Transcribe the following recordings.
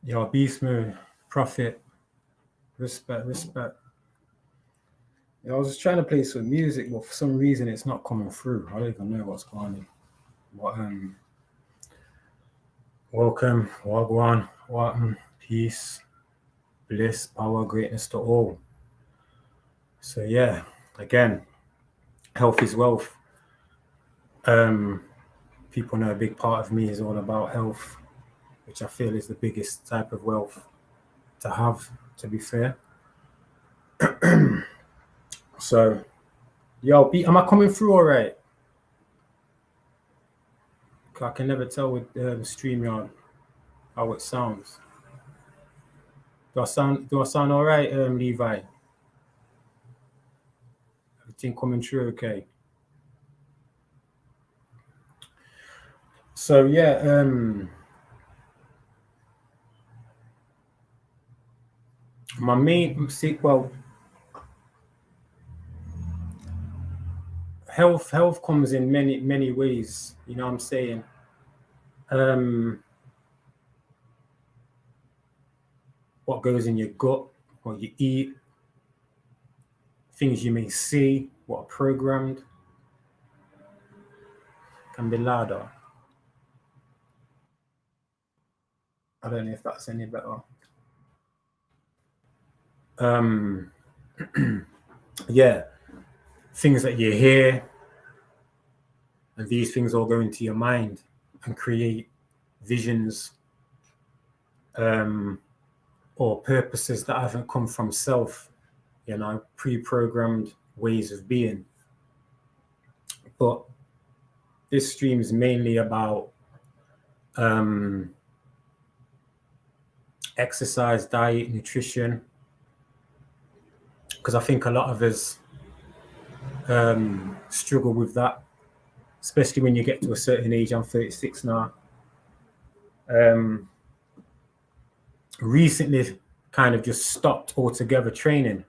Yo, Beast Mode, Prophet, respect. Yeah, I was just trying to play some music, but for some reason it's not coming through. I don't even know what's going on. But welcome, welcome, peace, bliss, power, greatness to all. So yeah, again, health is wealth. People know a big part of me is all about health, which I feel is the biggest type of wealth to have, to be fair. So, yo, am I coming through all right? I can never tell with the StreamYard how it sounds. Do I sound all right, Levi? Everything coming through okay? So yeah, my main health comes in many ways. You know what I'm saying? Um, what goes in your gut, what you eat, things you may see, what are programmed, can be louder. I don't know if that's any better. Um, yeah, things that you hear, and these things all go into your mind and create visions or purposes that haven't come from self, pre-programmed ways of being. But this stream is mainly about exercise, diet, nutrition, because I think a lot of us struggle with that, especially when you get to a certain age. I'm 36 now. Recently kind of just stopped altogether training.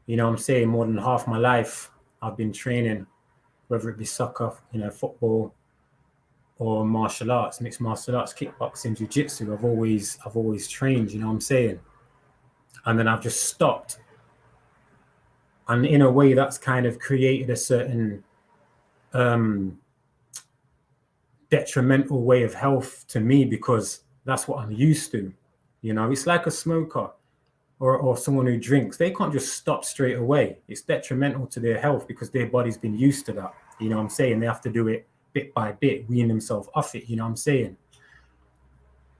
You know what I'm saying? More than half my life I've been training, whether it be soccer, football, or martial arts, mixed martial arts, kickboxing, jiu-jitsu. I've always trained, you know what I'm saying? And then I've just stopped. And in a way that's kind of created a certain detrimental way of health to me, because that's what I'm used to. It's like a smoker or someone who drinks. They can't just stop straight away. It's detrimental to their health because their body's been used to that. You know what I'm saying? They have to do it bit by bit, wean themselves off it. You know what I'm saying?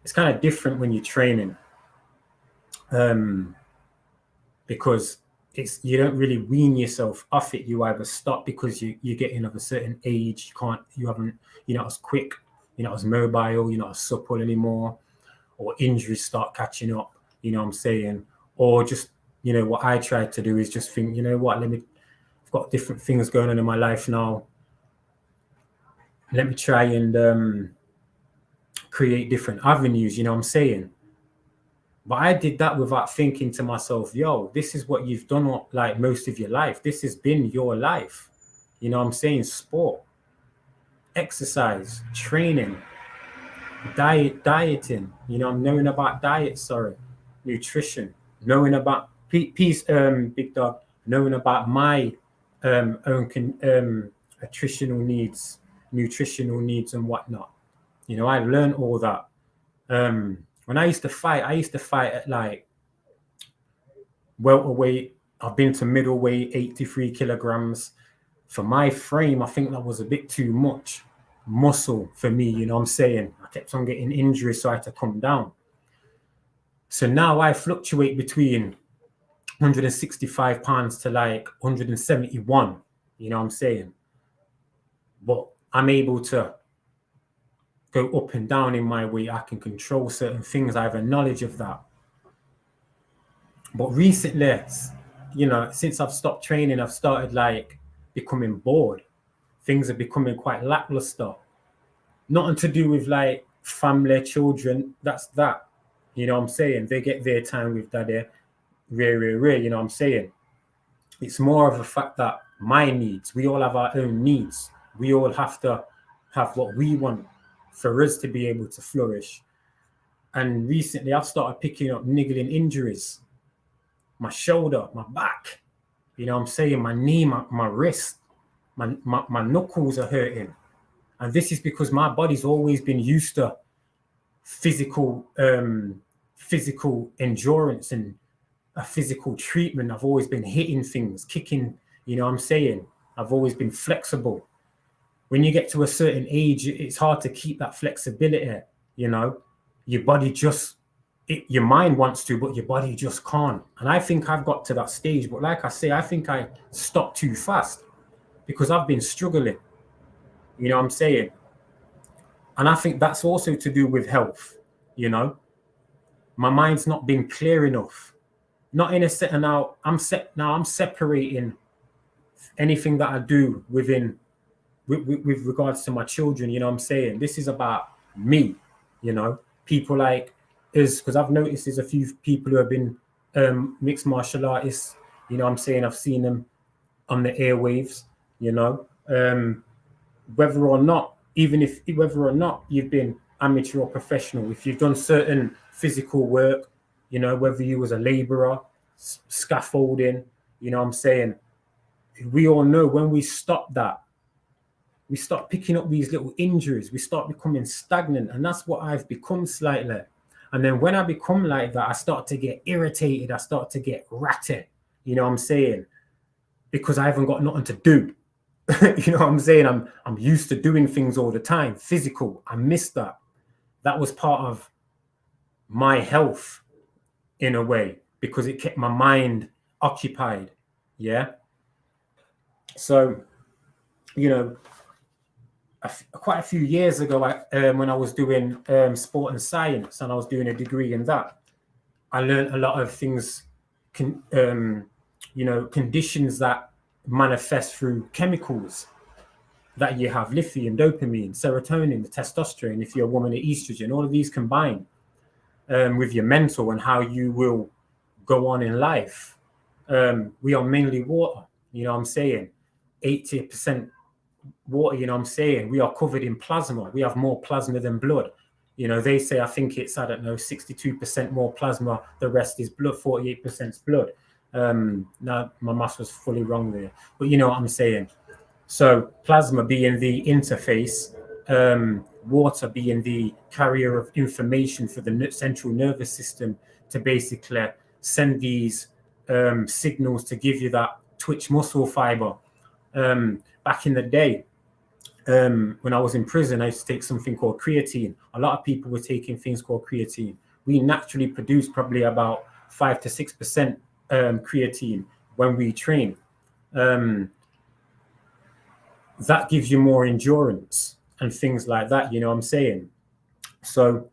It's kind of different when you're training, because you don't really wean yourself off it. You either stop because you're getting of a certain age. You're not as quick, you're not as mobile, you're not as supple anymore, or injuries start catching up. You know what I'm saying? Or just, what I try to do is just think, I've got different things going on in my life now. Let me try and create different avenues, you know what I'm saying? But I did that without thinking to myself, yo, this is what you've done like most of your life. This has been your life. You know what I'm saying? Sport, exercise, training, dieting, knowing about diet, nutrition, knowing about peace, big dog, knowing about my own nutritional needs and whatnot. I learned all that. When I used to fight at like welterweight. I've been to middleweight, 83 kilograms. For my frame, I think that was a bit too much muscle for me, you know what I'm saying? I kept on getting injuries, so I had to come down. So now I fluctuate between 165 pounds to like 171, you know what I'm saying? But I'm able to go up and down in my weight. I can control certain things. I have a knowledge of that. But recently, since I've stopped training, I've started like becoming bored. Things are becoming quite lackluster. Nothing to do with like family, children. That's that. You know what I'm saying? They get their time with daddy. Rare. You know what I'm saying? It's more of a fact that my needs, we all have our own needs. We all have to have what we want for us to be able to flourish. And recently I've started picking up niggling injuries, my shoulder, my back, you know what I'm saying, my knee, my wrist, my knuckles are hurting. And this is because my body's always been used to physical endurance and a physical treatment. I've always been hitting things, kicking, you know what I'm saying? I've always been flexible. When you get to a certain age, it's hard to keep that flexibility, you know? Your body just, your mind wants to, but your body just can't. And I think I've got to that stage. But like I say, I think I stopped too fast because I've been struggling, you know what I'm saying? And I think that's also to do with health, you know? My mind's not been clear enough. Not in a set, and now I'm separating anything that I do with regards to my children, you know what I'm saying? This is about me, you know? People like is because I've noticed there's a few people who have been mixed martial artists, you know what I'm saying? I've seen them on the airwaves, you know? Whether or not, whether or not you've been amateur or professional, if you've done certain physical work, you know, whether you was a laborer, scaffolding, you know what I'm saying? We all know when we stop that, we start picking up these little injuries, we start becoming stagnant. And that's what I've become slightly. And then when I become like that, I start to get irritated, I start to get ratty, you know what I'm saying? Because I haven't got nothing to do. You know what I'm saying? I'm used to doing things all the time, physical. I miss that. That was part of my health in a way because it kept my mind occupied. Yeah. So, you know, quite a few years ago, when I was doing sport and science and I was doing a degree in that, I learned a lot of things, you know, conditions that manifest through chemicals that you have: lithium, dopamine, serotonin, the testosterone, if you're a woman, the estrogen, all of these combine with your mental and how you will go on in life. We are mainly water, you know what I'm saying? 80% water, you know what I'm saying? We are covered in plasma. We have more plasma than blood. You know, they say, I think it's, I don't know, 62% more plasma. The rest is blood, 48% is blood. Now, my maths was fully wrong there. But you know what I'm saying? So plasma being the interface, water being the carrier of information for the central nervous system to basically send these signals to give you that twitch muscle fiber. Back in the day, when I was in prison, I used to take something called creatine. A lot of people were taking things called creatine. We naturally produce probably about 5 to 6% creatine when we train. That gives you more endurance and things like that, you know what I'm saying? So,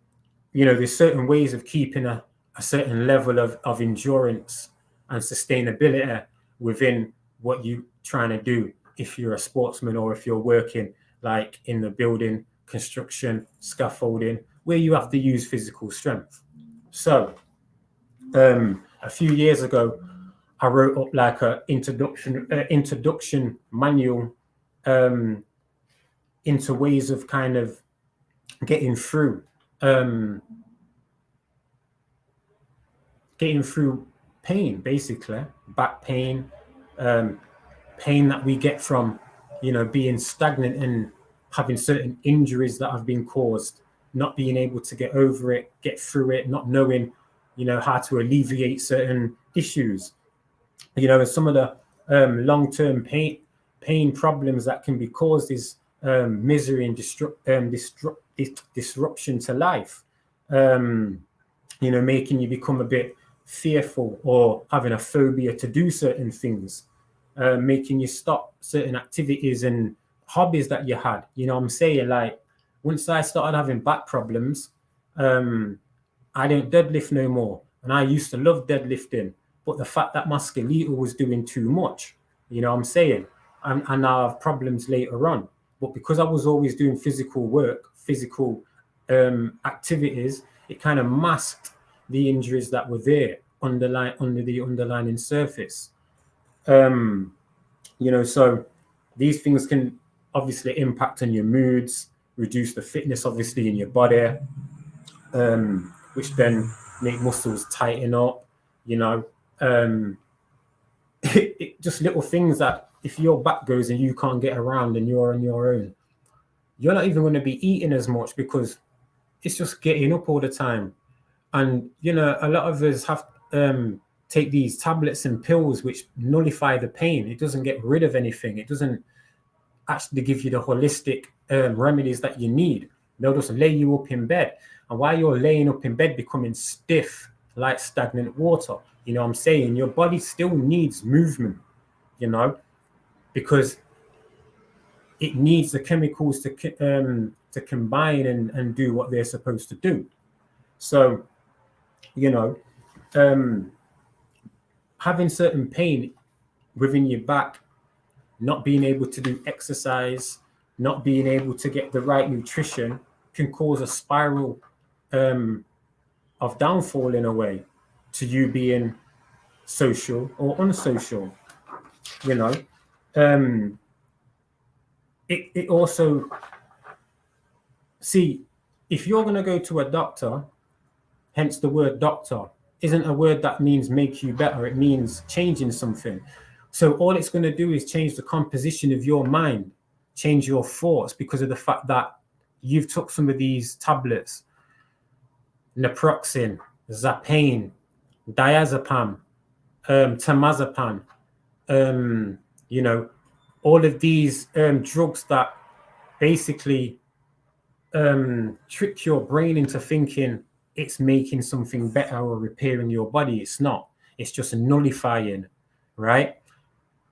you know, there's certain ways of keeping a certain level of endurance and sustainability within what you're trying to do if you're a sportsman or if you're working like in the building, construction, scaffolding, where you have to use physical strength. So, a few years ago, I wrote up like a introduction manual into ways of kind of getting through pain, basically back pain, pain that we get from, you know, being stagnant and having certain injuries that have been caused, not being able to get over it, get through it, not knowing, you know, how to alleviate certain issues. You know, and some of the long-term pain problems that can be caused is misery and disruption to life. You know, making you become a bit fearful or having a phobia to do certain things, making you stop certain activities and hobbies that you had. You know what I'm saying? Like, once I started having back problems, I don't deadlift no more. And I used to love deadlifting, but the fact that my skeletal was doing too much, you know what I'm saying? And I have problems later on. But because I was always doing physical work, physical activities, it kind of masked the injuries that were there under the underlying surface. You know, so these things can obviously impact on your moods, reduce the fitness obviously in your body, which then make muscles tighten up, you know. Just little things that if your back goes and you can't get around and you're on your own, you're not even going to be eating as much because it's just getting up all the time. And, you know, a lot of us have take these tablets and pills which nullify the pain. It doesn't get rid of anything. It doesn't actually give you the holistic remedies that you need. They'll just lay you up in bed. And while you're laying up in bed, becoming stiff like stagnant water, you know what I'm saying? Your body still needs movement, you know, because it needs the chemicals to combine and do what they're supposed to do. So, you know, having certain pain within your back, not being able to do exercise, not being able to get the right nutrition can cause a spiral of downfall in a way to you being social or unsocial, you know. It also, see, if you're going to go to a doctor, hence the word doctor, isn't a word that means make you better. It means changing something. So all it's going to do is change the composition of your mind, change your thoughts, because of the fact that you've took some of these tablets, naproxen, Zapane, diazepam, temazepam, you know, all of these drugs that basically trick your brain into thinking it's making something better or repairing your body. It's not. It's just nullifying, right?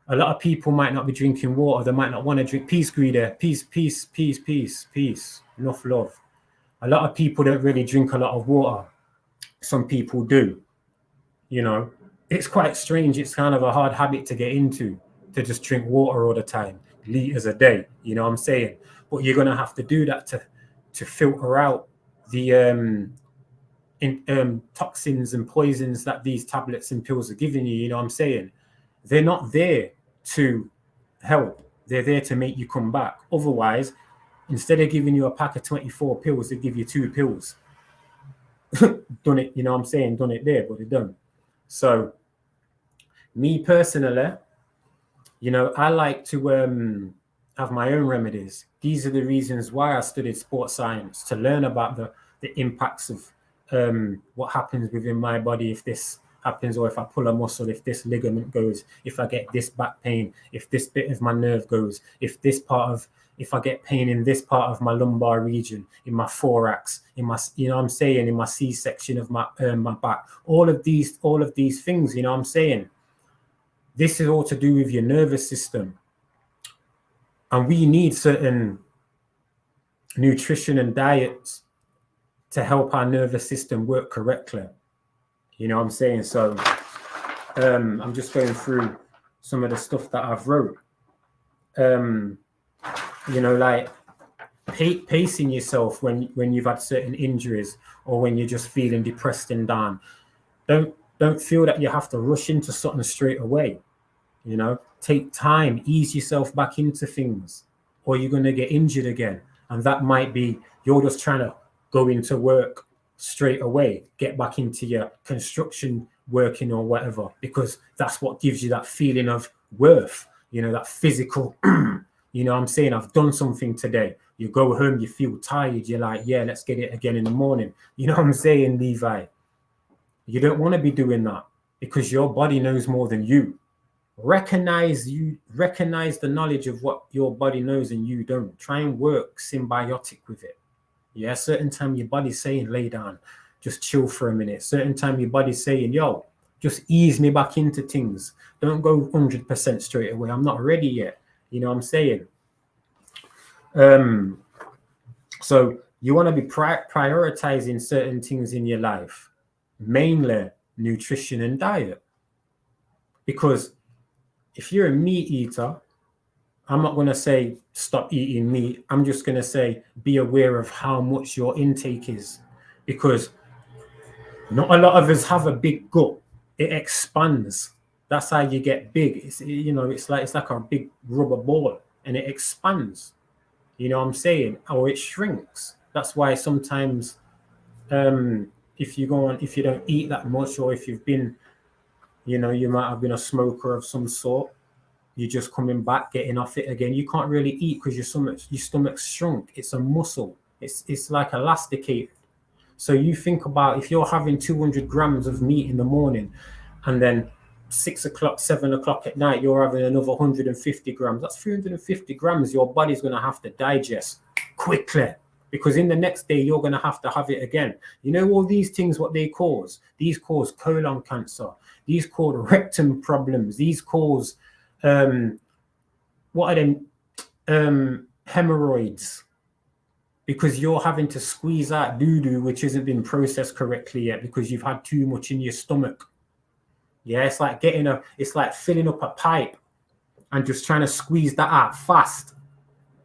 A lot of people might not be drinking water. They might not want to drink. Peace, Greeder. Peace, peace, peace, peace, peace. Enough love. A lot of people don't really drink a lot of water. Some people do. You know, it's quite strange. It's kind of a hard habit to get into, to just drink water all the time, liters a day. You know what I'm saying? But you're going to have to do that to filter out the toxins and poisons that these tablets and pills are giving you. You know what I'm saying? They're not there to help. They're there to make you come back. Otherwise, instead of giving you a pack of 24 pills, they give you 2 pills. Done it, you know what I'm saying? Done it there, but they don't. So, me personally, you know, I like to have my own remedies. These are the reasons why I studied sports science, to learn about the impacts of what happens within my body if this happens, or if I pull a muscle, if this ligament goes, if I get this back pain, if this bit of my nerve goes, if I get pain in this part of my lumbar region, in my thorax, in my, you know what I'm saying, in my C-section of my back, all of these things, you know what I'm saying. This is all to do with your nervous system. And we need certain nutrition and diets to help our nervous system work correctly. You know what I'm saying? So I'm just going through some of the stuff that I've wrote. You know, like pacing yourself when you've had certain injuries, or when you're just feeling depressed and down. Don't feel that you have to rush into something straight away. You know, take time, ease yourself back into things, or you're going to get injured again. And that might be you're just trying to go into work straight away, get back into your construction working or whatever, because that's what gives you that feeling of worth, you know, that physical, you know what I'm saying, I've done something today. You go home, you feel tired, you're like, yeah, let's get it again in the morning. You know what I'm saying, Levi? You don't want to be doing that, because your body knows more than you. Recognize the knowledge of what your body knows and you don't. Try and work symbiotic with it. Yeah, certain time your body's saying lay down, just chill for a minute. Certain time your body's saying, yo, just ease me back into things. Don't go 100% straight away. I'm not ready yet. You know what I'm saying? So you want to be prioritizing certain things in your life, mainly nutrition and diet. Because if you're a meat eater, I'm not going to say stop eating meat. I'm just going to say be aware of how much your intake is, because not a lot of us have a big gut. It expands. That's how you get big. It's, you know, it's like a big rubber ball, and it expands. You know what I'm saying? Or it shrinks. That's why sometimes if you don't eat that much, or if you've been, you might have been a smoker of some sort, you're just coming back, getting off it again. You can't really eat because your stomach's shrunk. It's a muscle. It's like elasticated. So you think about if you're having 200 grams of meat in the morning, and then 6 o'clock, 7 o'clock at night, you're having another 150 grams. That's 350 grams your body's going to have to digest quickly, because in the next day, you're going to have it again. All these things, what they cause? These cause colon cancer. These cause rectum problems. These cause, what are them? Hemorrhoids. Because you're having to squeeze out doo-doo, which hasn't been processed correctly yet, because you've had too much in your stomach. Yeah, it's like filling up a pipe and just trying to squeeze that out fast.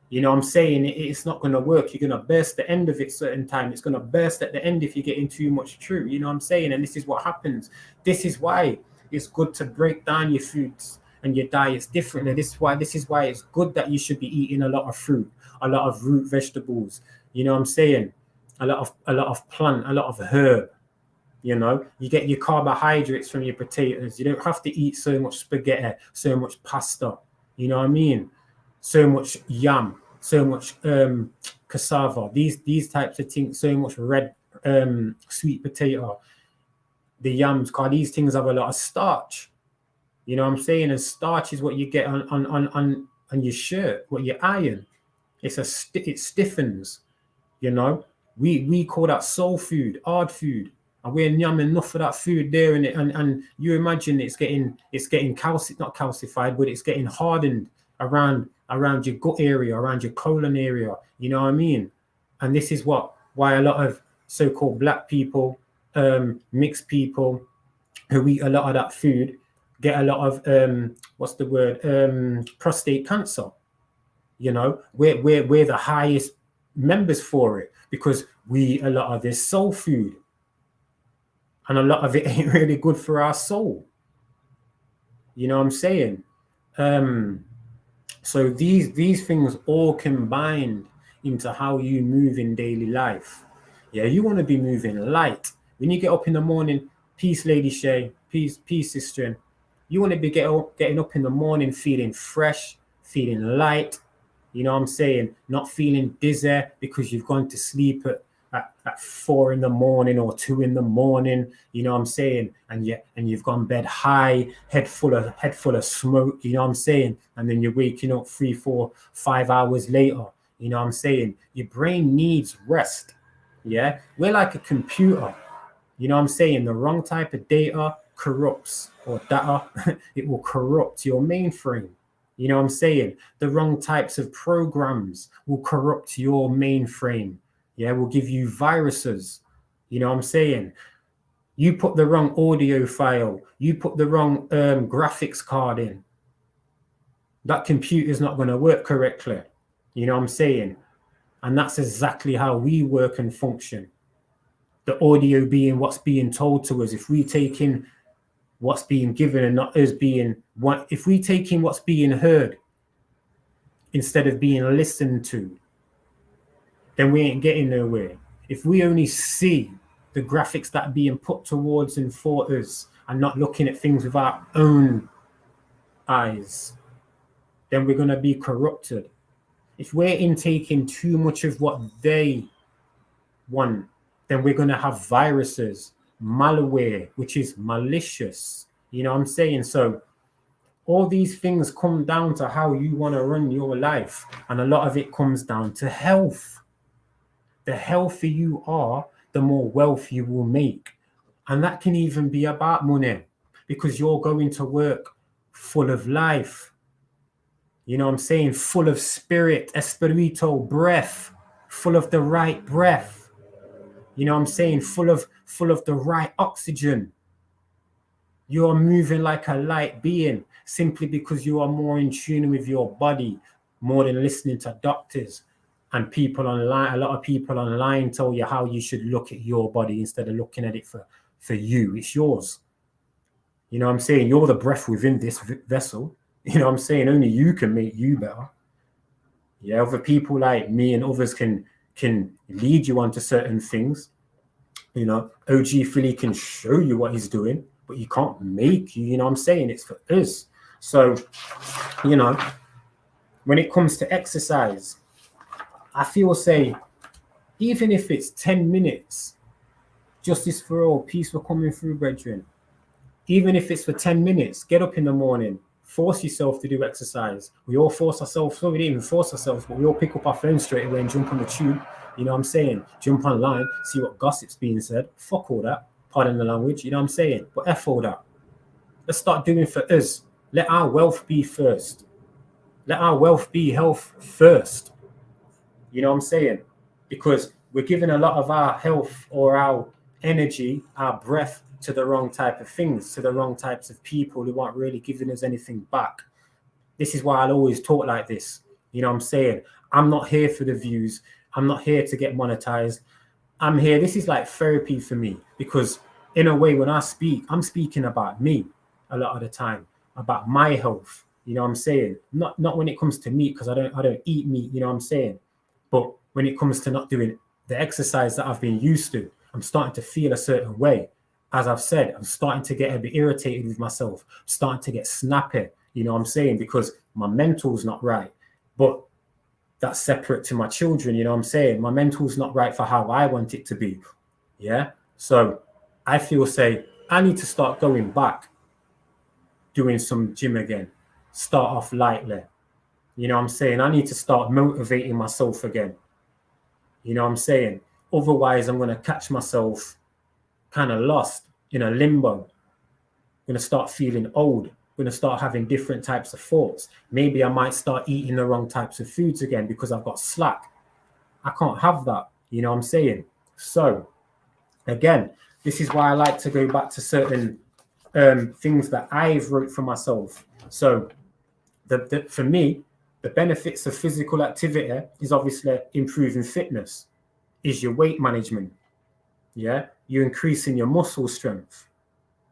You know what I'm saying? It's not going to work. You're going to burst the end of it certain time. It's going to burst at the end if you're getting too much through. You know what I'm saying? And this is what happens. This is why it's good to break down your foods and your diets differently. This is why it's good that you should be eating a lot of fruit, a lot of root vegetables. You know what I'm saying? A lot of plant, a lot of herb. You get your carbohydrates from your potatoes. You don't have to eat so much spaghetti, so much pasta. You know what I mean? So much yam, so much cassava. These types of things. So much red sweet potato. The yams, because these things have a lot of starch. You know what I'm saying? And starch is what you get on your shirt, what you iron. It stiffens. We call that soul food, hard food. And we're yamming enough of that food there, and you imagine it's getting not calcified, but it's getting hardened around your gut area, around your colon area. You know what I mean? And this is why a lot of so-called black people, mixed people who eat a lot of that food get a lot of prostate cancer. We're the highest members for it, because we eat a lot of this soul food. And a lot of it ain't really good for our soul. You know what I'm saying? So these things all combined into how you move in daily life. Yeah, you want to be moving light. When you get up in the morning, peace, Lady Shay, peace, sister. You want to be getting up in the morning feeling fresh, feeling light. You know what I'm saying? Not feeling dizzy because you've gone to sleep at 4 in the morning or 2 in the morning, you know what I'm saying? And you've gone bed high, head full of smoke, you know what I'm saying? And then you're waking up 3, 4, 5 hours later, you know what I'm saying? Your brain needs rest. Yeah, we're like a computer, you know what I'm saying? The wrong type of data corrupts, or data, it will corrupt your mainframe. You know what I'm saying? The wrong types of programs will corrupt your mainframe. Yeah, will give you viruses. You know what I'm saying? You put the wrong audio file. You put the wrong graphics card in. That computer's not going to work correctly. You know what I'm saying? And that's exactly how we work and function. The audio being what's being told to us. If we take in what's being given and not us being what, if we take in what's being heard instead of being listened to, then we ain't getting nowhere. If we only see the graphics that are being put towards and for us and not looking at things with our own eyes, then we're going to be corrupted. If we're intaking too much of what they want, then we're going to have viruses, malware, which is malicious. You know what I'm saying? So all these things come down to how you want to run your life. And a lot of it comes down to health. The healthier you are, the more wealth you will make. And that can even be about money, because you're going to work full of life. You know what I'm saying? Full of spirit, espirito, breath, full of the right breath. You know what I'm saying? Full of the right oxygen. You're moving like a light being simply because you are more in tune with your body, more than listening to doctors and people online. A lot of people online tell you how you should look at your body instead of looking at it for you. It's yours. You know what I'm saying? You're the breath within this vessel. You know what I'm saying? Only you can make you better. Yeah, other people like me and others can lead you onto certain things. You know, OG Philly can show you what he's doing, but he can't make you, you know what I'm saying? It's for us. So, you know, when it comes to exercise, I feel say, even if it's 10 minutes, justice for all, peace for coming through, brethren. Even if it's for 10 minutes, get up in the morning, force yourself to do exercise. We all force ourselves, so we didn't even force ourselves, but we all pick up our phone straight away and jump on the tube. You know what I'm saying? Jump online, see what gossip's being said. Fuck all that. Pardon the language, you know what I'm saying? But F all that. Let's start doing for us. Let our wealth be first. Let our wealth be health first. You know what I'm saying? Because we're giving a lot of our health or our energy, our breath to the wrong type of things, to the wrong types of people who aren't really giving us anything back. This is why I'll always talk like this. You know what I'm saying? I'm not here for the views. I'm not here to get monetized. I'm here. This is like therapy for me, because in a way, when I speak, I'm speaking about me a lot of the time, about my health. You know what I'm saying? Not when it comes to meat, because I don't eat meat, you know what I'm saying? But when it comes to not doing the exercise that I've been used to, I'm starting to feel a certain way. As I've said, I'm starting to get a bit irritated with myself. I'm starting to get snappy, you know what I'm saying? Because my mental's not right. But that's separate to my children, you know what I'm saying? My mental's not right for how I want it to be. Yeah? So I feel, say, I need to start going back, doing some gym again. Start off lightly. You know what I'm saying? I need to start motivating myself again. You know what I'm saying? Otherwise, I'm going to catch myself kind of lost in a limbo. I'm going to start feeling old. I'm going to start having different types of thoughts. Maybe I might start eating the wrong types of foods again because I've got slack. I can't have that. You know what I'm saying? So, again, this is why I like to go back to certain things that I've wrote for myself. So, for me, the benefits of physical activity is obviously improving fitness, is your weight management. Yeah, you're increasing your muscle strength.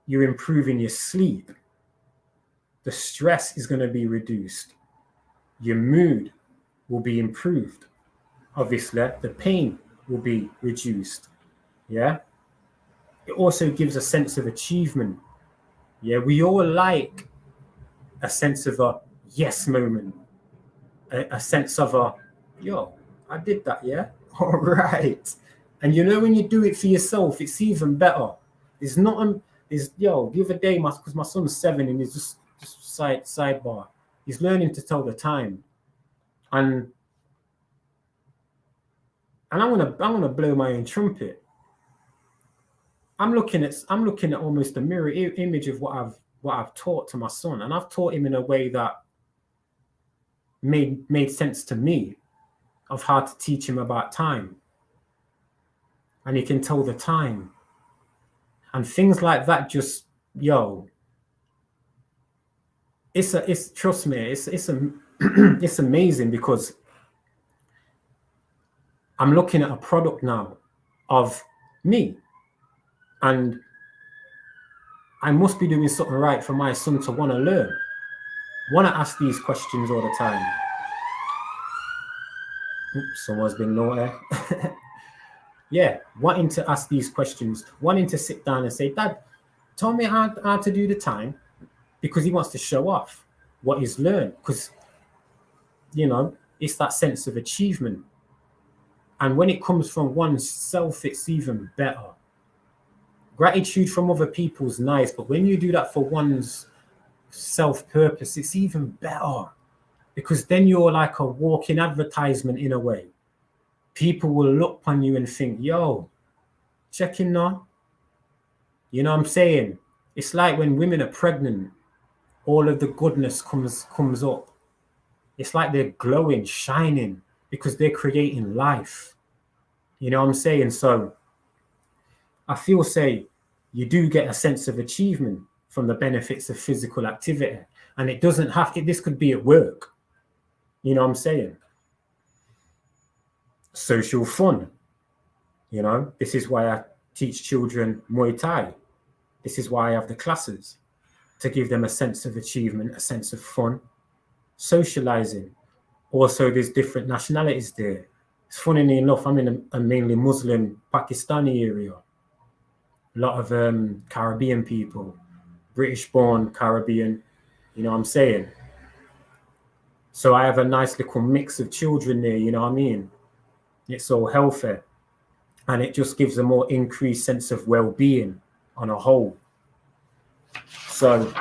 You're improving your sleep. The stress is going to be reduced. Your mood will be improved. Obviously, the pain will be reduced. Yeah. It also gives a sense of achievement. Yeah, we all like a sense of a yes moment, a sense of a, yo, I did that, yeah? All right. And you know, when you do it for yourself, it's even better. It's not, the other day, because my son's 7 and he's just sidebar. He's learning to tell the time. And I'm gonna blow my own trumpet. I'm looking at almost a mirror image of what I've taught to my son, and I've taught him in a way that made sense to me, of how to teach him about time. And he can tell the time. And things like that, just it's trust me, it's amazing, because I'm looking at a product now of me, and I must be doing something right for my son to want to learn, want to ask these questions all the time. Oops, someone's been naughty. Yeah, wanting to ask these questions, wanting to sit down and say, Dad, tell me how to do the time, because he wants to show off what he's learned, because, it's that sense of achievement. And when it comes from oneself, it's even better. Gratitude from other people's nice, but when you do that for one's self-purpose, it's even better, because then you're like a walking advertisement in a way. People will look on you and think, yo, check in now. You know what I'm saying? It's like when women are pregnant, all of the goodness comes up. It's like they're glowing, shining, because they're creating life. You know what I'm saying? So I feel, say, you do get a sense of achievement from the benefits of physical activity. And it doesn't have to, this could be at work. You know what I'm saying? Social fun. This is why I teach children Muay Thai. This is why I have the classes, to give them a sense of achievement, a sense of fun, socializing. Also, there's different nationalities there. It's funny enough, I'm in a mainly Muslim Pakistani area. a lot of Caribbean people, British-born Caribbean, you know what I'm saying? So I have a nice little mix of children there, you know what I mean? It's all healthy. And it just gives a more increased sense of well-being on a whole. So,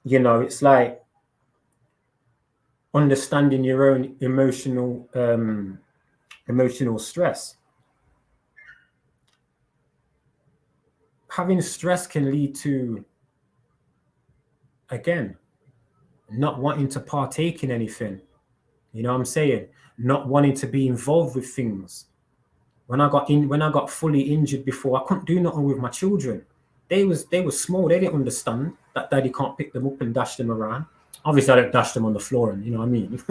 you know, it's like understanding your own emotional stress. Having stress can lead to, again, not wanting to partake in anything. You know what I'm saying? Not wanting to be involved with things. When I got fully injured before, I couldn't do nothing with my children. They were small. They didn't understand that daddy can't pick them up and dash them around. Obviously, I don't dash them on the floor, and you know what I mean.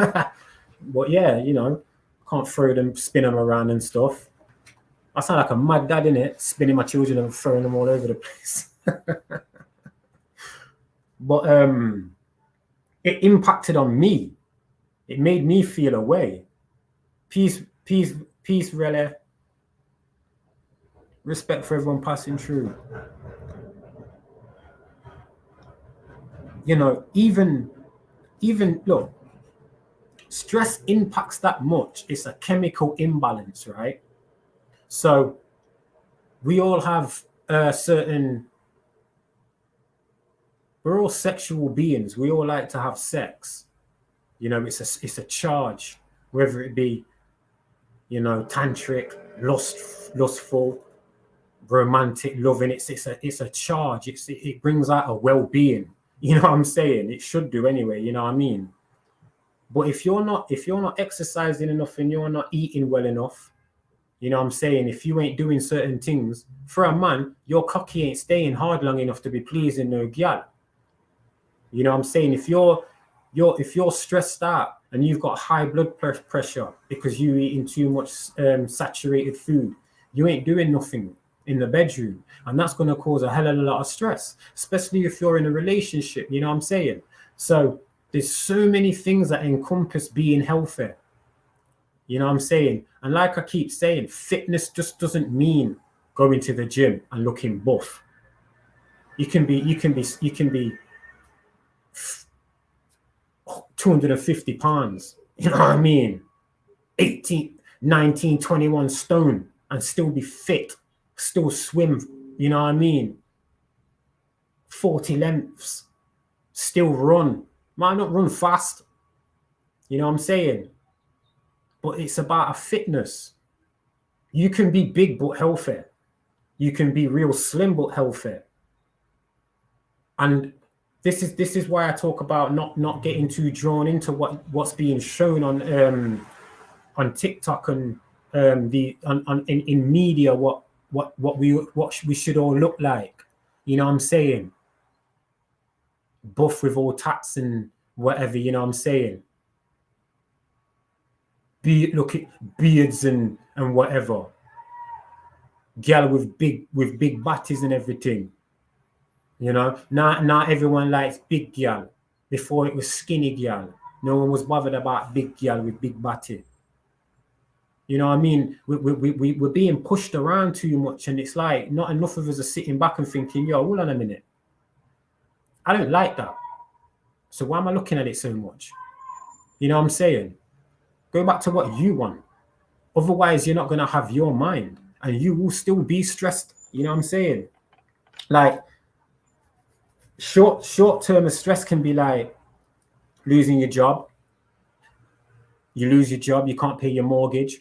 But yeah, you know, can't throw them, spin them around and stuff. I sound like a mad dad, innit? Spinning my children and throwing them all over the place. But it impacted on me. It made me feel a way. Peace, really. Respect for everyone passing through. You know, even look, stress impacts that much. It's a chemical imbalance, right? So we all have we're all sexual beings. We all like to have sex. You know, it's a charge, whether it be, you know, tantric, lustful, romantic, loving. It's a charge. It brings out a well-being. You know what I'm saying? It should do anyway. You know what I mean? But if you're not exercising enough and you're not eating well enough, you know what I'm saying? If you ain't doing certain things, for a man, your cocky ain't staying hard long enough to be pleasing no gal. You know what I'm saying? If you're stressed out and you've got high blood pressure because you're eating too much saturated food, you ain't doing nothing in the bedroom, and that's going to cause a hell of a lot of stress, especially if you're in a relationship. You know what I'm saying? So there's so many things that encompass being healthy. You know what I'm saying? And like I keep saying, fitness just doesn't mean going to the gym and looking buff. You can be 250 pounds, you know what I mean? 18, 19, 21 stone and still be fit, still swim, you know what I mean? 40 lengths, still run. Might not run fast, you know what I'm saying? But it's about a fitness. You can be big but healthy. You can be real slim but healthy. And this is why I talk about not getting too drawn into what's being shown on TikTok and in media, what we should all look like. You know what I'm saying? Buff with all tats and whatever, you know what I'm saying? Look at beards and whatever. Gal with big batties and everything. You know, now everyone likes big gal. Before it was skinny gal. No one was bothered about big gal with big batty. You know what I mean? We're being pushed around too much, and it's like not enough of us are sitting back and thinking, yo, hold on a minute. I don't like that. So why am I looking at it so much? You know what I'm saying? Go back to what you want. Otherwise, you're not going to have your mind, and you will still be stressed. You know what I'm saying? Like, short-term stress can be like losing your job. You lose your job, you can't pay your mortgage.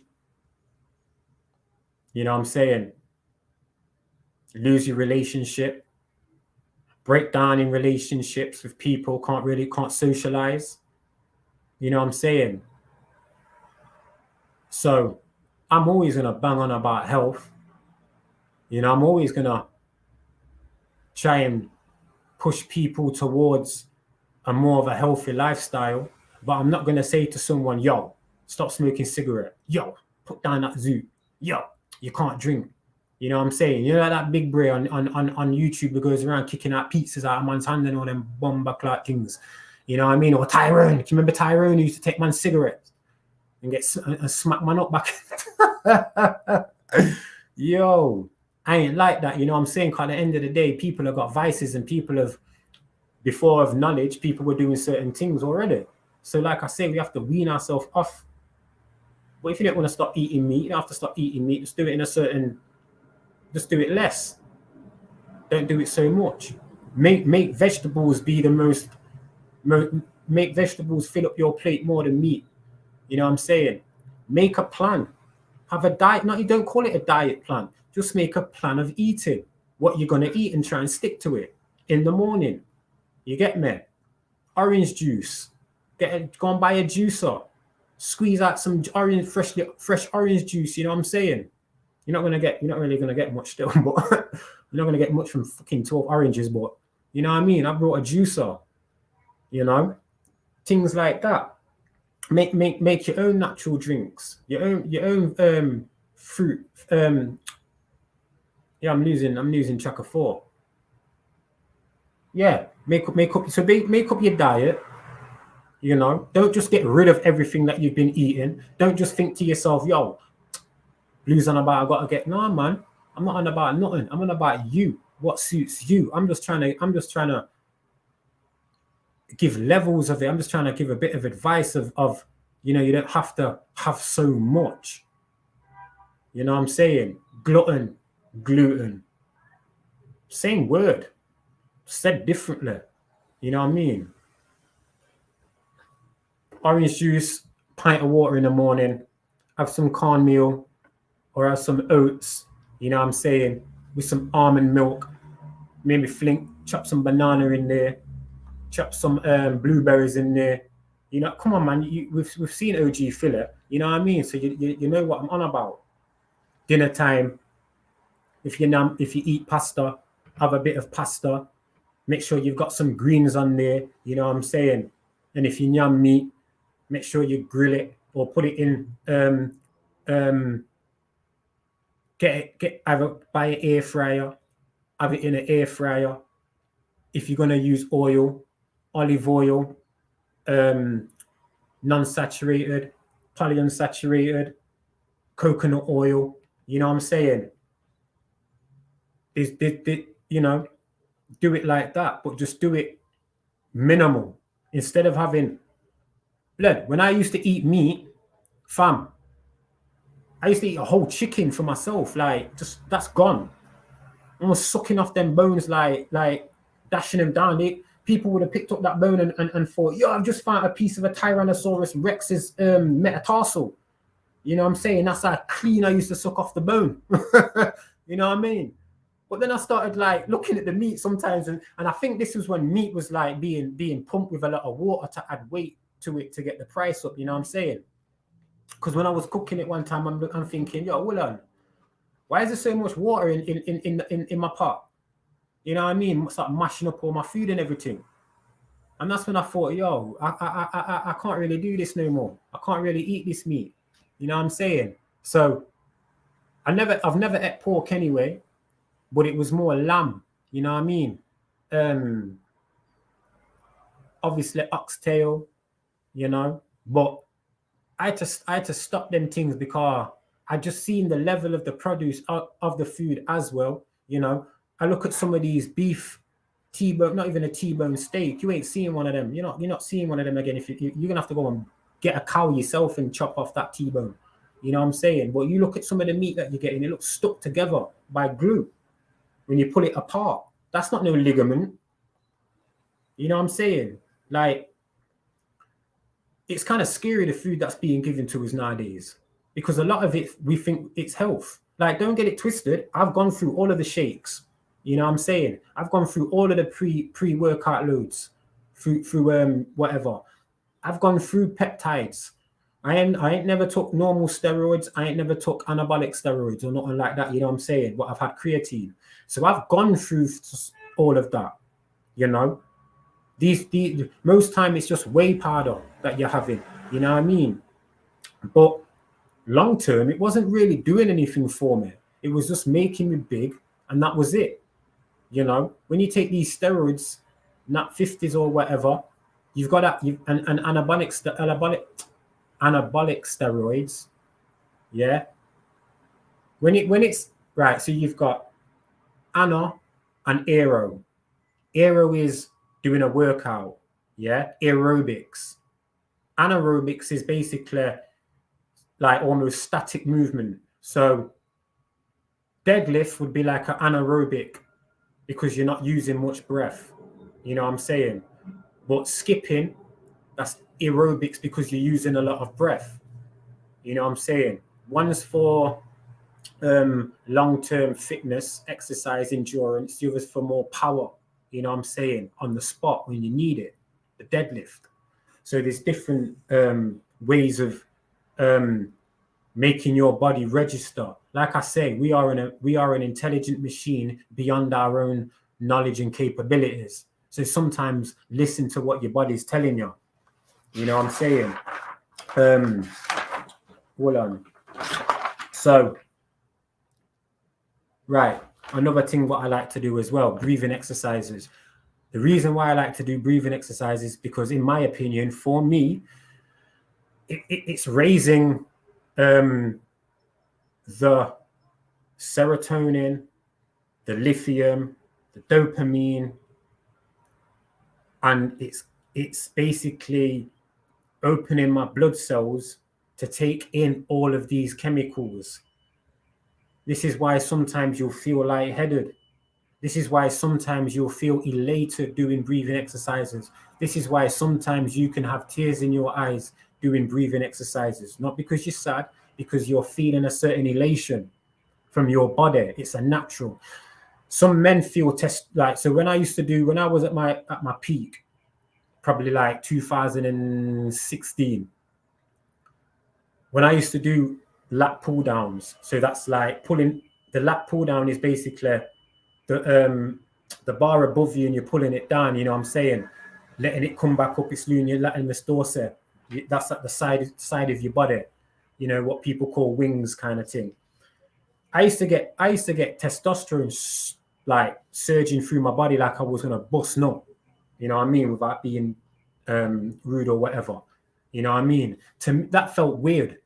You know what I'm saying? Lose your relationship. Break down in relationships with people, can't socialize. You know what I'm saying? So I'm always going to bang on about health. You know, I'm always going to try and push people towards a more of a healthy lifestyle, but I'm not going to say to someone, yo, stop smoking cigarette. Yo, put down that zoo. Yo, you can't drink. You know what I'm saying? You know that big bray on YouTube that goes around kicking out pizzas out of man's hand and all them bomber clock things. You know what I mean? Or Tyrone. Do you remember Tyrone who used to take man's cigarettes and smack man up back? Yo, I ain't like that. You know what I'm saying? 'Cause at the end of the day, people have got vices, and people have, before of knowledge, people were doing certain things already. So like I say, we have to wean ourselves off. But if you don't want to stop eating meat, you don't have to stop eating meat. Just do it in a certain, just do it less. Don't do it so much. Make vegetables be the most, make vegetables fill up your plate more than meat. You know what I'm saying? Make a plan. Have a diet. No, you don't call it a diet plan. Just make a plan of eating what you're gonna eat and try and stick to it in the morning. You get me? Orange juice. Go and buy a juicer. Squeeze out some orange, fresh orange juice. You know what I'm saying? You're not really gonna get much still, but you're not gonna get much from fucking 12 oranges. But you know what I mean? I brought a juicer. You know, things like that. Make your own natural drinks, your own fruit. Yeah, I'm losing track of thought. Yeah, make up your diet. You know, don't just get rid of everything that you've been eating. Don't just think to yourself, yo, blues on about I gotta get. No, man, I'm not on about nothing. I'm on about you. What suits you? I'm just trying to give levels of it. I'm just trying to give a bit of advice of you know, you don't have to have so much. You know what I'm saying? Gluten, same word, said differently. You know what I mean? Orange juice, pint of water in the morning, have some cornmeal or have some oats, you know what I'm saying, with some almond milk, maybe chop some banana in there, chop some blueberries in there. You know, come on, man, we've seen OG filler, you know what I mean? So you know what I'm on about. Dinner time, if you eat pasta, have a bit of pasta. Make sure you've got some greens on there, you know what I'm saying? And if you yam meat, make sure you grill it or put it in buy an air fryer, have it in an air fryer. If you're gonna use oil, olive oil, non-saturated, polyunsaturated, coconut oil, you know what I'm saying? You know, do it like that, but just do it minimal. Instead of having blood, when I used to eat meat, fam, I used to eat a whole chicken for myself. Like, just that's gone. Almost sucking off them bones, like dashing them down. People would have picked up that bone and thought, yo, I've just found a piece of a Tyrannosaurus Rex's metatarsal. You know what I'm saying? That's how clean I used to suck off the bone. You know what I mean? But then I started like looking at the meat sometimes, and I think this was when meat was like being pumped with a lot of water to add weight to it to get the price up. You know what I'm saying? Because when I was cooking it one time, I'm thinking, yo, hold on, why is there so much water in my pot? You know what I mean? Start mashing up all my food and everything. And that's when I thought, yo, I can't really do this no more. I can't really eat this meat. You know what I'm saying? So I've never ate pork anyway, but it was more lamb. You know what I mean? Obviously oxtail, you know, but I had to stop them things because I just seen the level of the produce of the food as well. You know, I look at some of these beef T-bone, not even a T-bone steak. You ain't seeing one of them. You're not seeing one of them again. If you're gonna have to go and get a cow yourself and chop off that T-bone. You know what I'm saying? But you look at some of the meat that you're getting, it looks stuck together by glue when you pull it apart. That's not no ligament. You know what I'm saying? Like, it's kind of scary, the food that's being given to us nowadays, because a lot of it, we think it's health. Like, don't get it twisted. I've gone through all of the shakes. You know what I'm saying? I've gone through all of the pre-workout loads through whatever. I've gone through peptides. I ain't never took normal steroids. I ain't never took anabolic steroids or nothing like that. You know what I'm saying? But I've had creatine. So I've gone through all of that, you know? These most time it's just whey powder that you're having, you know what I mean? But long term, it wasn't really doing anything for me. It was just making me big, and that was it. You know, when you take these steroids, not 50s or whatever, you've got that an anabolic steroids, yeah. When it's Right. So you've got ana and aero. Aero is doing a workout. Yeah. Aerobics. Anaerobics is basically like almost static movement. So deadlift would be like an anaerobic because you're not using much breath. You know what I'm saying? But skipping, that's aerobics because you're using a lot of breath. You know what I'm saying? One's for long-term fitness, exercise, endurance. The other's for more power. You know what I'm saying? On the spot when you need it, the deadlift. So there's different ways of making your body register. Like I say, we are an intelligent machine beyond our own knowledge and capabilities. So sometimes listen to what your body's telling you. You know what I'm saying? Hold on. So, right. Another thing what I like to do as well, breathing exercises. The reason why I like to do breathing exercises because, in my opinion, for me, it's raising the serotonin, the lithium, the dopamine, and it's basically opening my blood cells to take in all of these chemicals. This is why sometimes you'll feel lightheaded. This is why sometimes you'll feel elated doing breathing exercises. This is why sometimes you can have tears in your eyes doing breathing exercises. Not because you're sad, because you're feeling a certain elation from your body. It's a natural. Some men feel so when I was at my peak, probably like 2016, when I used to do lat pull downs. So that's like pulling. The lat pull down is basically the bar above you and you're pulling it down. You know what I'm saying? Letting it come back up. It's doing your latissimus dorsi. That's at the side of your body. You know what people call wings, kind of thing. I used to get testosterone like surging through my body like I was gonna bust nut. You know what I mean? Without being rude or whatever. You know what I mean? To me, that felt weird.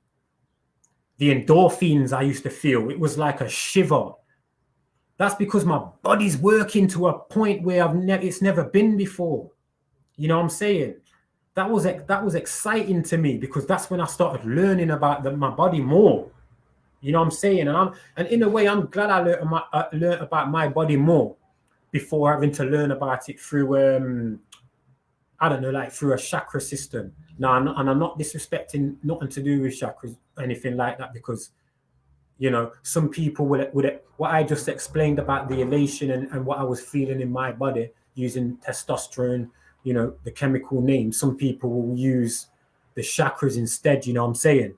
The endorphins I used to feel, it was like a shiver. That's because my body's working to a point where it's never been before. You know what I'm saying? That was exciting to me because that's when I started learning about my body more. You know what I'm saying? And in a way, I'm glad I learned about my body more before having to learn about it through I don't know, like through a chakra system. Now, and I'm not disrespecting nothing to do with chakras, anything like that, because you know, some people would what I just explained about the elation and what I was feeling in my body using testosterone, you know, the chemical name. Some people will use the chakras instead, you know what I'm saying?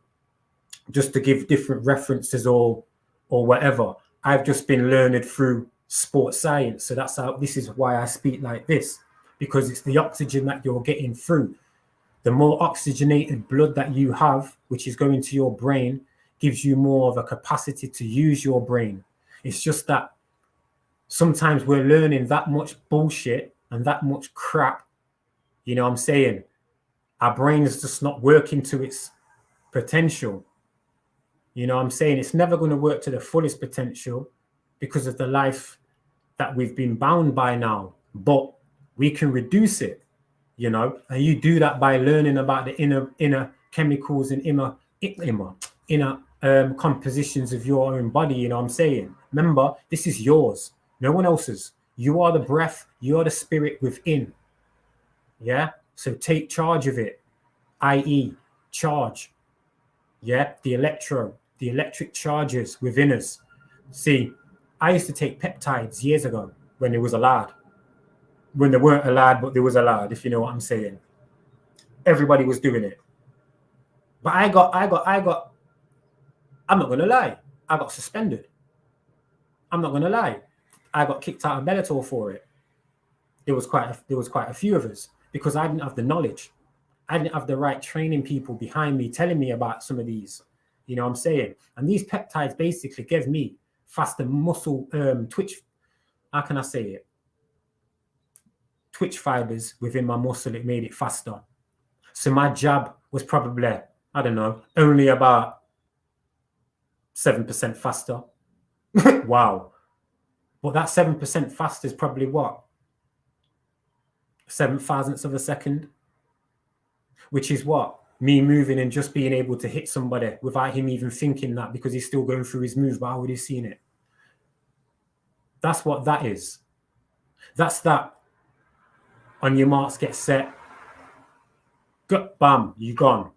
Just to give different references or whatever. I've just been learning through sports science. So this is why I speak like this, because it's the oxygen that you're getting through. The more oxygenated blood that you have, which is going to your brain, gives you more of a capacity to use your brain. It's just that sometimes we're learning that much bullshit and that much crap. You know what I'm saying? Our brain is just not working to its potential. You know what I'm saying? It's never going to work to the fullest potential because of the life that we've been bound by now. But we can reduce it, you know, and you do that by learning about the inner chemicals and inner compositions of your own body. You know what I'm saying? Remember, this is yours, no one else's. You are the breath, you are the spirit within. Yeah, so take charge of it, i.e. charge. Yeah, the electric charges within us. See, I used to take peptides years ago when it was allowed. When they weren't allowed, but they was allowed, if you know what I'm saying. Everybody was doing it. But I'm not gonna lie, I got suspended. I'm not gonna lie. I got kicked out of Bellator for it. There was quite a few of us because I didn't have the knowledge. I didn't have the right training people behind me telling me about some of these. You know what I'm saying? And these peptides basically gave me faster muscle twitch. How can I say it? Twitch fibers within my muscle. It made it faster. So my jab was probably, I don't know, only about 7% faster. Wow. But that 7% fast is probably what? 7,000ths of a second, which is what? Me moving and just being able to hit somebody without him even thinking that, because he's still going through his move, but I would have seen it. That's what that is. That's that. On your marks, get set. Bam, you're gone.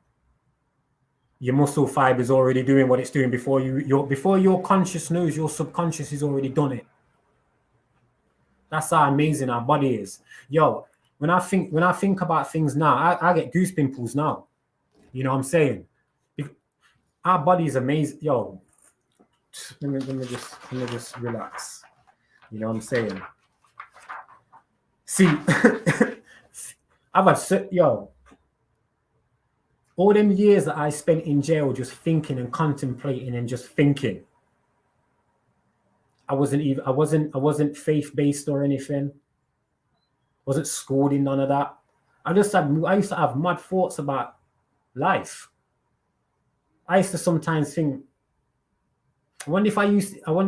Your muscle fiber is already doing what it's doing before your conscious knows. Your subconscious has already done it. That's how amazing our body is. Yo, when I think about things now, I get goose pimples now. You know what I'm saying? Our body is amazing. Yo, let me just relax. You know what I'm saying? See, I've had all them years that I spent in jail just thinking and contemplating and just thinking. I wasn't faith-based or anything. Wasn't schooled in none of that. I used to have mad thoughts about life. I used to sometimes think, I wonder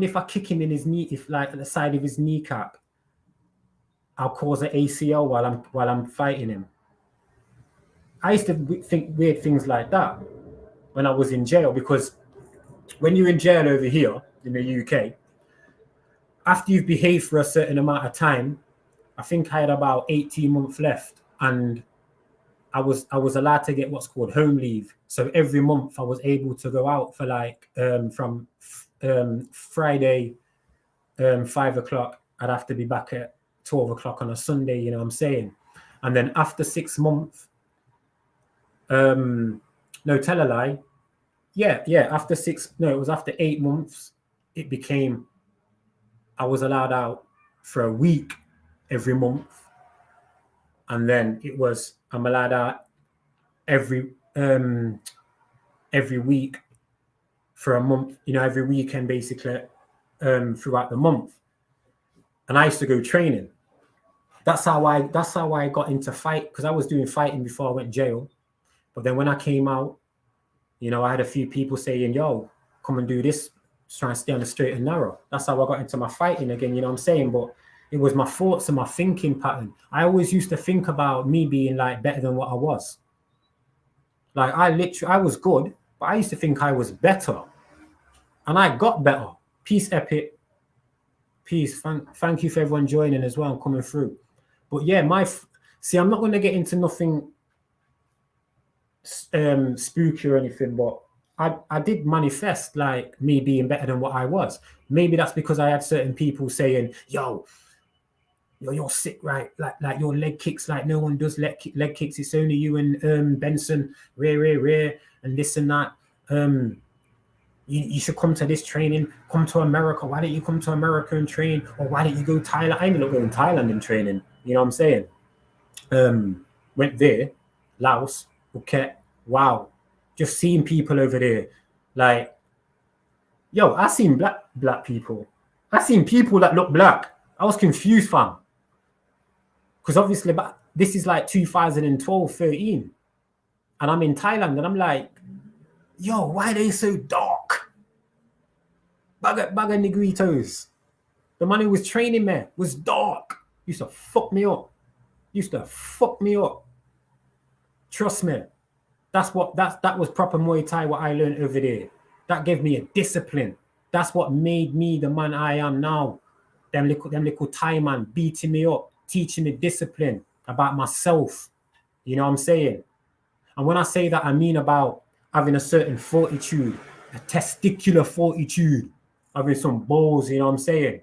if I kick him in his knee, if like at the side of his kneecap, I'll cause an ACL while I'm fighting him. I used to think weird things like that when I was in jail, because when you're in jail over here in the UK, after you've behaved for a certain amount of time, I think I had about 18 months left, and I was allowed to get what's called home leave. So every month I was able to go out for like from Friday 5 o'clock, I'd have to be back at 12 o'clock on a Sunday, you know what I'm saying? And then after 6 months, no, tell a lie. Yeah, it was after 8 months, it became, I was allowed out for a week every month. And then it was, I'm allowed out every week for a month, you know, every weekend basically throughout the month. And I used to go training. That's how I got into fight, because I was doing fighting before I went jail. But then when I came out, you know, I had a few people saying, yo, come and do this, try and stay on the straight and narrow. That's how I got into my fighting again, you know what I'm saying? But it was my thoughts and my thinking pattern. I always used to think about me being like better than what I was. Like I was good, but I used to think I was better. And I got better. Peace, Epic. Peace. Thank you for everyone joining as well and coming through. But yeah, I'm not going to get into nothing spooky or anything, but I did manifest like me being better than what I was. Maybe that's because I had certain people saying, yo, you're sick, right? Like your leg kicks, like no one does leg kicks. It's only you and Benson, rare, and this and that. You should come to this training. Come to America. Why don't you come to America and train? Or why don't you go to Thailand? I ended up going to Thailand and training. You know what I'm saying? Went there, Laos, Phuket. Wow, just seeing people over there, like, yo, I seen black people. I seen people that look black. I was confused, fam. Because obviously, but this is like 2012, 13. And I'm in Thailand and I'm like, yo, why are they so dark? Bugger negritos. The man who was training me was dark. Used to fuck me up. Trust me. That was proper Muay Thai, what I learned over there. That gave me a discipline. That's what made me the man I am now. Them little Thai man beating me up, teaching me discipline about myself. You know what I'm saying? And when I say that, I mean about having a certain fortitude, a testicular fortitude, having some balls, you know what I'm saying?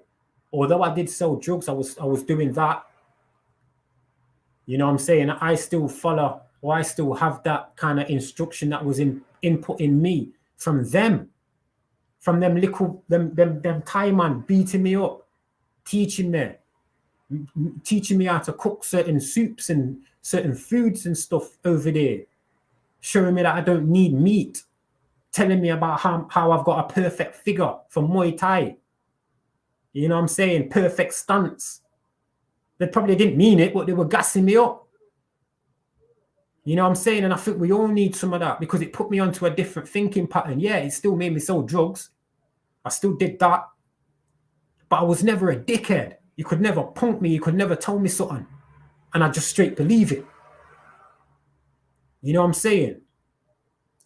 Although I did sell drugs, I was doing that. You know what I'm saying? I still follow, or I still have that kind of instruction that was input in me from them Thai man beating me up, teaching me how to cook certain soups and certain foods and stuff over there, showing me that I don't need meat, telling me about how I've got a perfect figure for Muay Thai. You know what I'm saying? Perfect stunts. They probably didn't mean it, but they were gassing me up. You know what I'm saying? And I think we all need some of that, because it put me onto a different thinking pattern. Yeah, it still made me sell drugs. I still did that. But I was never a dickhead. You could never punk me. You could never tell me something. And I just straight believe it. You know what I'm saying?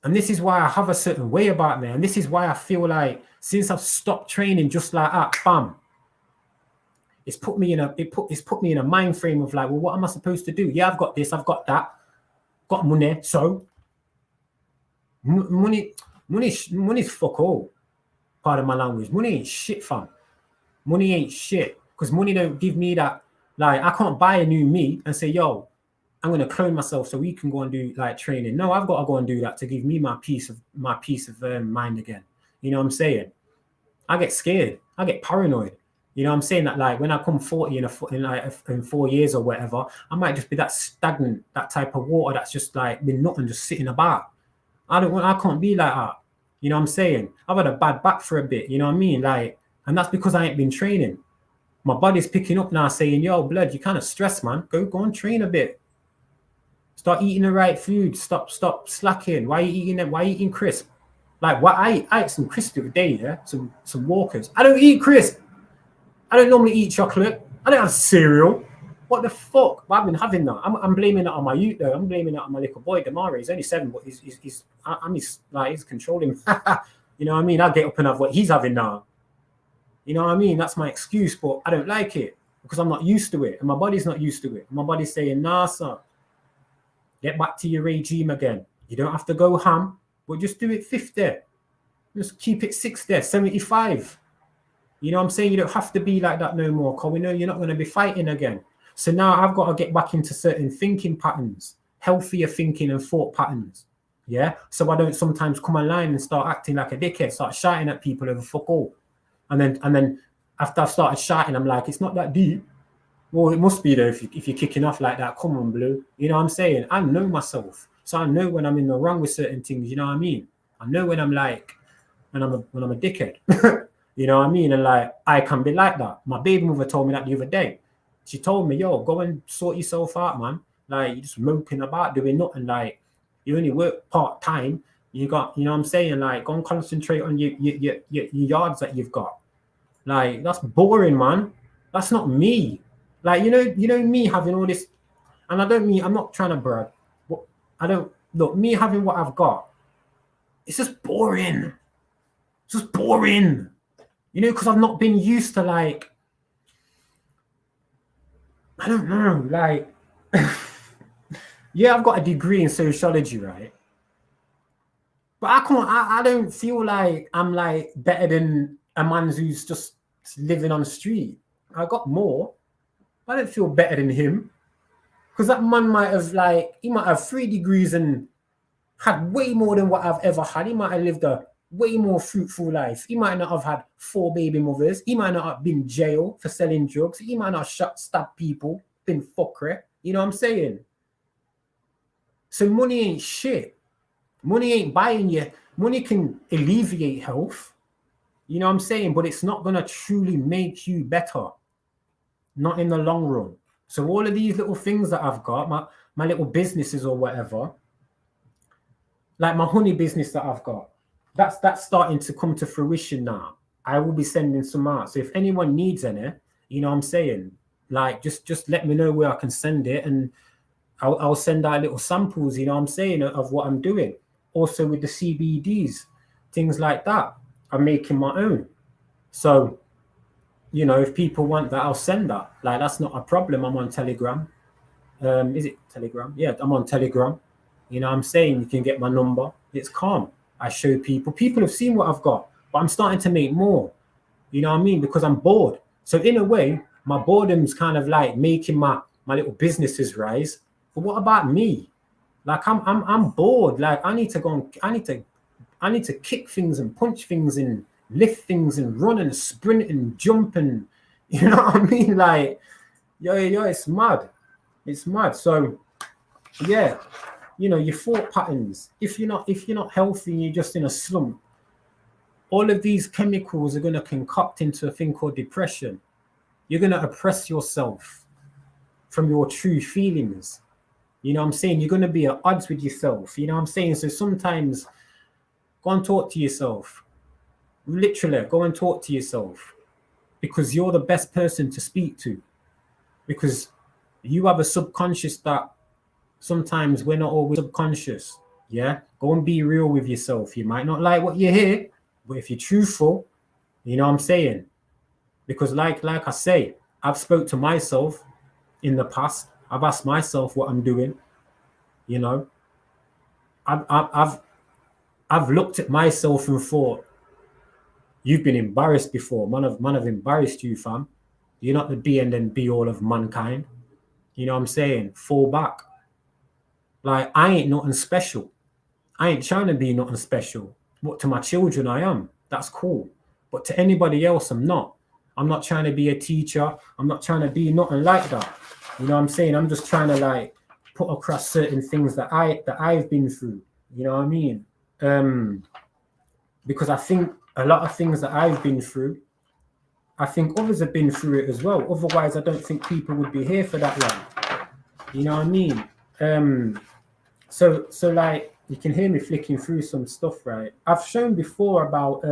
And this is why I have a certain way about me. And this is why I feel like since I've stopped training just like that, bam, it's put me in a mind frame of like, well, what am I supposed to do? Yeah, I've got this, I've got that, got money. So money's fuck all. Part of my language. Money ain't shit, fam. Money ain't shit. Because money don't give me that. Like, I can't buy a new me and say, yo, I'm gonna clone myself so we can go and do like training. No, I've got to go and do that to give me my peace of mind again. You know what I'm saying? I get scared. I get paranoid. You know what I'm saying? That like when I come 40 in 4 years or whatever, I might just be that stagnant, that type of water that's just like been nothing, just sitting about. I can't be like that. You know what I'm saying? I've had a bad back for a bit. You know what I mean? Like, and that's because I ain't been training. My body's picking up now, saying, "Yo, blood, you kind of stressed, man. Go and train a bit. Start eating the right food. Stop slacking. Why are you eating them? Why are you eating crisp? Like, what I ate some crisp the other day, yeah? Some Walkers. I don't eat crisp. I don't normally eat chocolate. I don't have cereal. What the fuck? But I've been having that. I'm blaming that on my youth though. I'm blaming that on my little boy, Damari. He's only 7, but he's controlling. You know what I mean? I get up and have what he's having now. You know what I mean? That's my excuse, but I don't like it because I'm not used to it. And my body's not used to it. My body's saying, nah, son, get back to your regime again. You don't have to go ham, but just do it 50. Just keep it 60, 75. You know what I'm saying? You don't have to be like that no more, because we know you're not going to be fighting again. So now I've got to get back into certain thinking patterns, healthier thinking and thought patterns. Yeah? So I don't sometimes come online and start acting like a dickhead, start shouting at people over fuck all. And then after I've started shouting, I'm like, it's not that deep. Well, it must be though if you're kicking off like that. Come on, Blue. You know what I'm saying? I know myself. So I know when I'm in the wrong with certain things, you know what I mean? I know when I'm a dickhead. You know what I mean? And like, I can be like that. My baby mother told me that the other day. She told me, yo, go and sort yourself out, man. Like, you're just moping about doing nothing. Like, you only work part-time. You got, you know what I'm saying? Like, go and concentrate on your yards that you've got. Like, that's boring, man. That's not me. Like, you know me having all this, and I'm not trying to brag, but me having what I've got, it's just boring. It's just boring. You know, because I've not been used to, like, I don't know, like, yeah, I've got a degree in sociology, right? But I don't feel like I'm, like, better than a man who's just living on the street. I got more. I don't feel better than him. Because that man might have 3 degrees and had way more than what I've ever had. He might have lived a way more fruitful life. He might not have had 4 baby mothers. He might not have been in jail for selling drugs. He might not have stabbed people, been fuckery. You know what I'm saying? So money ain't shit. Money ain't buying you. Money can alleviate health. You know what I'm saying? But it's not going to truly make you better. Not in the long run. So all of these little things that I've got, my little businesses or whatever, like my honey business that I've got, that's starting to come to fruition now. I will be sending some out. So if anyone needs any, you know what I'm saying? Like, just let me know where I can send it, and I'll send out little samples, you know what I'm saying, of what I'm doing. Also with the CBDs, things like that, I'm making my own. So, you know, if people want that, I'll send that. Like, that's not a problem. I'm on Telegram. Is it Telegram? Yeah, I'm on Telegram. You know what I'm saying? You can get my number. It's calm. I show people. People have seen what I've got, but I'm starting to make more. You know what I mean? Because I'm bored. So in a way, my boredom's kind of like making my little businesses rise. But what about me? Like, I'm bored. Like, I need to kick things and punch things and lift things and run and sprint and jump, and you know what I mean? Like, yo, it's mad. It's mad. So yeah, you know, your thought patterns. If you're not healthy and you're just in a slump, all of these chemicals are going to concoct into a thing called depression. You're going to oppress yourself from your true feelings. You know what I'm saying? You're going to be at odds with yourself. You know what I'm saying? So sometimes go and talk to yourself. Literally, go and talk to yourself. because you're the best person to speak to, because you have a subconscious that sometimes we're not always subconscious. Yeah, go and be real with yourself. You might not like what you hear, but if you're truthful, you know what I'm saying? Because like I say, I've spoke to myself in the past. I've asked myself what I'm doing. You know, I've looked at myself and thought, you've been embarrassed before. Man have embarrassed you, fam. You're not the be and then be all of mankind. You know what I'm saying? Fall back. Like, I ain't nothing special. I ain't trying to be nothing special. But to my children, I am. That's cool. But to anybody else, I'm not. I'm not trying to be a teacher. I'm not trying to be nothing like that. You know what I'm saying? I'm just trying to like put across certain things that I've been through. You know what I mean? Because I think a lot of things that I've been through, I think others have been through it as well. Otherwise, I don't think people would be here for that long. You know what I mean? So like, you can hear me flicking through some stuff, right? I've shown before about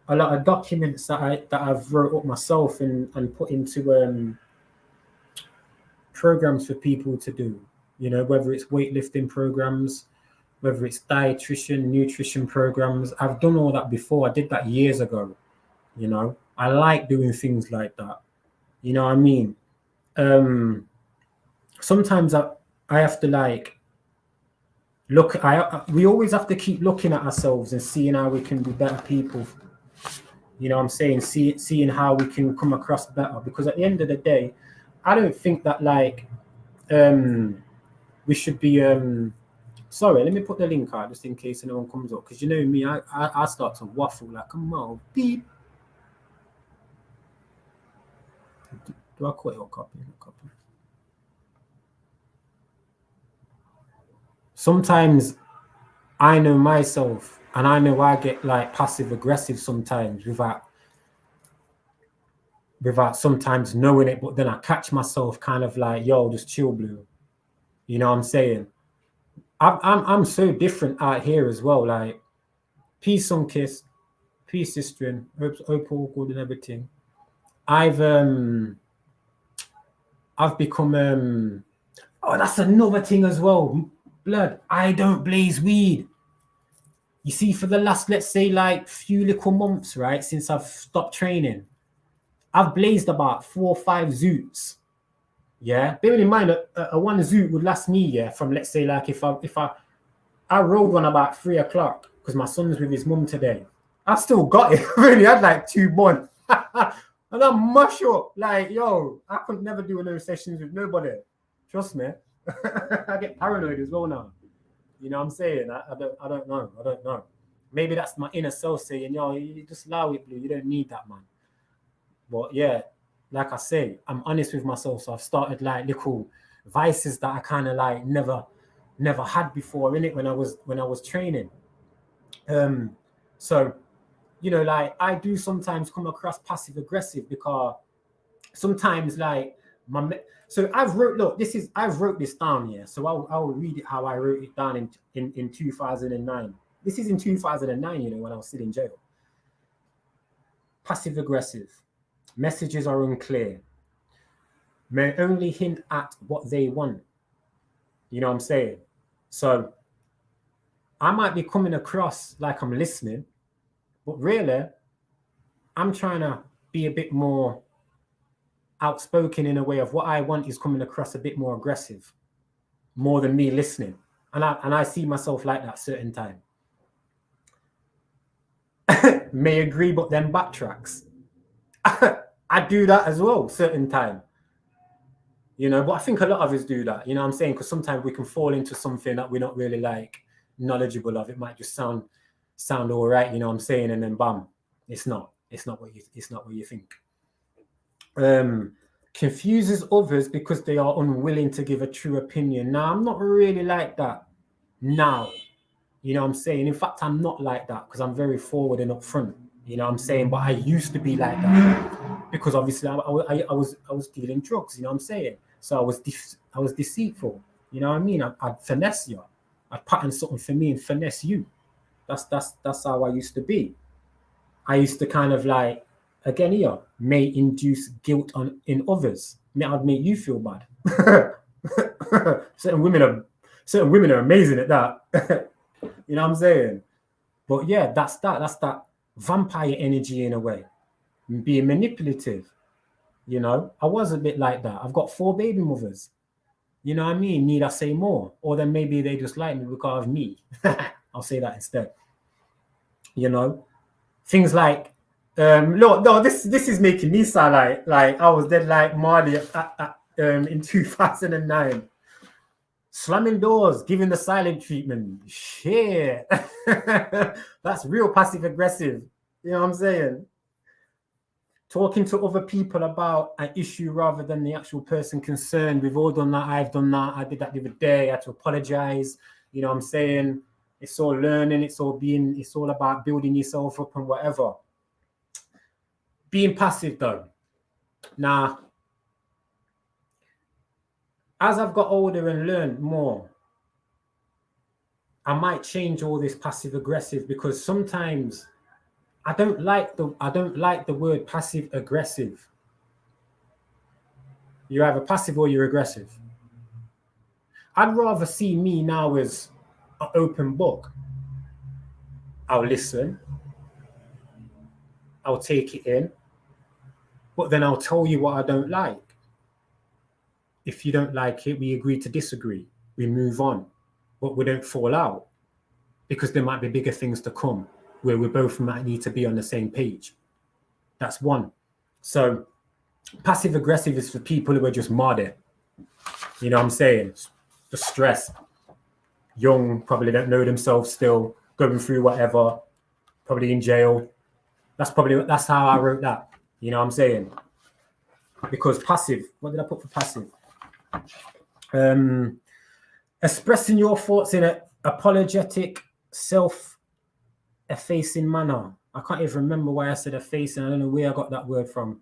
a lot of documents that I've wrote up myself and put into programs for people to do. You know, whether it's weightlifting programs, whether it's dietitian, nutrition programs. I've done all that before. I did that years ago. You know, I like doing things like that. You know what I mean? Sometimes I have to like look. We always have to keep looking at ourselves and seeing how we can be better people. You know what I'm saying? Seeing how we can come across better. Because at the end of the day, I don't think that like we should be sorry, let me put the link out just in case anyone comes up. Because you know me, I start to waffle like, come on, beep. Do I quit or copy? Sometimes I know myself and I know I get like passive aggressive sometimes without sometimes knowing it, but then I catch myself kind of like, yo, just chill, blue. You know what I'm saying? I'm so different out here as well. Like, peace, sun kiss, peace, sister, hope all good and everything. I've become oh, that's another thing as well. Blood, I don't blaze weed. You see, for the last, let's say, like few little months, right, since I've stopped training, I've blazed about 4 or 5 zoots. Yeah, bearing in mind a one zoot would last me, yeah, from let's say like if I rolled one about 3 o'clock because my son's with his mum today. I still got it. I really had like 2 months. And I mush up like, yo, I could never do those sessions with nobody. Trust me. I get paranoid as well now. You know what I'm saying? I don't know. Maybe that's my inner self saying, yo, you just allow it, blue. You don't need that, man. But yeah, like I say, I'm honest with myself. So I've started like little vices that I kind of like never had before in it when I was training. So you know, like I do sometimes come across passive aggressive because sometimes like so I've wrote this down here. So I'll read it how I wrote it down in 2009. This is in 2009, you know, when I was still in jail. Passive aggressive. Messages are unclear. May only hint at what they want. You know what I'm saying? So I might be coming across like I'm listening, but really, I'm trying to be a bit more outspoken in a way of what I want is coming across a bit more aggressive, more than me listening. And I see myself like that certain time. May agree, but then backtracks. I do that as well, certain time. You know, but I think a lot of us do that, you know what I'm saying? Because sometimes we can fall into something that we're not really like knowledgeable of. It might just sound all right, you know what I'm saying? And then bam, it's not what you think. Confuses others because they are unwilling to give a true opinion. Now, I'm not really like that now. You know what I'm saying? In fact, I'm not like that because I'm very forward and upfront. You know what I'm saying? But I used to be like that because obviously I was dealing drugs. You know what I'm saying? So I was deceitful. You know what I mean? I'd finesse you. I'd pattern something for me and finesse you. That's how I used to be. I used to kind of like, again here, may induce guilt in others. I'd make you feel bad. certain women are amazing at that. You know what I'm saying? But yeah, that's that vampire energy in a way, being manipulative. You know, I was a bit like that. I've got 4 baby mothers. You know what I mean? Need I say more? Or then maybe they just like me because of me. I'll say that instead. You know, things like, no, this is making me sound like I was dead like Marley in 2009. Slamming doors, giving the silent treatment. Shit. That's real passive aggressive. You know what I'm saying? Talking to other people about an issue rather than the actual person concerned. We've all done that. I've done that. I did that the other day. I had to apologize. You know what I'm saying? It's all learning. It's all about building yourself up and whatever. Being passive though. Now, as I've got older and learned more, I might change all this passive aggressive, because sometimes I don't like the word passive aggressive. You're either passive or you're aggressive. I'd rather see me now as an open book. I'll listen. I'll take it in. But then I'll tell you what I don't like. If you don't like it, we agree to disagree. We move on. But we don't fall out, because there might be bigger things to come where we both might need to be on the same page. That's one. So passive aggressive is for people who are just mad. You know what I'm saying? The stress. Young, probably don't know themselves still, going through whatever, probably in jail. That's how I wrote that. You know what I'm saying? Because passive, what did I put for passive? Expressing your thoughts in an apologetic, self-effacing manner. I can't even remember why I said effacing. I don't know where I got that word from.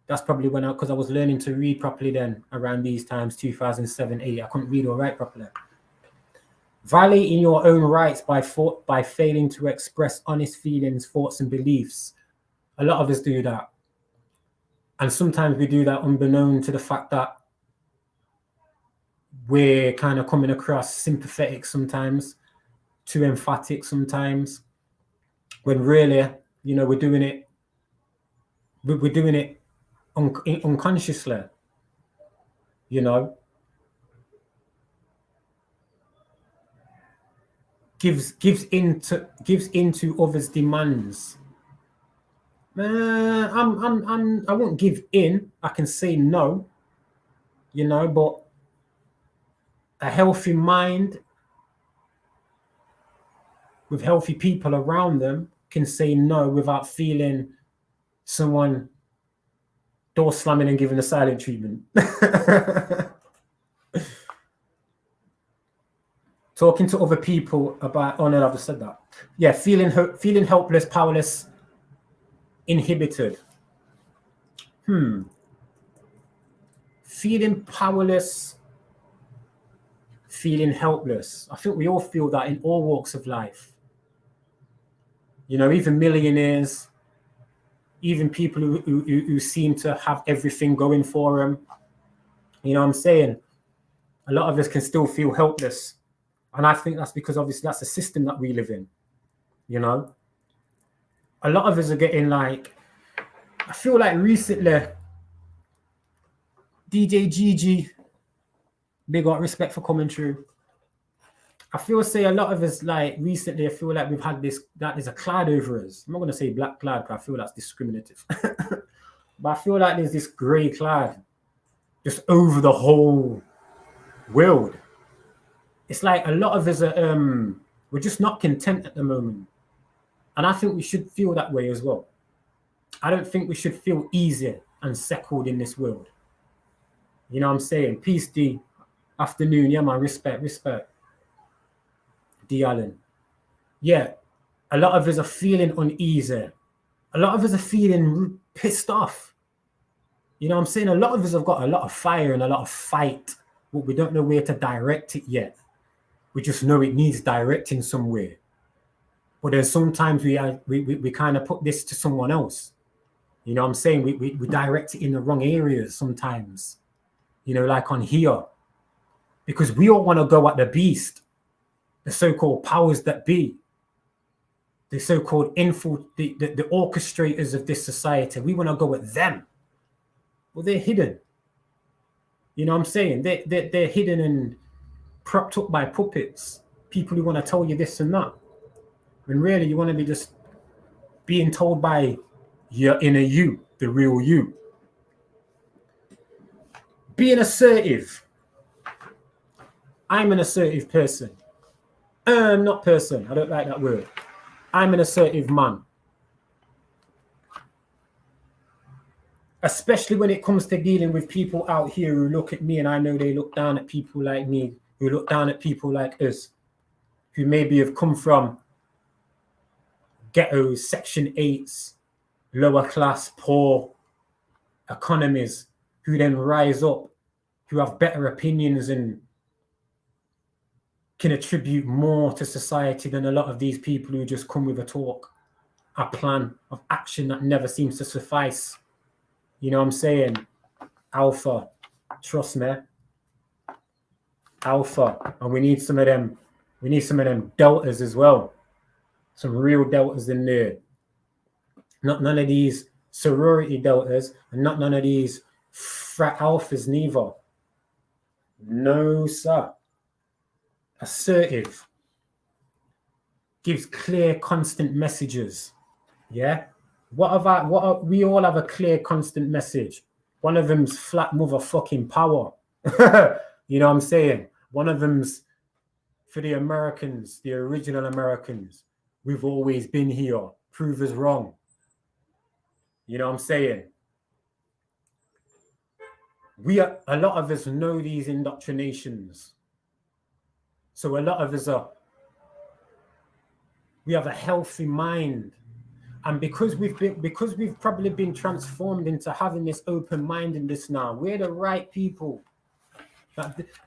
That's probably because I was learning to read properly then, around these times, 2007, 8. I couldn't read or write properly. Violating your own rights by failing to express honest feelings, thoughts, and beliefs. A lot of us do that. And sometimes we do that unbeknown to the fact that we're kind of coming across sympathetic sometimes, too emphatic sometimes, when really, you know, we're doing it unconsciously, you know. Gives into others' demands. I won't give in. I can say no, you know, but a healthy mind with healthy people around them can say no without feeling someone door slamming and giving a silent treatment. Talking to other people about, oh no, I've just said that. Yeah, feeling helpless, powerless, inhibited. Feeling powerless, feeling helpless. I think we all feel that in all walks of life. You know, even millionaires, even people who seem to have everything going for them. You know what I'm saying? A lot of us can still feel helpless. And I think that's because obviously that's the system that we live in. You know? A lot of us are getting like, I feel like recently, DJ Gigi, big up, respect for coming through. I feel say a lot of us like recently, I feel like we've had this, that there's a cloud over us. I'm not going to say black cloud because I feel that's discriminative. But I feel like there's this grey cloud just over the whole world. It's like a lot of us are, we're just not content at the moment. And I think we should feel that way as well. I don't think we should feel easy and settled in this world. You know what I'm saying? Peace, D. Afternoon. Yeah, man. Respect. D. Allen. Yeah. A lot of us are feeling uneasy. A lot of us are feeling pissed off. You know what I'm saying? A lot of us have got a lot of fire and a lot of fight, but we don't know where to direct it yet. We just know it needs directing somewhere. But then sometimes we kind of put this to someone else. You know what I'm saying? We direct it in the wrong areas sometimes. You know, like on here. Because we all want to go at the beast, the so-called powers that be, the so-called the orchestrators of this society. We want to go at them. Well, they're hidden. You know what I'm saying? They're hidden and propped up by puppets. People who want to tell you this and that. When really you want to be just being told by your inner you, the real you. Being assertive. I'm an assertive person. Not person. I don't like that word. I'm an assertive man. Especially when it comes to dealing with people out here who look at me and I know they look down at people like me, who look down at people like us, who maybe have come from ghettos, Section 8s, lower class, poor economies, who then rise up, who have better opinions and can attribute more to society than a lot of these people who just come with a talk, a plan of action that never seems to suffice. You know what I'm saying? Alpha, trust me. Alpha. And we need some of them deltas as well. Some real deltas in there. Not none of these sorority deltas and not none of these frat alphas neither. No, sir. Assertive. Gives clear, constant messages. Yeah? We all have a clear, constant message. One of them's flat motherfucking power. You know what I'm saying? One of them's for the Americans, the original Americans. We've always been here. Prove us wrong. You know what I'm saying? A lot of us know these indoctrinations. So a lot of us we have a healthy mind. And because we've probably been transformed into having this open-mindedness now, we're the right people.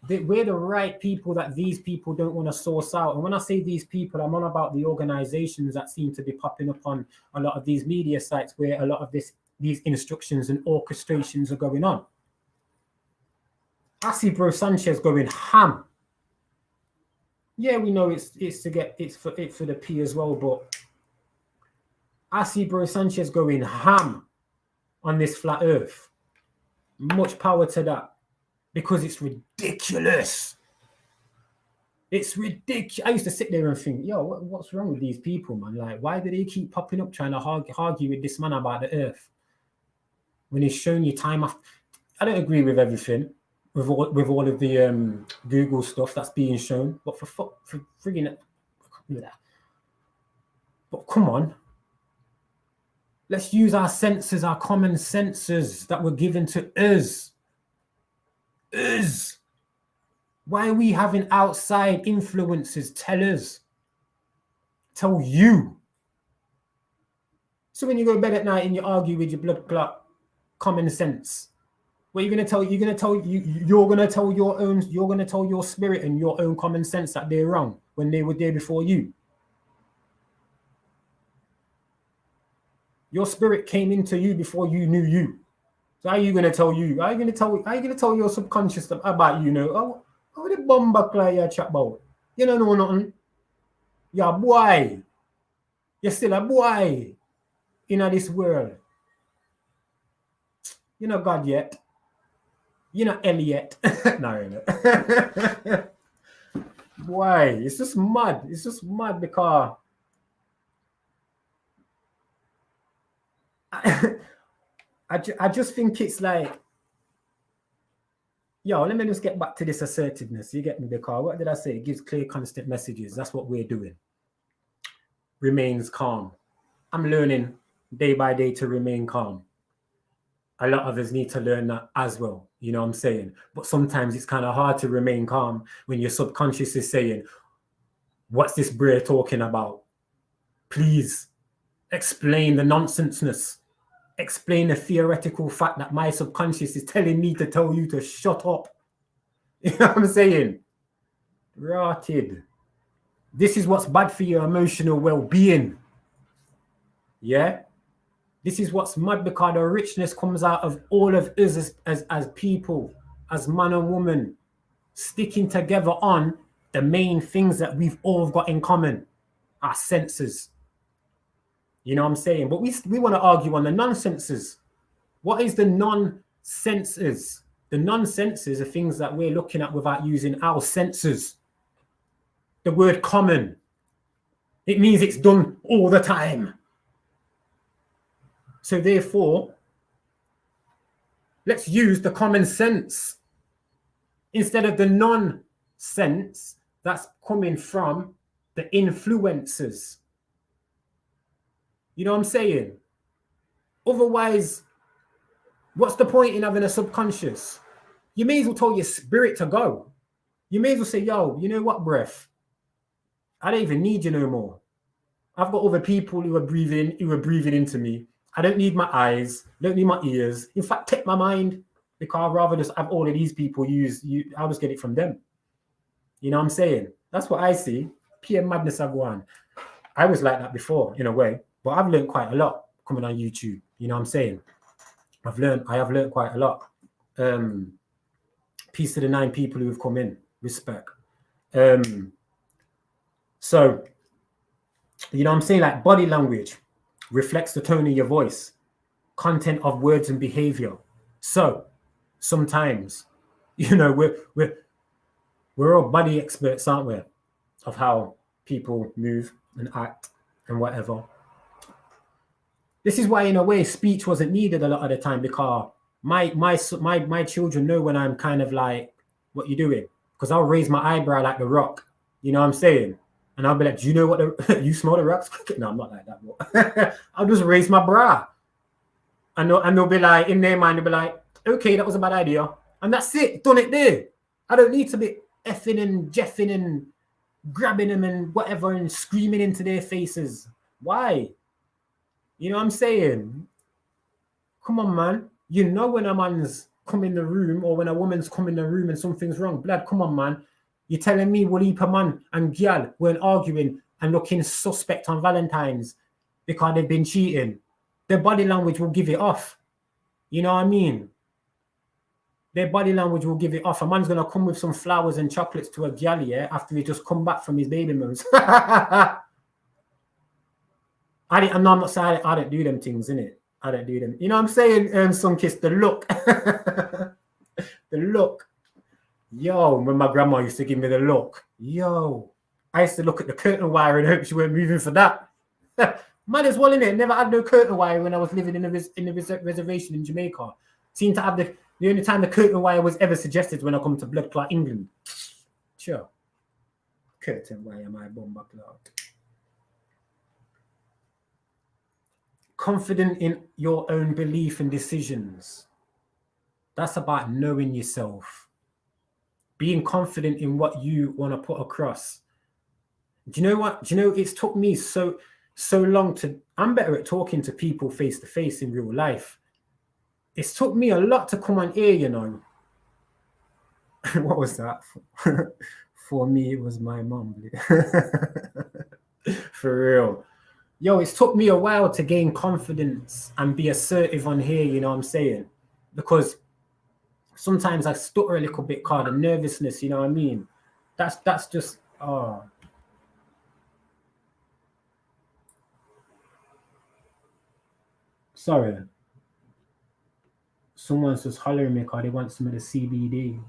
We're the right people that these people don't want to source out. And when I say these people, I'm on about the organizations that seem to be popping up on a lot of these media sites where a lot of these instructions and orchestrations are going on. I see Bro Sanchez going ham. Yeah, we know it's for the P as well, but I see Bro Sanchez going ham on this flat earth. Much power to that. Because it's ridiculous. It's ridiculous. I used to sit there and think, yo, what's wrong with these people, man? Like, why do they keep popping up trying to argue with this man about the earth? When he's showing you time after. I don't agree with everything, with all of the Google stuff that's being shown. But for frigging it. But come on. Let's use our senses, our common senses that were given to us. Why are we having outside influences tell you? So when you go to bed at night and you argue with your blood clot common sense, what are you going to tell? You're going to tell your spirit and your own common sense that they're wrong when they were there before you. Your spirit came into you before you knew you. So how are you going to tell you? How are you going to tell your subconscious about you know? Oh, the bomber cry you chat about. You don't know nothing. You're a boy. You're still a boy in this world. You're not God yet. You're not Ellie yet. No, you're not. Why? It's just mad. It's just mad because I just think it's like, yo, let me just get back to this assertiveness. You get me? Because what did I say? It gives clear, constant messages. That's what we're doing. Remains calm. I'm learning day by day to remain calm. A lot of us need to learn that as well. You know what I'm saying? But sometimes it's kind of hard to remain calm when your subconscious is saying, what's this brer talking about? Please explain the nonsenseness. Explain the theoretical fact that my subconscious is telling me to tell you to shut up. You know what I'm saying? Rotted. This is what's bad for your emotional well-being. Yeah? This is what's mad, because the richness comes out of all of us as people, as man and woman, sticking together on the main things that we've all got in common, our senses. You know what I'm saying? But we want to argue on the non-senses. What is the non-senses? The non-senses are things that we're looking at without using our senses. The word common, it means it's done all the time. So therefore, let's use the common sense instead of the non-sense that's coming from the influences. You know what I'm saying? Otherwise, what's the point in having a subconscious? You may as well tell your spirit to go. You may as well say, yo, you know what, breath? I don't even need you no more. I've got other people who are breathing into me. I don't need my eyes, don't need my ears. In fact, take my mind, because I'd rather just have all of these people I'll just get it from them. You know what I'm saying? That's what I see. PM madness I go on. I was like that before, in a way, but I've learned quite a lot coming on YouTube. You know what I'm saying? I have learned quite a lot. Peace to the 9 people who have come in. Respect. So, you know what I'm saying? Like, body language reflects the tone of your voice, content of words and behavior. So sometimes, you know, we're all body experts, aren't we? Of how people move and act and whatever. This is why, in a way, speech wasn't needed a lot of the time, because my children know when I'm kind of like, what you doing? Because I'll raise my eyebrow like the Rock. You know what I'm saying? And I'll be like, do you know what you smell the rocks? No, I'm not like that. But I'll just raise my bra. And they'll be like, in their mind, they'll be like, okay, that was a bad idea. And that's it. Done it there. I don't need to be effing and jeffing and grabbing them and whatever and screaming into their faces. Why? You know what I'm saying? Come on, man. You know when a man's come in the room, or when a woman's come in the room and something's wrong. Blood, come on, man. You're telling me we'll heap a man and gal weren't arguing and looking suspect on Valentine's because they've been cheating. Their body language will give it off. You know what I mean? Their body language will give it off. A man's going to come with some flowers and chocolates to a gal, yeah, after he just come back from his baby moons. I'm not saying I don't do them things, innit? I don't do them. You know what I'm saying, Sunkiss? The look. The look. Yo, when my grandma used to give me the look. Yo, I used to look at the curtain wire and hope she weren't moving for that. Might as well, innit? Never had no curtain wire when I was living in a reservation in Jamaica. Seemed to have the only time the curtain wire was ever suggested when I come to blood clot England. Sure. Curtain wire, my bomber clot. Confident in your own belief and decisions. That's about knowing yourself. Being confident in what you want to put across. Do you know what? Do you know, it's took me so long to, I'm better at talking to people face to face in real life. It's took me a lot to come on here, you know. What was that? For me, it was my mom. For real. Yo, it's took me a while to gain confidence and be assertive on here, you know what I'm saying? Because sometimes I stutter a little bit, called the nervousness, you know what I mean? That's just, sorry. Someone's just hollering me because they want some of the CBD.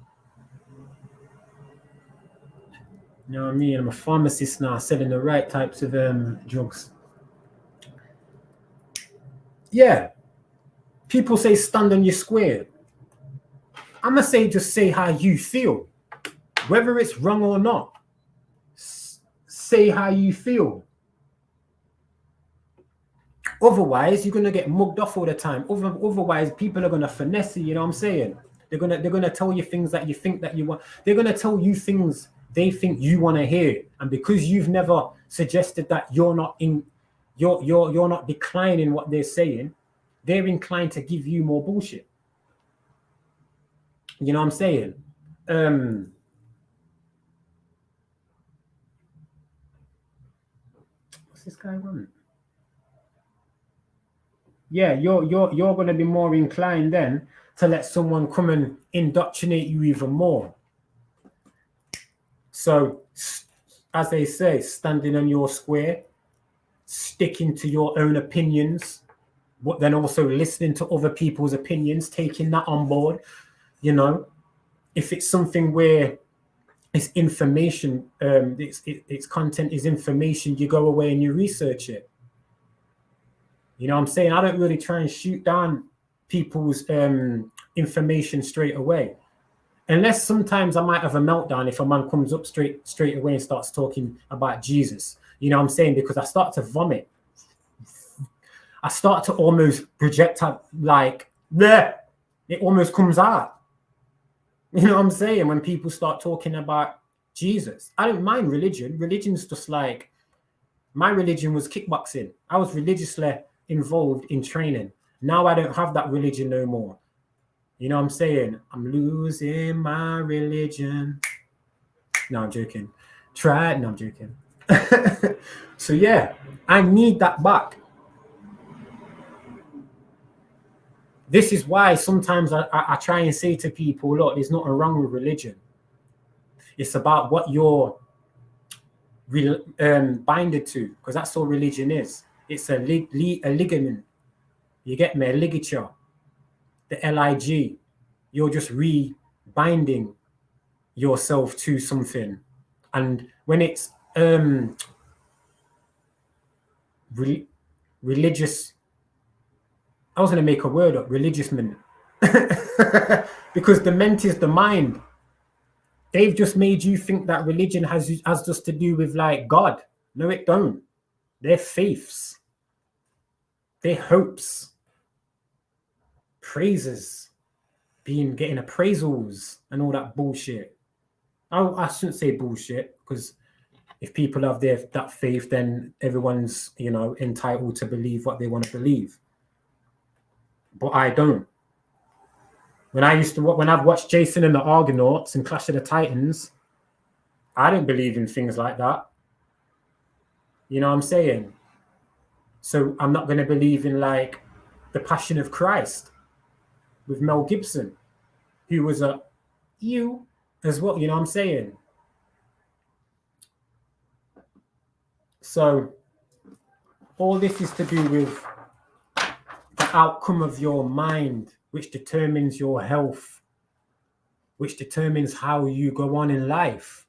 You know what I mean? I'm a pharmacist now, selling the right types of drugs. Yeah. People say stand on your square. I'm going to say just say how you feel. Whether it's wrong or not. Say how you feel. Otherwise, you're going to get mugged off all the time. Otherwise, people are going to finesse you, you know what I'm saying? They're going to tell you things that you think that you want. They're going to tell you things they think you want to hear. And because you've never suggested that you're not declining what they're saying, they're inclined to give you more bullshit. You know what I'm saying? this guy want? Yeah, you're going to be more inclined then to let someone come and indoctrinate you even more. So, as they say, standing on your square, sticking to your own opinions, but then also listening to other people's opinions, taking that on board. You know, if it's something where it's information, its content is information, you go away and you research it. You know what I'm saying? I don't really try and shoot down people's information straight away. Unless sometimes I might have a meltdown if a man comes up straight away and starts talking about Jesus. You know what I'm saying? Because I start to vomit. I start to almost project out, like, bleh, it almost comes out. You know what I'm saying? When people start talking about Jesus. I don't mind religion. Religion's just like, my religion was kickboxing. I was religiously involved in training. Now I don't have that religion no more. You know what I'm saying? I'm losing my religion. No, I'm joking. Try it. No, I'm joking. So yeah, I need that back. This is why sometimes I try and say to people, look, there's nothing wrong with religion. It's about what you're binded to, because that's all religion is. It's a ligament. You get me? A ligature. The LIG. You're just rebinding yourself to something. And when it's religious, I was going to make a word up, religiousment. Because the ment is the mind. They've just made you think that religion has just to do with like God. No, it don't. They're faiths. They're hopes. Praises. Getting appraisals and all that bullshit. I shouldn't say bullshit, because if people have that faith, then everyone's, you know, entitled to believe what they want to believe. But I don't. When I've watched Jason and the Argonauts and Clash of the Titans, I don't believe in things like that. You know what I'm saying? So I'm not going to believe in like the Passion of Christ with Mel Gibson, who was you as well. You know what I'm saying? So all this is to do with the outcome of your mind, which determines your health, which determines how you go on in life,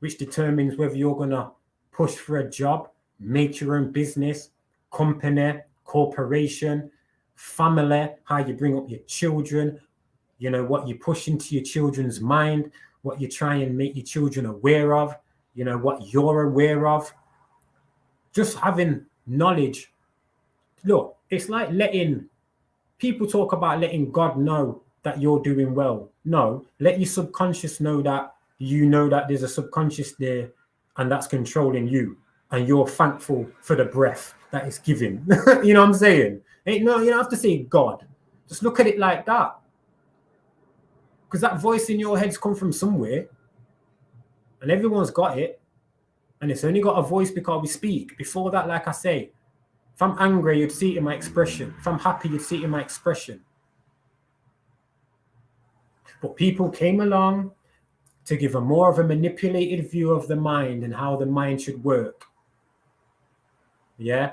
which determines whether you're going to push for a job, make your own business, company, corporation, family, how you bring up your children, you know, what you push into your children's mind, what you try and make your children aware of, you know, what you're aware of. Just having knowledge. Look, it's like people talk about letting God know that you're doing well. No, let your subconscious know that you know that there's a subconscious there and that's controlling you. And you're thankful for the breath that it's giving. You know what I'm saying? You don't have to say God. Just look at it like that. Because that voice in your head's come from somewhere. And everyone's got it. And it's only got a voice because we speak. Before that, like I say, if I'm angry, you'd see it in my expression. If I'm happy, you'd see it in my expression. But people came along to give a more of a manipulated view of the mind and how the mind should work. Yeah?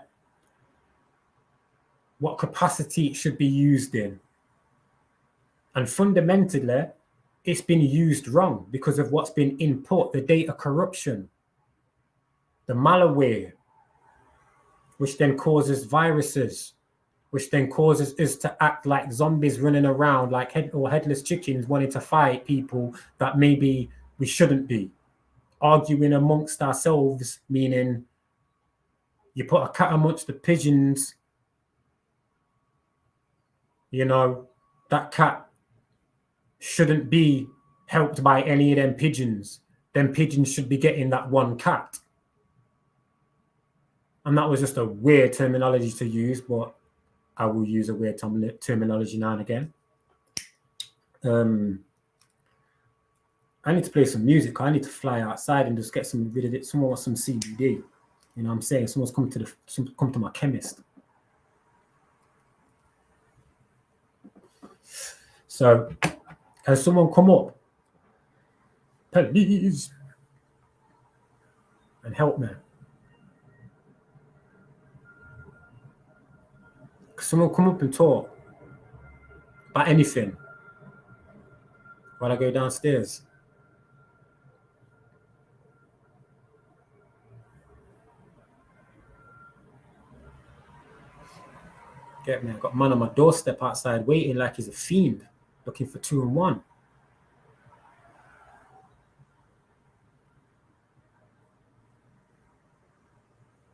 What capacity it should be used in. And fundamentally, it's been used wrong because of what's been input, the data corruption, the malware, which then causes viruses, which then causes us to act like zombies running around like headless chickens wanting to fight people that maybe we shouldn't be. Arguing amongst ourselves, meaning you put a cat amongst the pigeons, you know, that cat shouldn't be helped by any of them pigeons. Them pigeons should be getting that one cat. And that was just a weird terminology to use, but I will use a weird terminology now and again. I need to play some music. I need to fly outside and just get some CBD. You know what I'm saying? Someone's come to my chemist. So has someone come up, please, and help me? Someone come up and talk about anything while I go downstairs. Get me? I've got a man on my doorstep outside waiting like he's a fiend, looking for 2 and 1.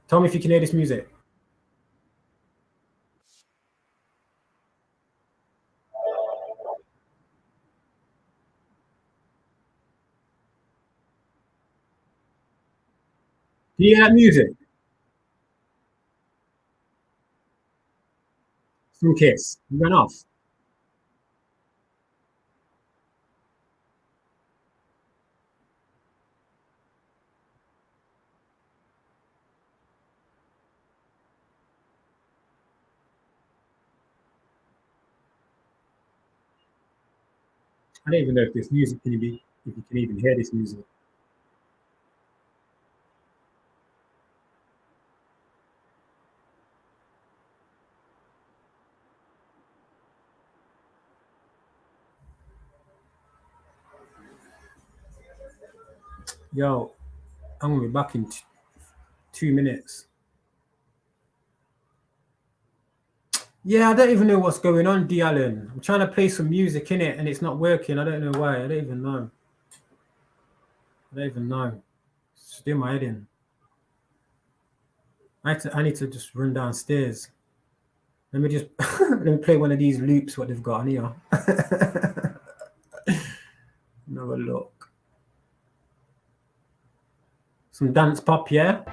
Tell me if you can hear this music. Do you hear that music? Some kiss. You ran off. I don't even know if this music if you can even hear this music. Yo, I'm gonna be back in 2 minutes. Yeah, I don't even know what's going on, D. Allen. I'm trying to play some music in it and it's not working. I don't know why. I don't even know. It's doing my head in. I need to just run downstairs. Let me just let me play one of these loops. What they've got on here. Another look. Some dance pop, yeah.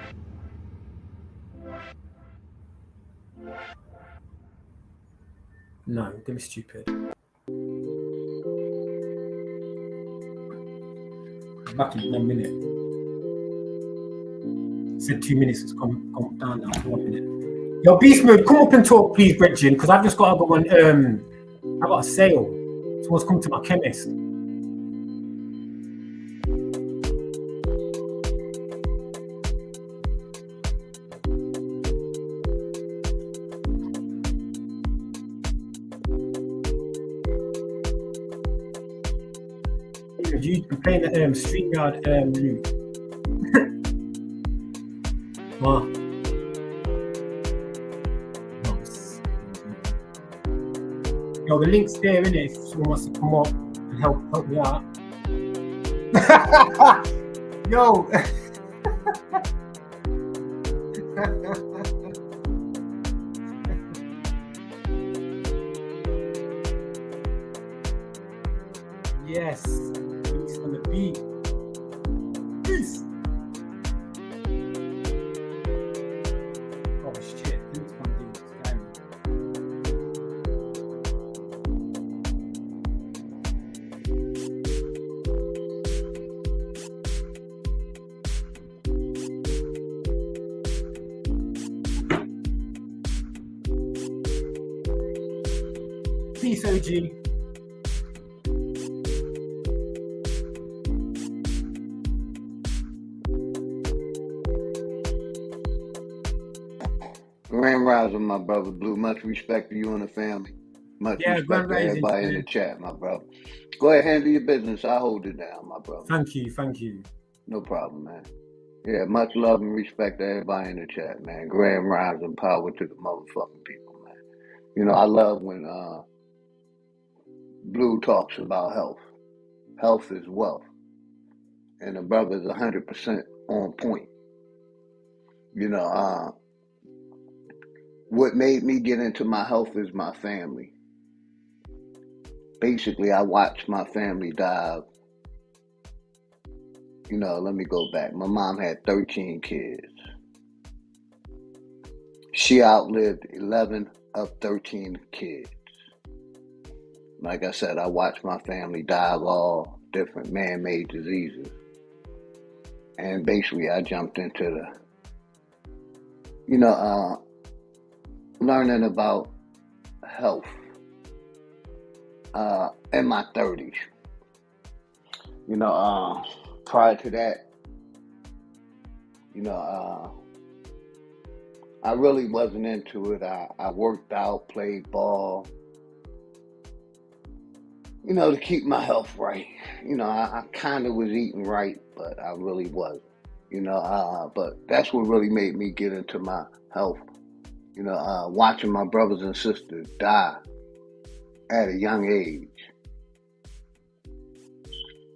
No, don't be stupid. I'm back in 1 minute. I said 2 minutes. It's come down now. 1 minute. Yo, Beast Mode, come up and talk, please, Bridget, because I've just got to go on. I got a sale. Someone's come to my chemist. You've been playing the StreamYard loop. What? Yo, the link's there, innit? If someone wants to come up and help me out. Yo. Yes. It's on the beat. Peace. Oh shit. Link's gonna do this time. Peace, OG. Grand Rising, my brother Blue. Much respect to you and the family. Much respect to everybody in the chat, my brother. Go ahead, handle your business. I hold it down, my brother. Thank you. No problem, man. Yeah, much love and respect to everybody in the chat, man. Grand Rising, power to the motherfucking people, man. You know, I love when Blue talks about health. Health is wealth. And the brother's 100% on point. You know, what made me get into my health is my family. Basically, I watched my family die. You know, let me go back. My mom had 13 kids. She outlived 11 of 13 kids. Like I said, I watched my family die of all different man-made diseases. And basically, I jumped into you know, learning about health in my 30s. You know, prior to that, you know, I really wasn't into it. I worked out, played ball, you know, to keep my health right. You know, I kind of was eating right, but I really wasn't. You know, but that's what really made me get into my health. You know, watching my brothers and sisters die at a young age.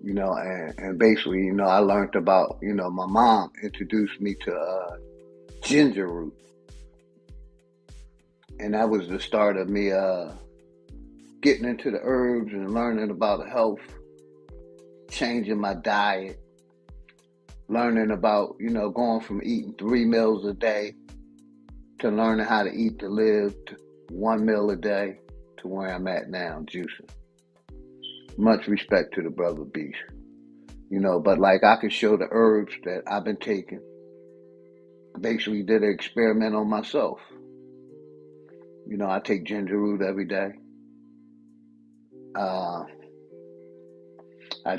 You know, and basically, you know, I learned about, you know, my mom introduced me to ginger root. And that was the start of me getting into the herbs and learning about health, changing my diet, learning about, you know, going from eating 3 meals a day to learning how to eat to live to 1 meal a day to where I'm at now, juicing. Much respect to the brother Beast. You know, but like I could show the herbs that I've been taking. I basically did an experiment on myself. You know, I take ginger root every day. I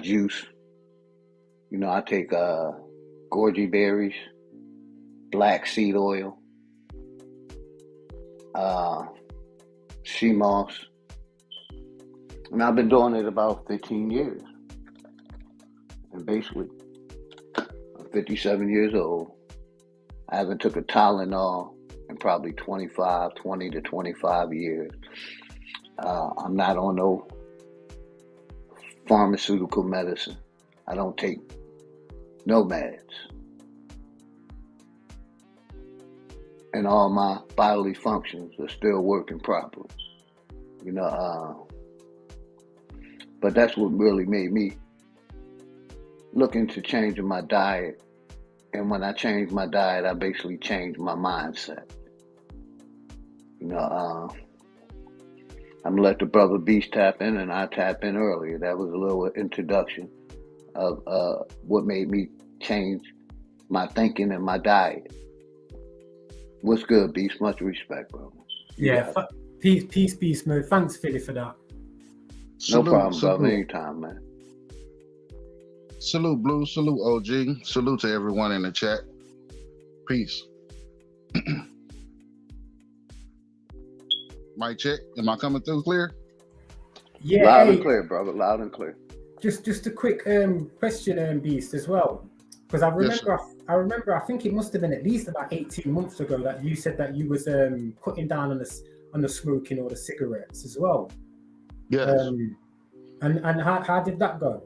juice. You know, I take goji berries, black seed oil, sea moss. And I've been doing it about 15 years. And basically, I'm 57 years old. I haven't took a Tylenol in probably 20 to 25 years. I'm not on no pharmaceutical medicine. I don't take no meds. And all my bodily functions are still working properly. You know, but that's what really made me look into changing my diet. And when I changed my diet, I basically changed my mindset. You know, I'm gonna let the brother Beast tap in, and I tap in earlier. That was a little introduction of what made me change my thinking and my diet. What's good, Beast? Much respect, brother. Yeah, peace, Beast Mode. Thanks, Philly, for that. No problem, brother. Anytime, man. Salute, Blue. Salute, OG. Salute to everyone in the chat. Peace. Mic check. Am I coming through clear? Yeah, loud and clear, brother. Loud and clear. Just a quick question, Beast, as well, because I remember. I think it must have been at least about 18 months ago that you said that you was cutting down on the smoking or the cigarettes as well. Yes. And how did that go?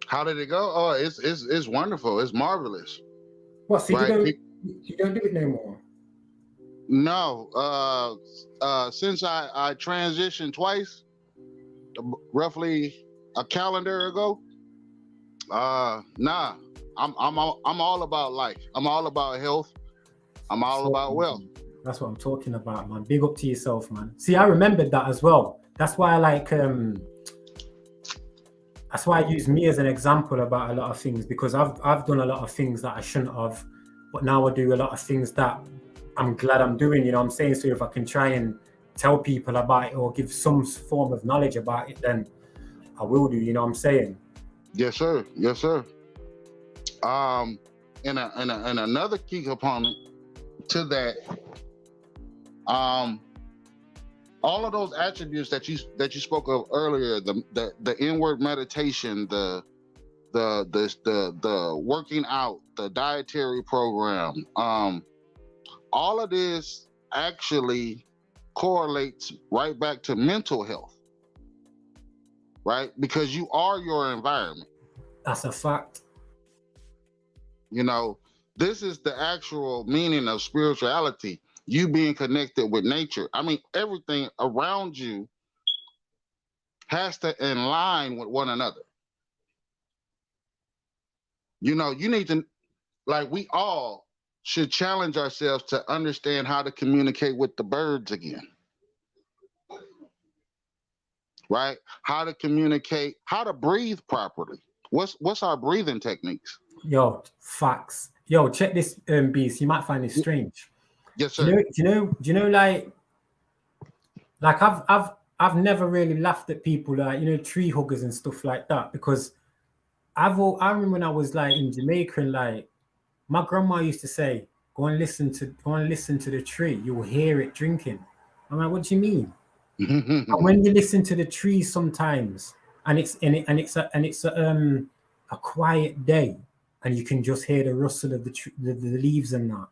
How did it go? Oh, it's wonderful. It's marvelous. What? So right? you don't do it no more? No. Since I transitioned twice, roughly a calendar ago. Nah. I'm all about life. I'm all about health. I'm all about wealth. That's what I'm talking about, man. Big up to yourself, man. See, I remembered that as well. That's why I like that's why I use me as an example about a lot of things, because I've done a lot of things that I shouldn't have, but now I do a lot of things that I'm glad I'm doing, you know what I'm saying? So if I can try and tell people about it or give some form of knowledge about it, then I will do, you know what I'm saying? Yes, sir. Yes, sir. And another key component to that, all of those attributes that you spoke of earlier, the inward meditation, the working out, the dietary program, all of this actually correlates right back to mental health, right? Because you are your environment. That's a fact. You know, this is the actual meaning of spirituality. You being connected with nature. I mean, everything around you has to in line with one another. You know, you need to, like, we all should challenge ourselves to understand how to communicate with the birds again. Right? How to communicate, how to breathe properly. What's our breathing techniques? Yo, facts. Yo, check this, Beast. You might find this strange. Yes, Do you sir. know? Do you know? Do you know? Like I've never really laughed at people like tree huggers and stuff like that because I remember when I was like in Jamaica and like my grandma used to say, go and listen to the tree. You will hear it drinking. I'm like, what do you mean? And when you listen to the trees sometimes, and it's a quiet day, and you can just hear the rustle of the leaves and that.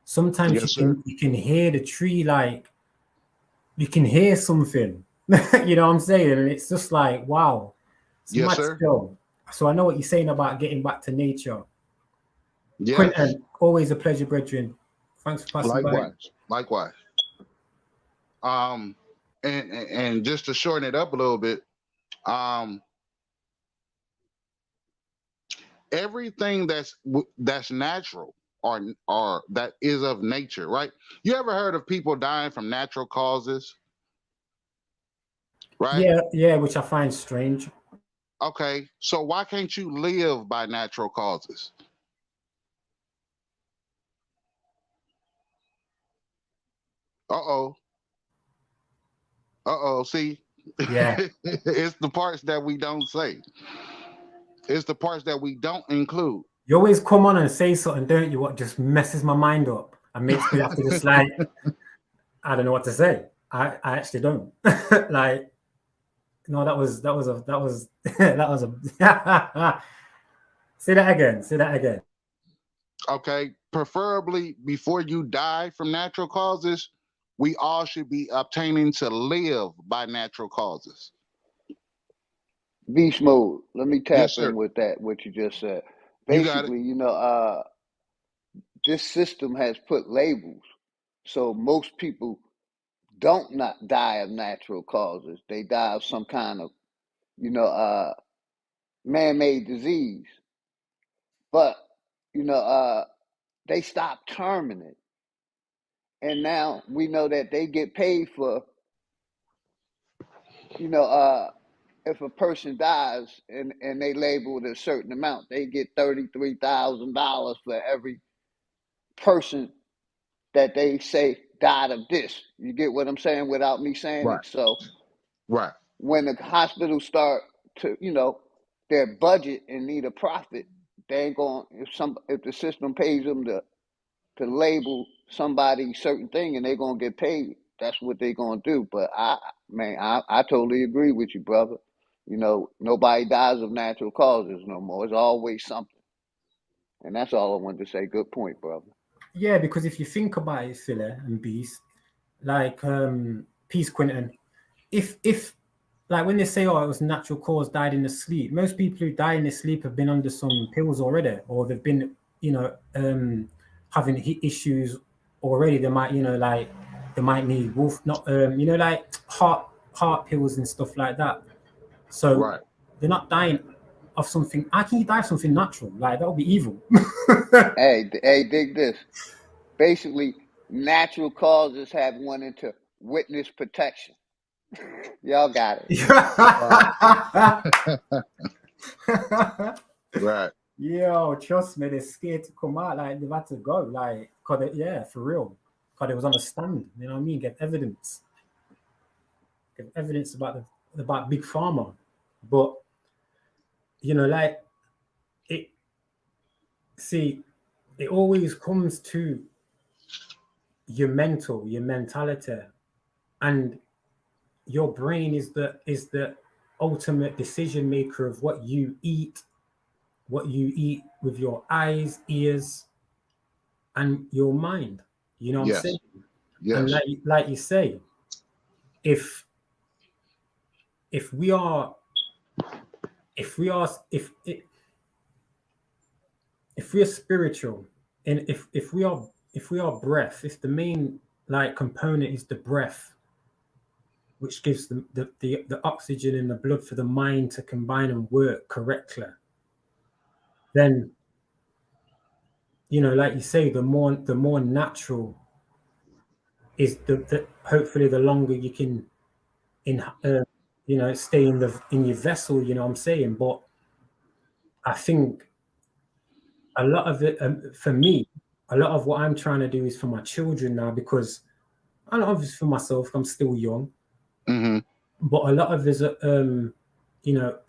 Sometimes Yes, sir. you can hear the tree like you can hear something. You know what I'm saying? And it's just like wow, it's Yes, mad sir. still. So I know what you're saying about getting back to nature. Yes. Quentin, always a pleasure, brethren. Thanks for passing by. Likewise. Likewise. Um, and just to shorten it up a little bit, um, everything that's natural or that is of nature, right? You ever heard of people dying from natural causes? Right? Yeah, which I find strange. Okay. So why can't you live by natural causes? Uh-oh. Uh-oh. See? Yeah. It's the parts that we don't say. It's the parts that we don't include. You always come on and say something, don't you? What just messes my mind up and makes me have to just like, I don't know what to say. I actually don't. Like, no, that was that was that was a say that again. Say that again. Okay. Preferably before you die from natural causes, we all should be obtaining to live by natural causes. Beast mode. Let me Yes, tap in sir. with that, what you just said. You got it. Basically, this system has put labels. So most people don't not die of natural causes. They die of some kind of, you know, uh, man-made disease. But, you know, they stopped terming it. And now we know that they get paid for, you know, if a person dies and they labeled a certain amount, they get $33,000 for every person that they say died of this. You get what I'm saying without me saying Right. it. So Right. when the hospitals start to, their budget and need a profit, they ain't going. If the system pays them to label somebody certain thing and they're gonna get paid, that's what they're gonna do. But I totally agree with you, brother. Nobody dies of natural causes no more. It's always something, and that's all I wanted to say. Good point, brother. Yeah, because if you think about it, Phila and Beast, like Peace Quentin, if like when they say, oh, it was natural cause, died in the sleep, most people who die in their sleep have been under some pills already, or they've been, having issues already. They might, like they might need wolf, not, like heart pills and stuff like that. So Right. they're not dying of something. How can you die of something natural? Like that would be evil. Hey, dig this. Basically, natural causes have went into witness protection. Y'all got it. Right. Right. Yo, trust me, they're scared to come out. Like they've had to go. Like, yeah, for real. Cause it was on the stand. You know what I mean? Get evidence. Get evidence about big pharma. But like it. See, it always comes to your mentality, and your brain is the ultimate decision maker of what you eat with your eyes, ears, and your mind. You know what I'm saying? Yes. And Yes. like you say, if if we are if we are if we are spiritual, and if we are breath, if the main like component is the breath, which gives the oxygen in the blood for the mind to combine and work correctly, then like you say, the more natural is the hopefully the longer you can in stay in your vessel. You know what I'm saying? But I think a lot of it, for me, a lot of what I'm trying to do is for my children now, because a lot of it's for myself. I'm still young, Mm-hmm. but a lot of it is,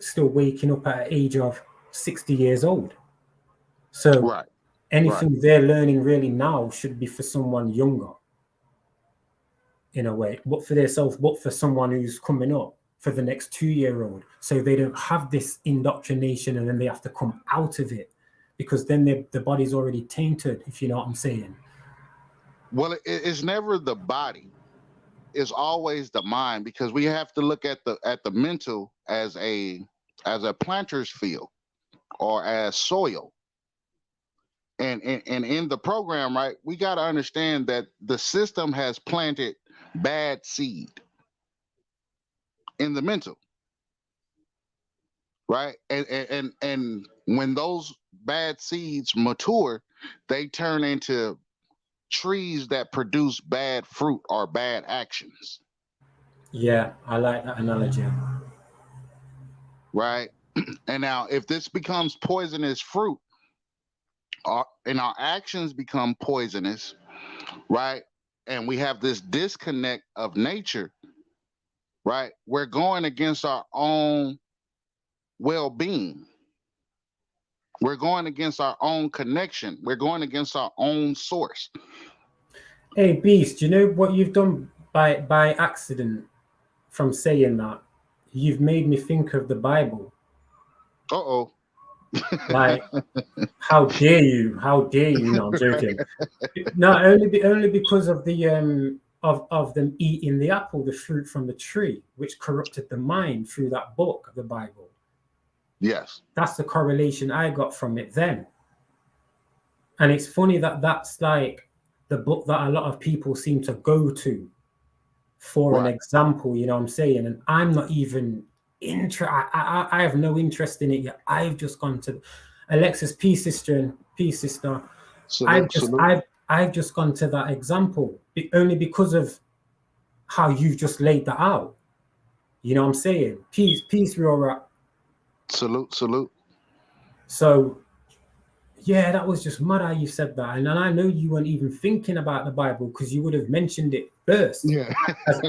still waking up at an age of 60 years old. So Right. Right. anything they're learning really now should be for someone younger, in a way, but for themselves, but for someone who's coming up, for the next 2-year-old, so they don't have this indoctrination and then they have to come out of it, because then the body's already tainted, if you know what I'm saying. Well, it's never the body. It's always the mind, because we have to look at the mental as a planter's field or as soil. And in the program, right, we got to understand that the system has planted bad seed in the mental, right? And when those bad seeds mature, they turn into trees that produce bad fruit or bad actions, Yeah, I like that analogy. right? And now, if this becomes poisonous fruit, and our actions become poisonous, right? And we have this disconnect of nature, right? We're going against our own well being. We're going against our own connection. We're going against our own source. Hey, Beast, you know what you've done by accident from saying that? You've made me think of the Bible. Uh oh. Like, how dare you? How dare you? No, I'm joking. No, only because of the of them eating the apple, the fruit from the tree, which corrupted the mind through that book, the Bible. Yes. That's the correlation I got from it then. And it's funny that that's like the book that a lot of people seem to go to for an Right. example, you know what I'm saying? And I'm not even I have no interest in it yet. I've just gone to Alexis, peace sister, and peace sister. I've Salute, just salute. I've just gone to that example only because of how you've just laid that out. You know what I'm saying? Peace, real rap. Salute, salute. So yeah, that was just mad how you said that. And I know you weren't even thinking about the Bible because you would have mentioned it first. Yeah.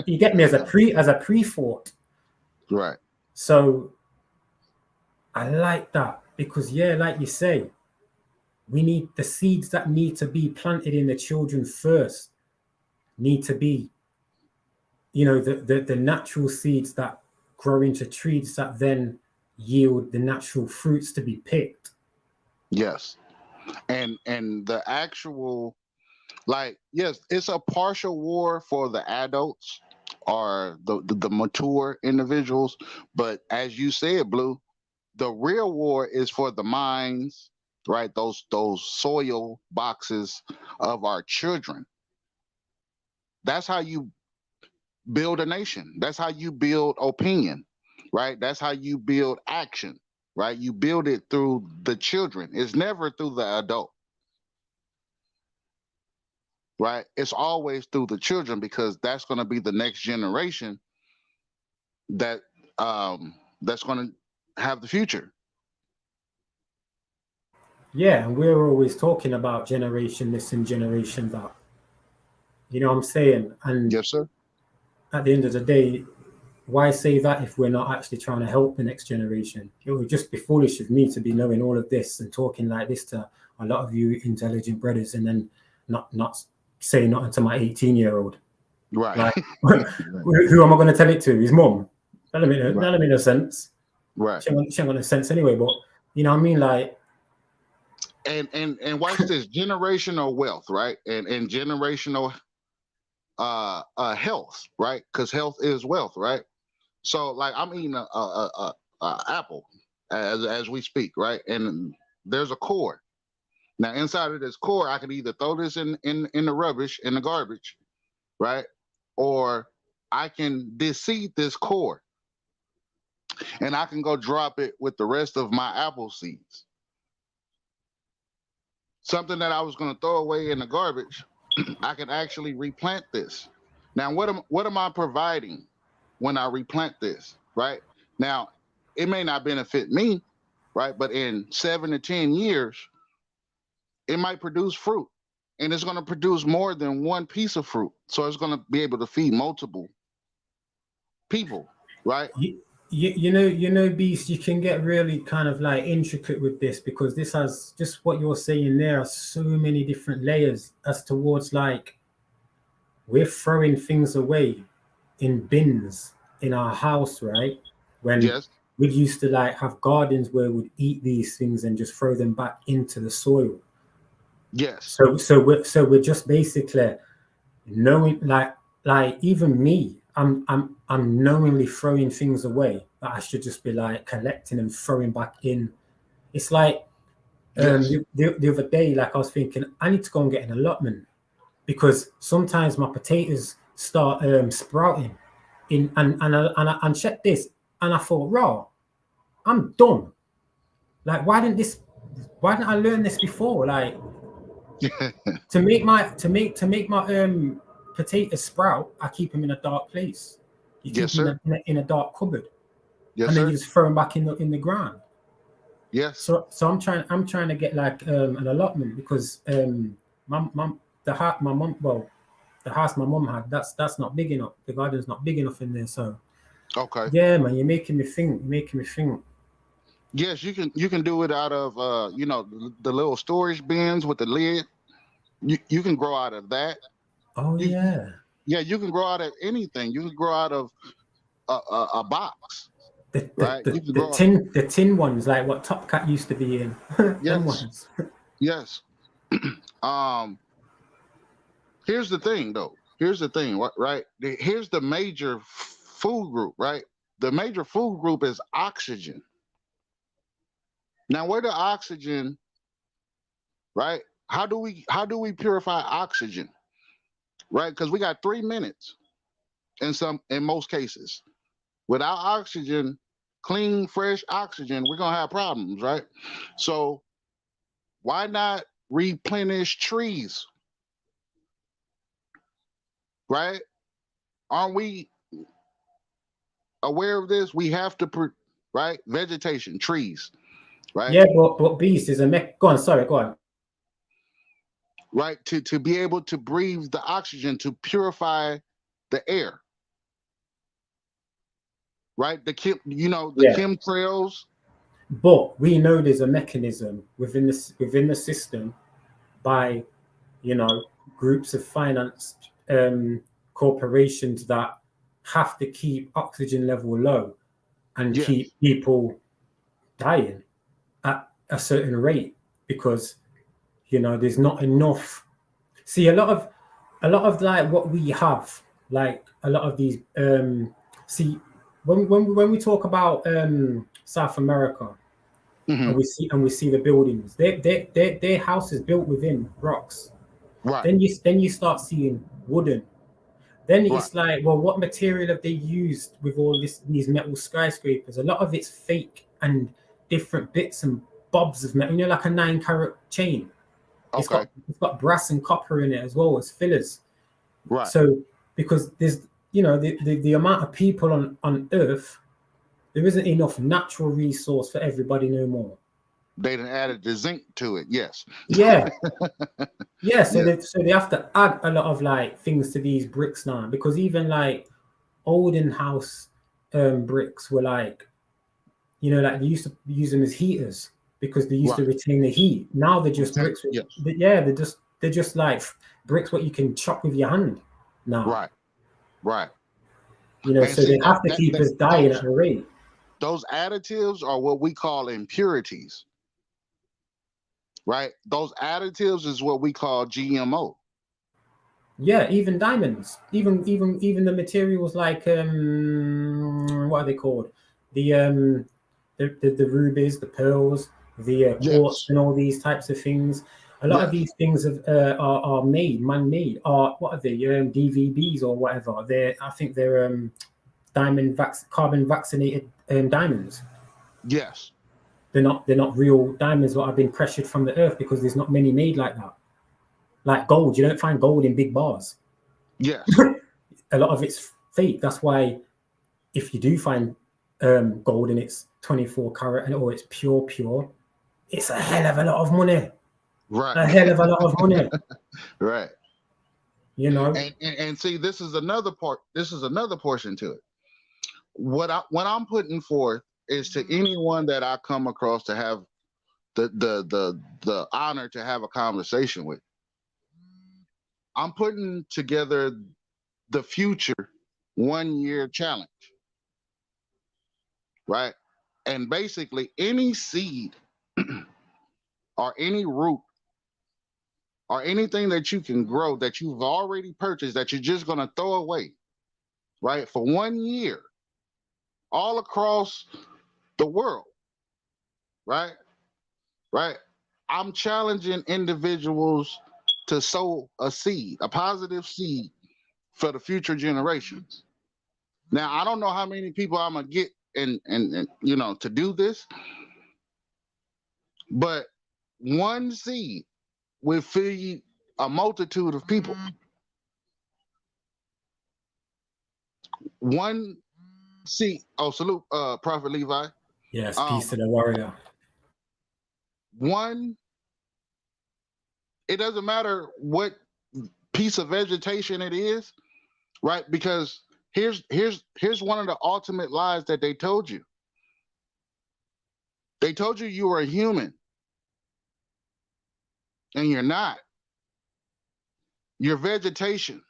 You get me, as a pre-thought. Right. So I like that because yeah, like you say, we need the seeds that need to be planted in the children first, need to be, the natural seeds that grow into trees that then yield the natural fruits to be picked. Yes. And the actual, like, yes, it's a partial war for the adults or the mature individuals, but as you said, Blue, the real war is for the minds, right? Those soil boxes of our children. That's how you build a nation. That's how you build opinion, right? That's how you build action, right? You build it through the children. It's never through the adult, right? It's always through the children, because that's going to be the next generation that that's going to have the future. Yeah, and we're always talking about generation this and generation that. You know what I'm saying? And Yes, sir. at the end of the day, why say that if we're not actually trying to help the next generation? It would just be foolish of me to be knowing all of this and talking like this to a lot of you intelligent brothers, and then not saying nothing to my 18-year-old. Right. Like, who am I going to tell it to? His mum? That don't make no sense. Right. She ain't got no sense anyway. But you know what I mean? Like, and watch this: generational wealth, right? And generational health, right? Because health is wealth, right? So, like, I'm eating a apple as we speak, right? And there's a core. Now, inside of this core, I could either throw this in the rubbish, in the garbage, right? Or I can deseed this core, and I can go drop it with the rest of my apple seeds. Something that I was going to throw away in the garbage, I can actually replant this. Now, what am I providing when I replant this? Right now, it may not benefit me, right? But in 7 to 10 years, it might produce fruit, and it's going to produce more than one piece of fruit. So it's going to be able to feed multiple people, right? You know, Beast, you can get really kind of like intricate with this, because this has just what you're saying there are so many different layers as towards like we're throwing things away in bins in our house, right? When Yes. we used to like have gardens where we'd eat these things and just throw them back into the soil. Yes. So we're just basically knowing, like even me, I'm knowingly throwing things away that I should just be like collecting and throwing back in. It's like Yes. the other day, like I was thinking I need to go and get an allotment, because sometimes my potatoes start sprouting in, and check this, and I thought, raw, I'm dumb. Like why didn't I learn this before? Like to make my potatoes sprout, I keep them in a dark place. You keep Yes, them sir. in a dark cupboard, Yes, and then you sir. just throw them back in the ground. Yes. So I'm trying to get like an allotment, because my mom, well, the house my mom had, that's not big enough. The garden's not big enough in there. So Okay. yeah, man, you're making me think. You're making me think. Yes, you can do it out of the little storage bins with the lid. You can grow out of that. Oh You yeah, Yeah, you can grow out of anything. You can grow out of a box, the the, right? the You can the grow out. tin the tin ones, like what Top Cat used to be in. Them Yes. ones. Yes. um Here's the thing, though. Here's the thing, right? Here's the major food group, right? The major food group is oxygen. Now, where the oxygen, right? How do we purify oxygen, right? Because we got 3 minutes in most cases. Without oxygen, clean, fresh oxygen, we're gonna have problems, right? So why not replenish trees, right? Aren't we aware of this? We have to, right? Vegetation, trees, right? Yeah, but Beast is a mech. Go on, sorry, go on. Right, to be able to breathe the oxygen to purify the air, right? The Yeah, chemtrails. but we know there's a mechanism within the system by, you know, groups of finance corporations that have to keep oxygen level low and Yes. keep people dying at a certain rate, because there's not enough. See, a lot of like what we have, like a lot of these see, when we talk about South America, Hmm. and we see the buildings, their houses built within rocks. Right. Then you start seeing wooden. Then Right. it's like, well, what material have they used with all these metal skyscrapers? A lot of it's fake and different bits and bobs of metal. Like a 9 carat chain. It's Okay. got it's got brass and copper in it as well as fillers. Right. So because there's the amount of people on Earth, there isn't enough natural resource for everybody no more. They done added the zinc to it. Yes. Yeah, yeah. So Yes. they have to add a lot of like things to these bricks now, because even like olden house bricks were like, like they used to use them as heaters because they used to Right. retain the heat. Now they're just bricks with, Yes. yeah, they're just like bricks what you can chop with your hand now. Right. Right. And So see they have to keep us dying at a rate. those additives are what we call impurities, right? Those additives is what we call GMO. Yeah, even diamonds, even the materials like what are they called? The the rubies, the pearls, the quartz, Yes. and all these types of things. A lot of Yes. these things are made, man-made. Are what are they? DVBs or whatever. I think they're carbon vaccinated diamonds. Yes. They're not real diamonds what have been pressured from the earth, because there's not many made like that. Like gold, you don't find gold in big bars. Yes. A lot of it's fake. That's why if you do find gold and it's 24 carat or it's pure, it's a hell of a lot of money. Right. a hell of a lot of money. Right. You know, And see, this is another part. This is another portion to it. What I'm putting forth is to anyone that I come across to have the honor to have a conversation with. I'm putting together the future 1 year challenge, right? And basically, any seed or any root or anything that you can grow that you've already purchased that you're just going to throw away, right? For 1 year, all across the world, right? Right? I'm challenging individuals to sow a seed, a positive seed for the future generations. Now, I don't know how many people I'm gonna get and you know to do this, but one seed will feed a multitude of people. One seed. Oh, salute, Prophet Levi. yes, peace to the warrior. One. It doesn't matter what piece of vegetation it is, right? Because here's one of the ultimate lies that they told you. They told you you were a human, and you're not. You're vegetation.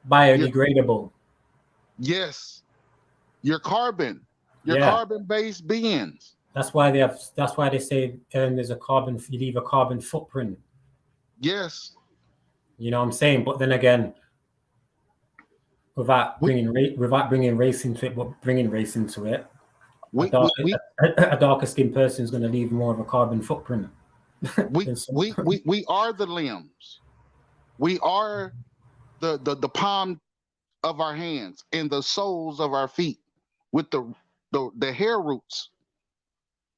Biodegradable. Yes. You're carbon. You're Yeah. carbon-based beings. That's why they have. That's why they say there's a carbon. You leave a carbon footprint. Yes. You know what I'm saying? But then again, without bringing race into it, but bringing race into it, a darker skinned person is going to leave more of a carbon footprint. We are the limbs. We are the palm of our hands and the soles of our feet, with the hair roots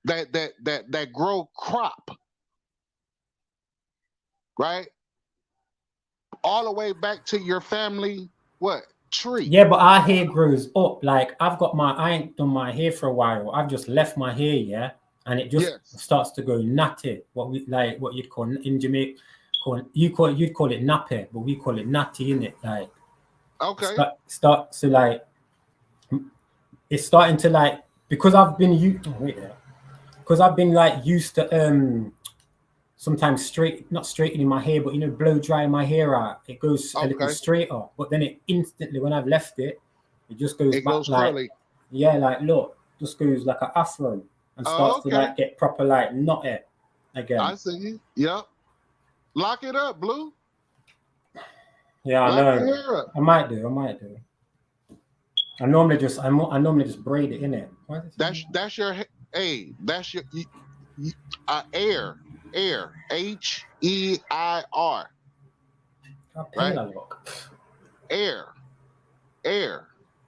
that grow crop, right? All the way back to your family tree. Yeah, but our hair grows up. Like I ain't done my hair for a while. I've just left my hair, yeah, and it just starts to go natty. What you'd call in Jamaica, you'd call it nappy, but we call it natty, innit? Like, okay, start to like, it's starting to like, because I've been used to sometimes not straightening my hair, but blow drying my hair out. It goes a little straighter, but then it instantly, when I've left it, it just goes back like curly. Yeah, like look, just goes like an afro and starts to like get proper like knotty again. I see you. Yep. Lock it up, Blue. Yeah, I know. I might do. I normally just braid it in it. That's your air. H-E-I-R. Right? Air.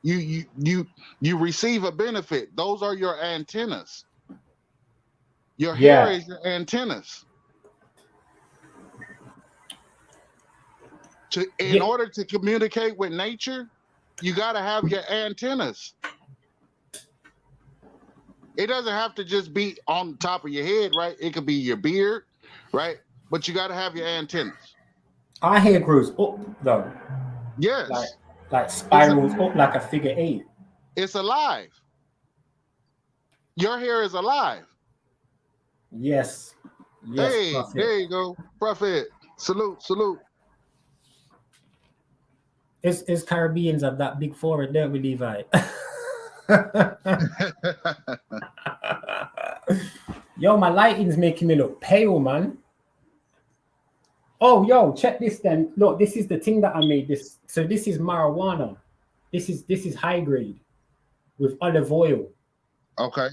You receive a benefit. Those are your antennas. Your hair is your antennas. In order to communicate with nature, you got to have your antennas. It doesn't have to just be on the top of your head, right? It could be your beard, right? But you got to have your antennas. Our hair grows up, though. Yes. Like spirals up like a figure 8. It's alive. Your hair is alive. Yes. Hey, Prophet. There you go. Prophet. Salute. It's Caribbeans have that big forehead, don't we, Levi? Yo, my lighting's making me look pale, man. Oh, yo, check this then. Look, this is the thing that I made this. So this is marijuana. This is high grade with olive oil. Okay.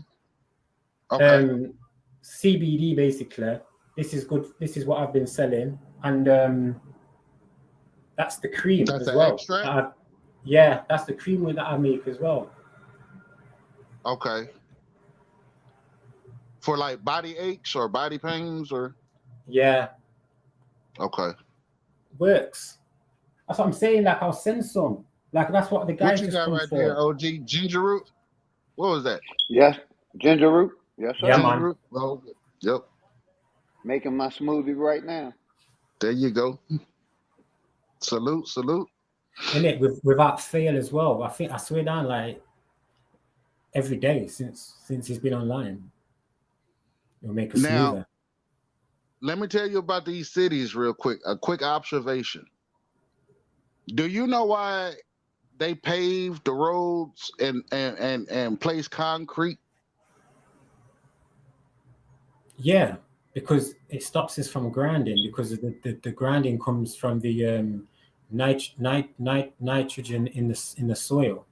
CBD basically. This is good. This is what I've been selling, and that's the cream as well. Extract? That's the cream that I make as well. Okay. For like body aches or body pains or? Yeah. Okay. Works. That's what I'm saying. Like, I'll send some. Like, that's what the guys just got right there, OG. Ginger root? What was that? Yeah, ginger root. Yes, Yeah, sir. man. Well, yep. Making my smoothie right now. There you go. Salute, salute. In it without fail as well. I think I swear down like every day since he's been online, it'll make us Now, smoother. let me tell you about these cities real quick. A quick observation. Do you know why they paved the roads and placed concrete? Yeah, because it stops us from grinding because of the grinding comes from the nitrogen in the soil.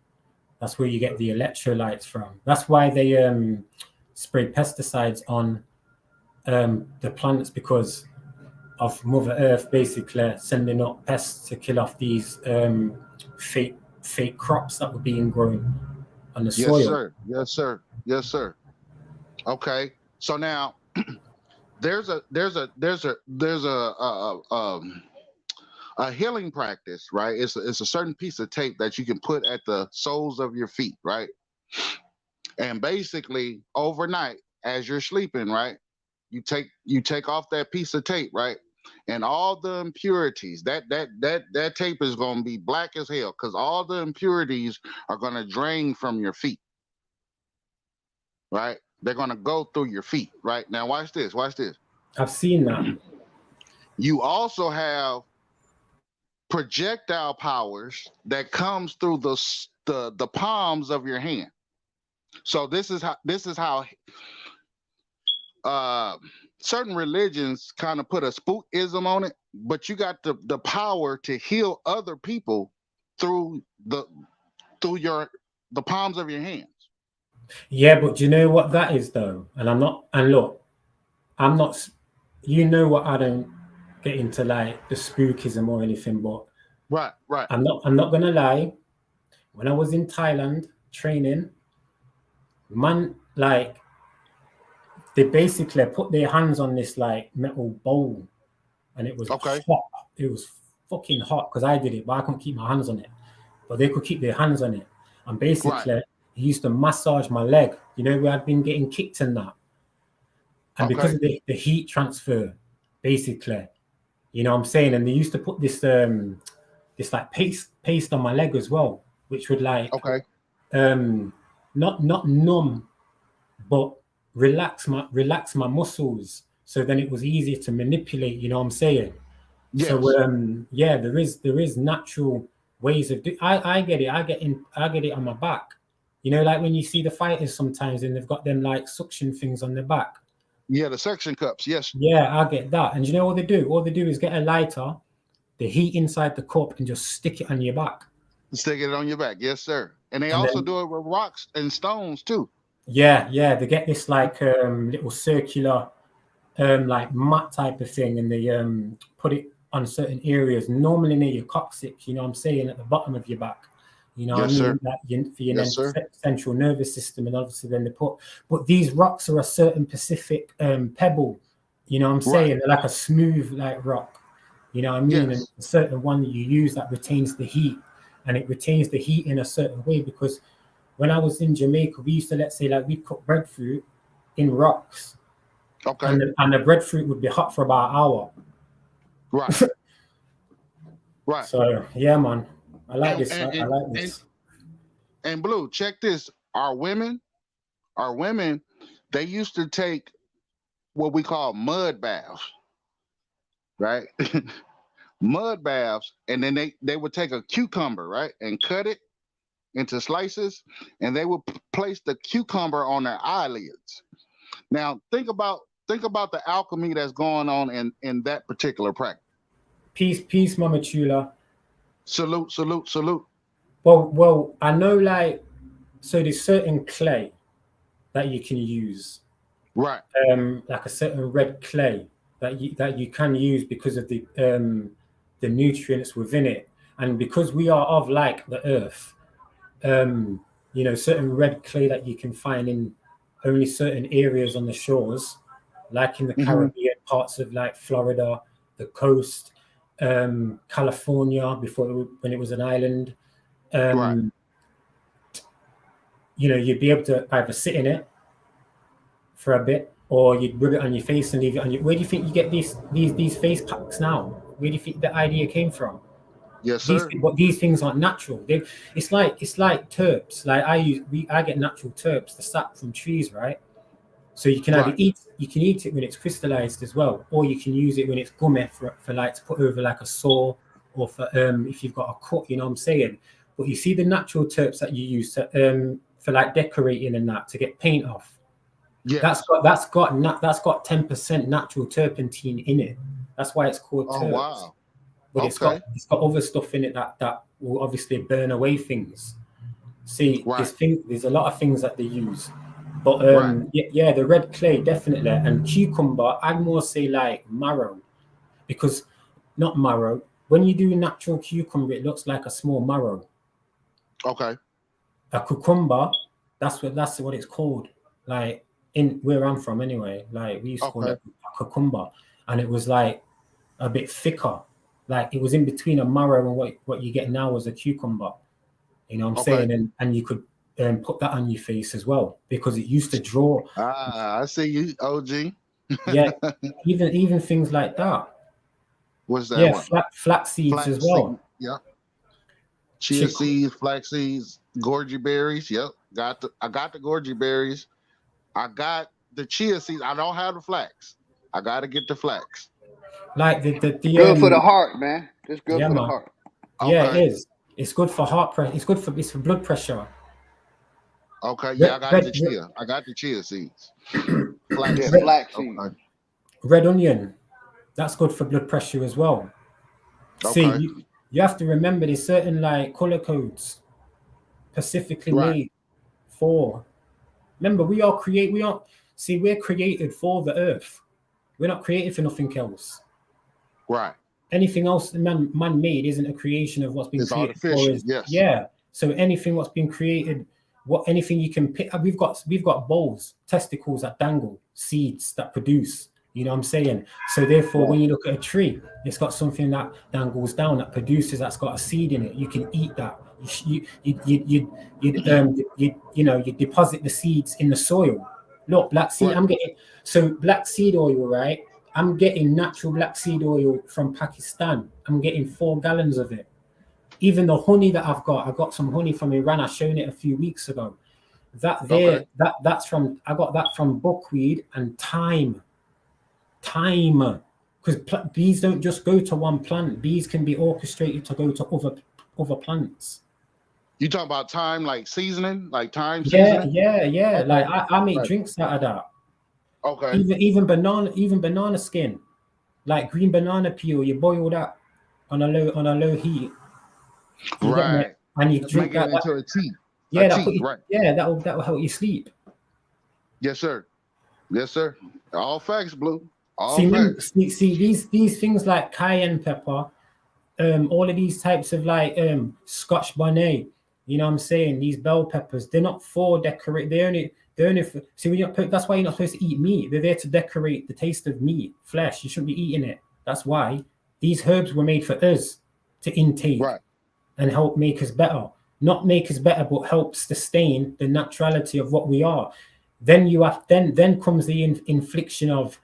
That's where you get the electrolytes from. That's why they spray pesticides on the plants, because of Mother Earth basically sending up pests to kill off these fake crops that were being grown on the Yes, soil. sir. Yes, sir. Yes, sir. Okay. So now there's a healing practice, right? It's a certain piece of tape that you can put at the soles of your feet, right? And basically overnight as you're sleeping, right? You take off that piece of tape, right? And all the impurities, that tape is going to be black as hell because all the impurities are going to drain from your feet, right? They're going to go through your feet, right? Now watch this, watch this. I've seen that. You also have projectile powers that comes through the palms of your hand. So this is how certain religions kind of put a spookism on it, but you got the power to heal other people through the palms of your hands. Yeah, but do you know what that is though? And look, I'm not, you know what, I don't get into like the spookism or anything, but Right, right. I'm not gonna lie. When I was in Thailand training, man, like they basically put their hands on this like metal bowl, and it was Okay. hot. It was fucking hot because I did it, but I couldn't keep my hands on it. But they could keep their hands on it, and basically Right. he used to massage my leg. You know, where I'd been getting kicked and that, and because Okay. of the heat transfer, basically, you know what I'm saying. And they used to put this like paste on my leg as well, which would like Okay. not numb, but relax my muscles. So then it was easier to manipulate. You know what I'm saying? Yes. So yeah, there is natural ways of do. I get it. I get it on my back. You know, like when you see the fighters sometimes and they've got them like suction things on their back. Yeah, the suction cups. Yes. Yeah, I get that. And you know what they do? All they do is get a lighter, the heat inside the cup, and just stick it on your back. Stick it on your back. Yes, sir. And they And also then do it with rocks and stones too. yeah, they get this like little circular like mat type of thing, and they put it on certain areas, normally near your coccyx, you know what I'm saying, at the bottom of your back. You know what I Yes, sir. mean? That for your Yes, sir. central nervous system, and obviously then they but these rocks are a certain specific pebble, you know what I'm saying? Right. They're like a smooth like rock, you know what I mean? And Yes. a certain one that you use that retains the heat, and it retains the heat in a certain way, because when I was in Jamaica, we used to, let's say, like, we'd cook breadfruit in rocks, Okay. and the breadfruit would be hot for about an hour. Right. Right. So yeah, man, I like And this. and, I and, like and this. and Blue, check this. Our women, they used to take what we call mud baths, right? Mud baths, and then they would take a cucumber, right, and cut it into slices, and they would place the cucumber on their eyelids. Now think about the alchemy that's going on in that particular practice. Peace, Mama Chula. Salute, salute, salute. Well, I know, like, so there's certain clay that you can use, Right. like a certain red clay that you can use because of the nutrients within it, and because we are of like the earth, you know, certain red clay that you can find in only certain areas on the shores, like in the Mm-hmm. Caribbean, parts of like Florida, the coast, California when it was an island. Right. You know, you'd be able to either sit in it for a bit, or you'd rub it on your face and leave it on your. Where do you think you get these face packs now? Where do you think the idea came from? Yes, sir. These things aren't natural. It's like terps. Like I get natural terps, the sap from trees, right? So you can either eat it when it's crystallized as well, or you can use it when it's gummy for like to put over like a sore, or for if you've got a cut, you know what I'm saying? But you see the natural terps that you use to for like decorating and that to get paint off. Yes. That's got 10% natural turpentine in it. That's why it's called terps. Oh wow. But it's got other stuff in it that will obviously burn away things. See, there's a lot of things that they use. But yeah, the red clay definitely, and cucumber. I'd more say like marrow, because not marrow. When you do natural cucumber, it looks like a small marrow. Okay. A cucumber, that's what it's called. Like in where I'm from, anyway. Like we used to call it a cucumber, and it was like a bit thicker. Like it was in between a marrow and what you get now as a cucumber. You know what I'm saying? And you could put that on your face as well, because it used to draw. I see you, OG. Yeah, even things like that. What's that? Yeah, flax seeds as well. Yeah. Chia seeds, flax seeds, goji berries. Yep. I got the goji berries. I got the chia seeds. I don't have the flax. I got to get the flax. Like the good for the heart, man. It's good for the heart. Yeah, it is. It's good for heart pressure. It's for blood pressure. Okay, yeah, I got the chia. I got the chia seeds. Flax seeds. Okay. Red onion, that's good for blood pressure as well. Okay. See, you have to remember there's certain like color codes specifically made for. Remember, we're created for the earth. We're not created for nothing else. Right. Anything else man made isn't a creation of what's been created. Artificial. Yes. Yeah. So anything what's been created, anything you can pick. We've got bowls, testicles that dangle, seeds that produce. You know what I'm saying? So therefore, when you look at a tree, it's got something that dangles down, that produces, that's got a seed in it. You can eat that. You deposit the seeds in the soil. Look, black seed. I'm getting black seed oil, right? I'm getting natural black seed oil from Pakistan. I'm getting 4 gallons of it. Even the honey that I got some honey from Iran. I shown it a few weeks ago. I got that from buckwheat and thyme. Because bees don't just go to one plant. Bees can be orchestrated to go to other plants. You talking about thyme, like seasoning, like thyme seasoning? Yeah. Like I make drinks out of that. Okay. Even banana skin, like green banana peel, you boil that on a low heat. Right. And you drink that into a tea. Yeah, that'll help you sleep. Yes, sir. Yes, sir. All facts, Blue. See these things like cayenne pepper, all of these types of like Scotch bonnet, you know what I'm saying? These bell peppers, they're not for decorate. They're only for, see, that's why you're not supposed to eat meat. They're there to decorate the taste of meat, flesh. You shouldn't be eating it. That's why these herbs were made for us to intake and help make us better. Not make us better, but help sustain the naturality of what we are. Then then comes the infliction of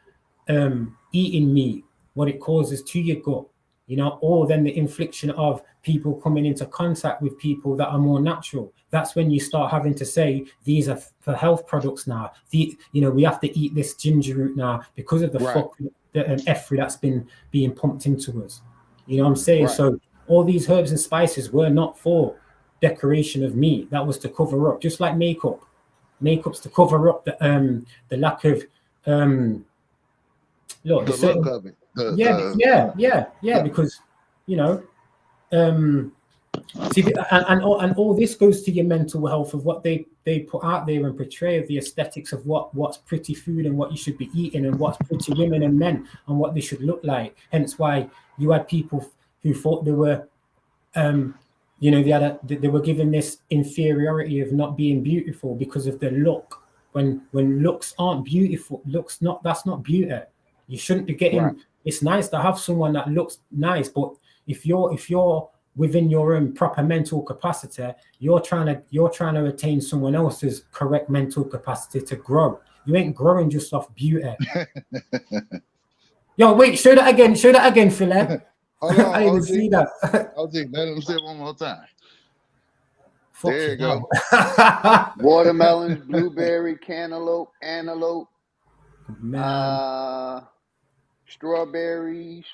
eating meat, what it causes to your gut, you know, or then the infliction of people coming into contact with people that are more natural. That's when you start having to say these are for health products now. We have to eat this ginger root now because of the effort that's been being pumped into us. You know what I'm saying? So all these herbs and spices were not for decoration of meat. That was to cover up, just like makeup. Makeup's to cover up the lack of look, the look of it. Because see, and all this goes to your mental health of what they put out there and portray of the aesthetics of what's pretty food and what you should be eating and what's pretty women and men and what they should look like. Hence why you had people who thought they were they were given this inferiority of not being beautiful because of their look. When looks aren't beautiful, that's not beauty. You shouldn't be getting. It's nice to have someone that looks nice, but if you're within your own proper mental capacity, you're trying to attain someone else's correct mental capacity to grow. You ain't growing just off beauty. Yo, wait, show that again, Phil. Hold on, I didn't OG. see that. OG, let him say it one more time. Fuck There you go. Watermelons, blueberry, cantaloupe, antelope, Man, strawberries,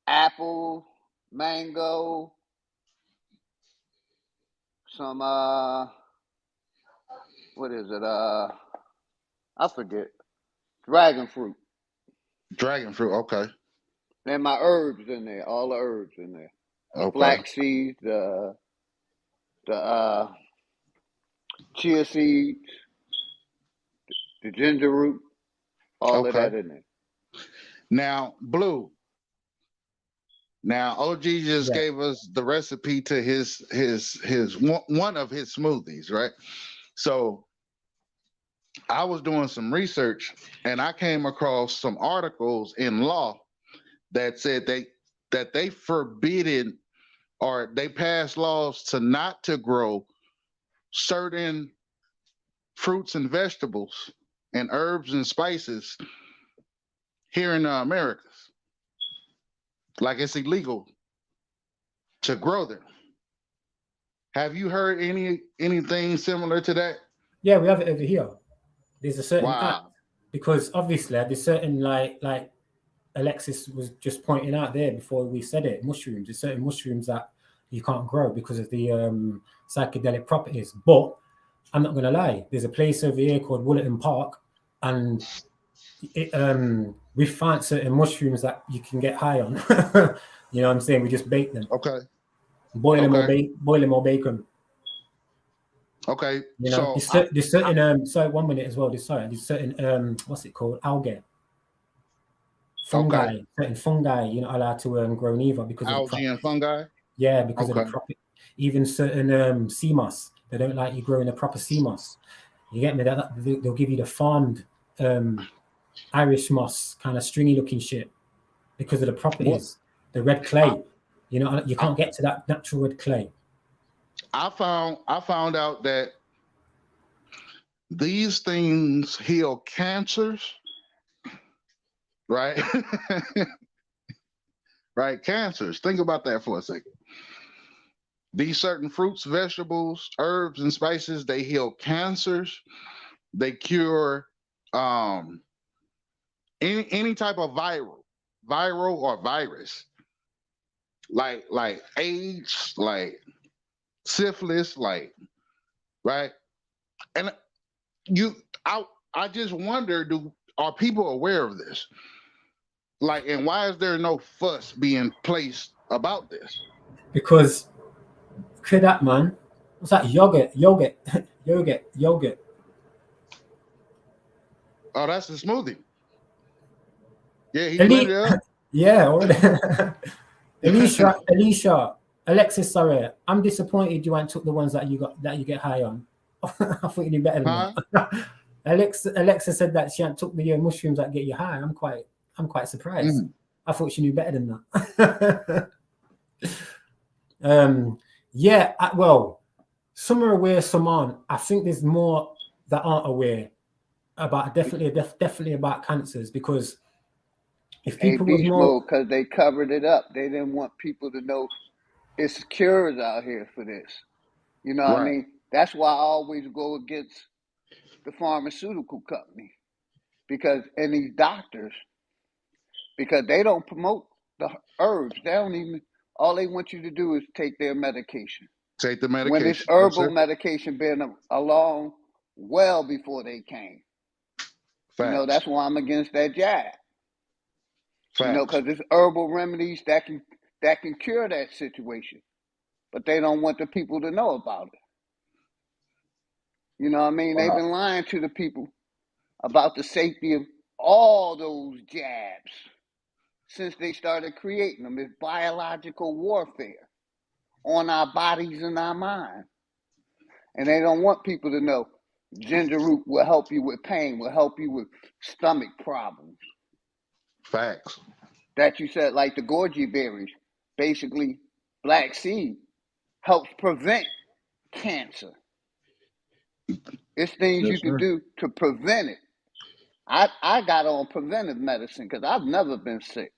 apple, mango, some what is it? I forget. Dragon fruit. Dragon fruit, okay. And my herbs in there, all the herbs in there. Okay. Flax seeds, the chia seeds, the ginger root, all of Okay. that in there. Now, Blue. Now, OG just Yeah. gave us the recipe to his one of his smoothies, right? So I was doing some research and I came across some articles in law that said they forbidden or they passed laws to not to grow certain fruits and vegetables and herbs and spices here in the Americas. Like it's illegal to grow them. Have you heard anything similar to that? Yeah, we have it over here. There's a certain act Wow. because obviously there's certain like Alexis was just pointing out there before we said it, mushrooms. There's certain mushrooms that you can't grow because of the psychedelic properties. But I'm not gonna lie, there's a place over here called Woollerton Park, and we find certain mushrooms that you can get high on. You know what I'm saying? We just bake them. Okay. Boil them or bake them. Okay. You know, So there's certain sorry, 1 minute as well. There's certain what's it called? Algae. Fungi, okay. certain fungi, you're not allowed to grow neither because of the Algae and fungi. yeah, because of the Okay. proper. Even certain sea moss, they don't like you growing a proper sea moss. You get me? That they'll give you the farmed Irish moss, kind of stringy looking shit, because of the properties. The red clay, you know, you can't get to that natural red clay. I found out that these things heal cancers, right? Right, cancers. Think about that for a second. These certain fruits, vegetables, herbs, and spices, they heal cancers. They cure any type of viral or virus, like AIDS, like syphilis, like right. And I just wonder, are people aware of this? Like, and why is there no fuss being placed about this? Because look at that, man. What's that? Yogurt. Oh, that's the smoothie. Yeah, he blended it up. Yeah, already. Alicia, Alexis, sorry, I'm disappointed you ain't took the ones that you get high on. I thought you knew better than that. Alexa said that she ain't took the mushrooms that get you high. I'm quite surprised. I thought she knew better than that. Yeah, well, some are aware, some aren't. I think there's more that aren't aware about definitely about cancers, because if people was more, because they covered it up. They didn't want people to know it's cures out here for this. You know what I mean? That's why I always go against the pharmaceutical company, and these doctors, because they don't promote the herbs. They don't even. All they want you to do is take their medication. Take the medication. When this herbal medication been along well before they came. Facts. You know, that's why I'm against that jab. Facts. You know, because there's herbal remedies that can cure that situation, but they don't want the people to know about it. You know what I mean? They've been lying to the people about the safety of all those jabs since they started creating them. It's biological warfare on our bodies and our mind. And they don't want people to know ginger root will help you with pain, will help you with stomach problems. Facts. That you said, like the goji berries, basically black seed, helps prevent cancer. It's things Yes, you can sir. do to prevent it. I got on preventive medicine because I've never been sick.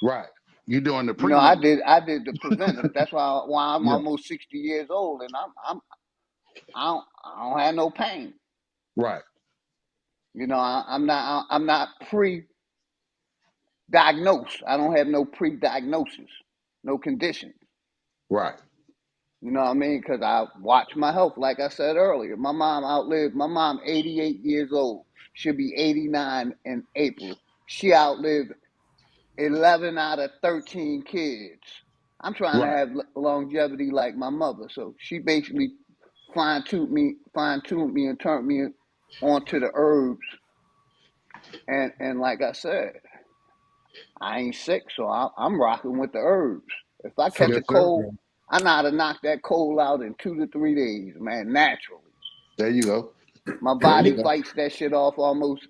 Right. You doing the You know, I preventive. did the preventive. That's why I'm Yeah. almost 60 years old and I don't have no pain. Right. You know, I'm not pre-diagnosed. I don't have no pre-diagnosis, no condition. Right. You know what I mean? Because I watch my health. Like I said earlier, my mom 88 years old. She'll be 89 in April. She outlived 11 out of 13 kids. I'm trying to Right. have longevity like my mother. So she basically fine-tuned me and turned me onto the herbs. And like I said, I ain't sick, so I'm rocking with the herbs. If I catch From a Yes, sir. cold, I know how to knock that cold out in 2 to 3 days, man, naturally. There you go. My There you body go. fights that shit off almost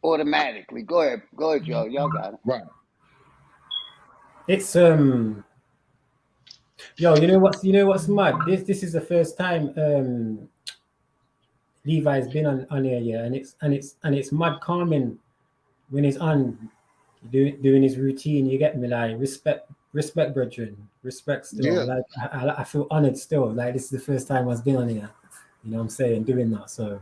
automatically. Go ahead, y'all. Y'all got it. Right. it's yo, you know what's mad? This is the first time Levi's been on here, yeah, and it's mad calming when he's on doing his routine. You get me, like respect, brethren, respect. Still, Yeah. like I feel honored still. Like this is the first time I've been on here. You know what I'm saying, doing that. So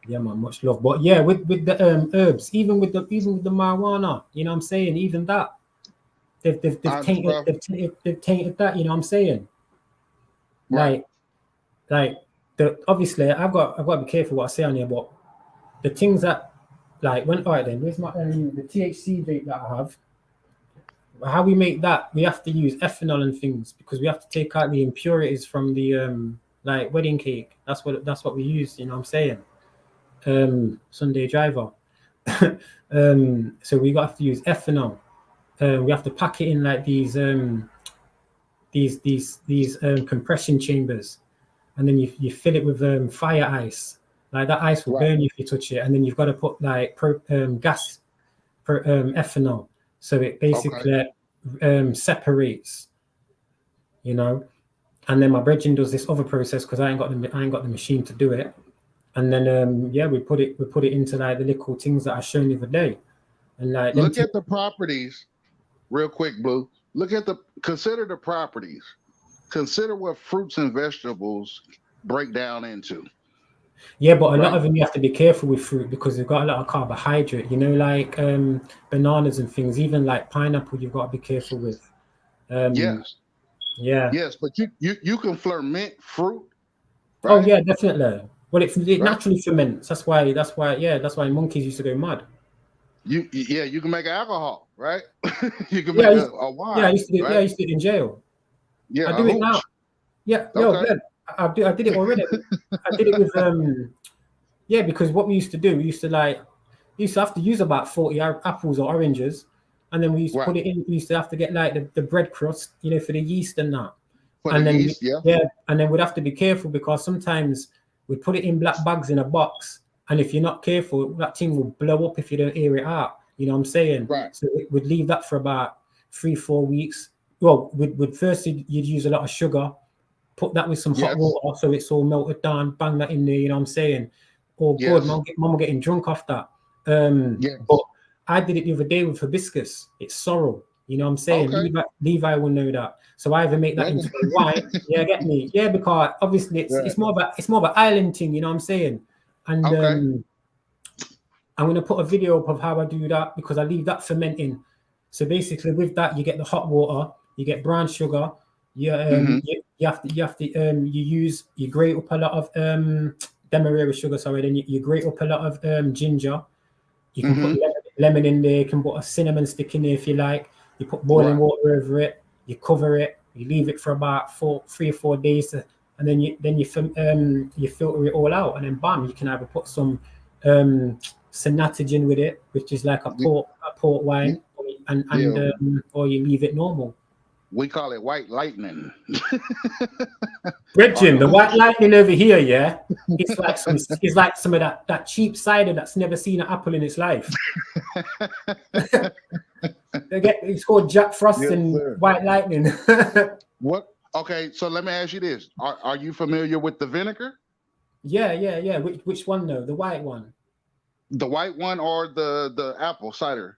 yeah, man, much love. But yeah, with the herbs, even with the marijuana, you know what I'm saying, even that they've tainted Bro. they've tainted that. You know what I'm saying, Right. like like the obviously I've got to be careful what I say on here, but the things that like when all right then, where's my the THC vape that I have? How we make that? We have to use ethanol and things because we have to take out the impurities from the like wedding cake. That's what we use. You know what I'm saying? Sunday driver. So we got to use ethanol. We have to pack it in like these compression chambers, and then you fill it with fire ice. Like that ice will Right. burn you if you touch it, and then you've got to put like gas ethanol, so it Okay. basically separates, you know. And then my brethren does this other process because I ain't got the machine to do it. And then yeah, we put it into like the little things that I shown you the other day, and like them Look things. at the properties real quick, Blue. Consider the properties. Consider what fruits and vegetables break down into. Yeah, but a lot Right. of them you have to be careful with fruit because they've got a lot of carbohydrate. You know, like bananas and things. Even like pineapple, you've got to be careful with. Yes. Yeah. Yes, but you can ferment fruit, Oh right? yeah, definitely. Well, it Right. naturally ferments. That's why monkeys used to go mad. You can make alcohol, right? You can Yeah, make a yeah, I wine, used to do. Yeah, I right? used to do it in jail. I Yeah, a do it now. hooch. Yeah, yo, Okay. yeah, I did it already. I did it with yeah, because what we used to do, we used to have to use about 40 apples or oranges, and then we used to Right. put it in. We used to have to get like the bread crust, you know, for the yeast and that. For the And then yeast, yeah. yeah, and then we'd have to be careful because sometimes we put it in black bags in a box, and if you're not careful, that thing will blow up if you don't air it out. You know what I'm saying? Right. So we'd leave that for about 3-4 weeks. Well, with first you'd use a lot of sugar, put that with some hot Yes. water so it's all melted down, bang that in there, you know what I'm saying? Oh good, Yes. mom getting drunk off that. But Yes. I did it the other day with hibiscus. It's sorrel, you know what I'm saying? Okay. Levi will know that. So I either make that Well, into a wine, yeah, get me, yeah, because obviously right. it's more of an island thing, you know what I'm saying? And Okay. I'm gonna put a video up of how I do that because I leave that fermenting. So basically, with that, you get the hot water, you get brown sugar, Hmm. you grate up a lot of demerara sugar, sorry, then you grate up a lot of ginger. You can put Hmm. lemon in there, you can put a cinnamon stick in there if you like. You put boiling Right. water over it, you cover it, you leave it for about 3 or 4 days, and then you filter it all out, and then bam, you can either put some synatogen with it, which is like a port wine, Yeah. or you leave it normal. We call it white lightning. Or Bridging, the the white hooch. lightning over here, yeah, it's like some of that cheap cider that's never seen an apple in its life. It's called Jack Frost Yes, and sir. White Lightning. What? Okay, so let me ask you this: Are you familiar with the vinegar? Yeah. Which one though? The white one? The white one or the apple cider?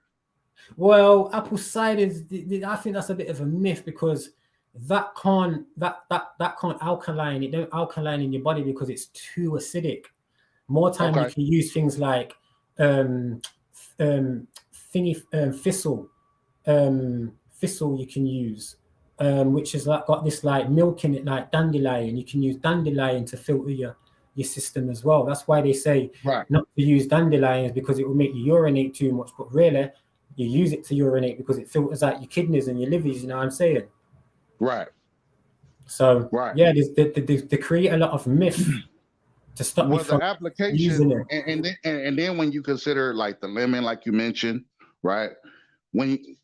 Well, apple cider is. I think that's a bit of a myth because that can't alkaline. It don't alkaline in your body because it's too acidic. More time you Okay. can use things like um, thingy thistle you can use, which is like got this like milk in it, like dandelion. You can use dandelion to filter your system as well. That's why they say Right. not to use dandelions because it will make you urinate too much. But really, you use it to urinate because it filters out your kidneys and your livers. You know what I'm saying? Right. So Right. yeah, they create a lot of myth to stop you Well, the from using application, it. and then when you consider like the lemon, like you mentioned, right? When you,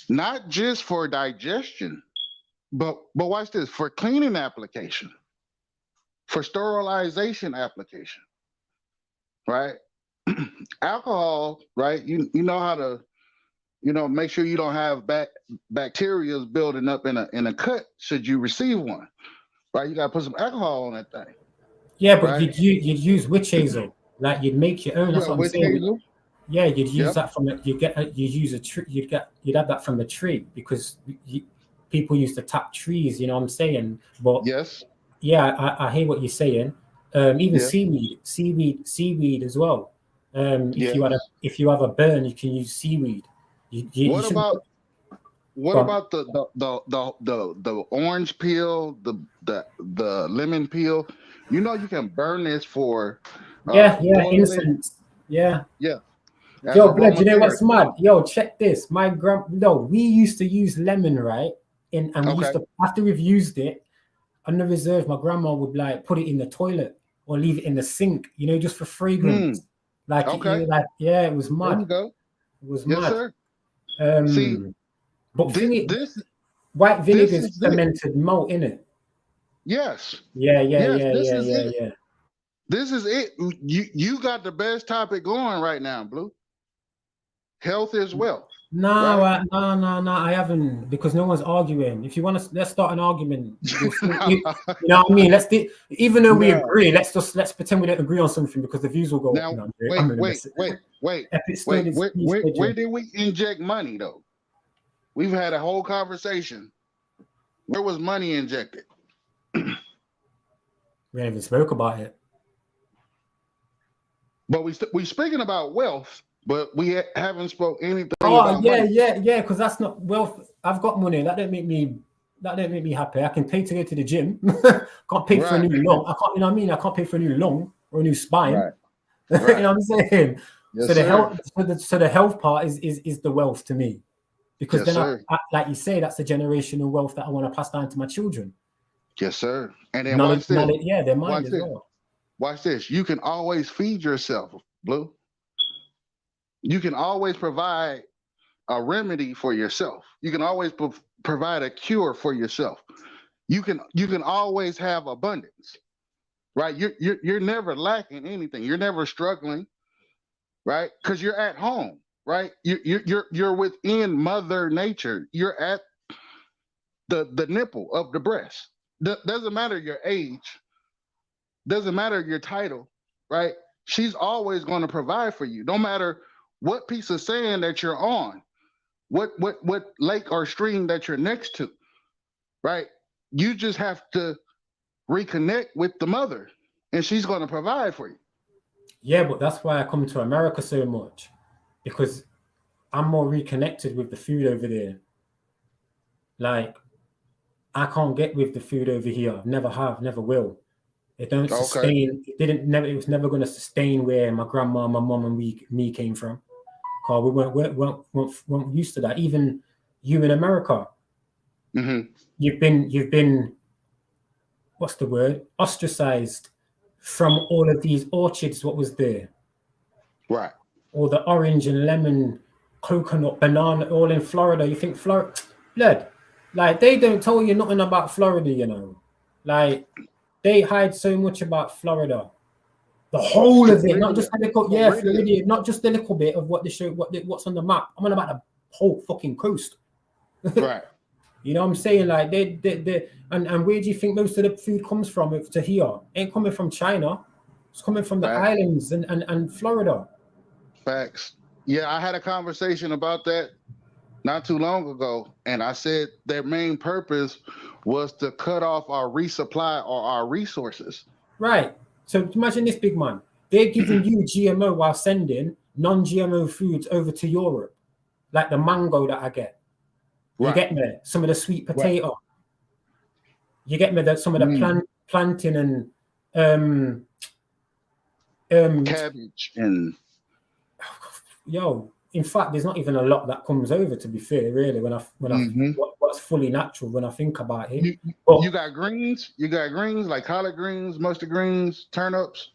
not just for digestion, but watch this, for cleaning application, for sterilization application, right? Alcohol, right? You know how to make sure you don't have bacteria building up in a cut should you receive one, right? You got to put some alcohol on that thing, Yeah, but right? you'd use witch hazel, like you'd make your own. That's Yeah, what I'm witch saying. hazel. Yeah, you'd use Yep. that from the, you use a tree. You'd have that from the tree because people used to tap trees. You know what I'm saying? But Yes. yeah, I hear what you're saying. Even Yeah. seaweed as well. Yes. If you have a burn, you can use seaweed. You What shouldn't. about what Go on. about the orange peel, the lemon peel? You can burn this for Yeah, boil it. incense. Yeah. Yeah, as Yo, blood, you know what's aromatherapy. mad? Yo, check this. No, we used to use lemon, right? And we used Okay. to, after we've used it on the reserve, my grandma would like put it in the toilet or leave it in the sink, just for Hmm. fragrance. Okay. Yeah, it was There mad. you go. It was Yes, mad. sir. See, Um, but this thing it, this white vinegar this is is it. fermented malt, in it. Yes. Yeah. Yes. This is it. This is it. You got the best topic going right now, Blue. Health is wealth, No, right? no, I haven't because no one's arguing. If you want to, let's start an argument. You know what I mean? Even though we No. agree, let's pretend we don't agree on something because the views will go up. Now, No, I'm wait, gonna wait, miss it. wait, wait, Epic wait. stories, Where, please, where, Pedro. where did we inject money though? We've had a whole conversation. Where was money injected? We haven't even spoke about it. But we speaking about wealth, but we haven't spoke anything Oh about money. yeah, because that's not wealth. I've got money. That don't make me happy. I can pay to go to the gym. Can't pay for a Right, new lung. I can't. You know what I mean? I can't pay for a new lung or a new spine. right, You right. know what I'm saying? Yes, So the sir. health, so the health part is the wealth to me, because Yes, then sir. like you say, that's the generational wealth that I want to pass down to my children. Yes, sir. And then Knowledge, watch this. yeah, their mind Watch as this. well. Watch this. You can always feed yourself, Blue. You can always provide a remedy for yourself. You can always provide a cure for yourself. You can always have abundance, right? You're never lacking anything. You're never struggling, right? Because you're at home, right? You're within Mother Nature. You're at the nipple of the breast. Doesn't matter your age, doesn't matter your title, right? She's always going to provide for you, no matter what piece of sand that you're on, what lake or stream that you're next to, right? You just have to reconnect with the mother, and she's going to provide for you. Yeah, but that's why I come to America so much, because I'm more reconnected with the food over there. Like, I can't get with the food over here. Never have, never will. It don't Okay. sustain. It was never going to sustain where my grandma, my mom, and me came from. Cause we weren't used to that. Even you in America, Mm-hmm. you've been what's the word? Ostracized from all of these orchards. What was there? Right. All the orange and lemon, coconut, banana, all in Florida. You think Florida, blood? Like, they don't tell you nothing about Florida. Like, they hide so much about Florida. The whole of it, not Florida. just the little, Florida. Florida, not just a little bit of what they show, what's on the map. I'm on about the whole fucking coast. Right. You know what I'm saying? Like and where do you think most of the food comes from to here? Ain't coming from China. It's coming from the Facts. islands and Florida. Facts. Yeah, I had a conversation about that not too long ago, and I said their main purpose was to cut off our resupply or our resources. Right. So imagine this, big man. They're giving you GMO while sending non-GMO foods over to Europe, like the mango that I get. You Right. get me? Some of the sweet Right. potato. You get me? That some of the plantain and cabbage and yo. In fact, there's not even a lot that comes over. To be fair, really, when I what's fully natural when I think about it. You got greens. You got greens like collard greens, mustard greens, turnips.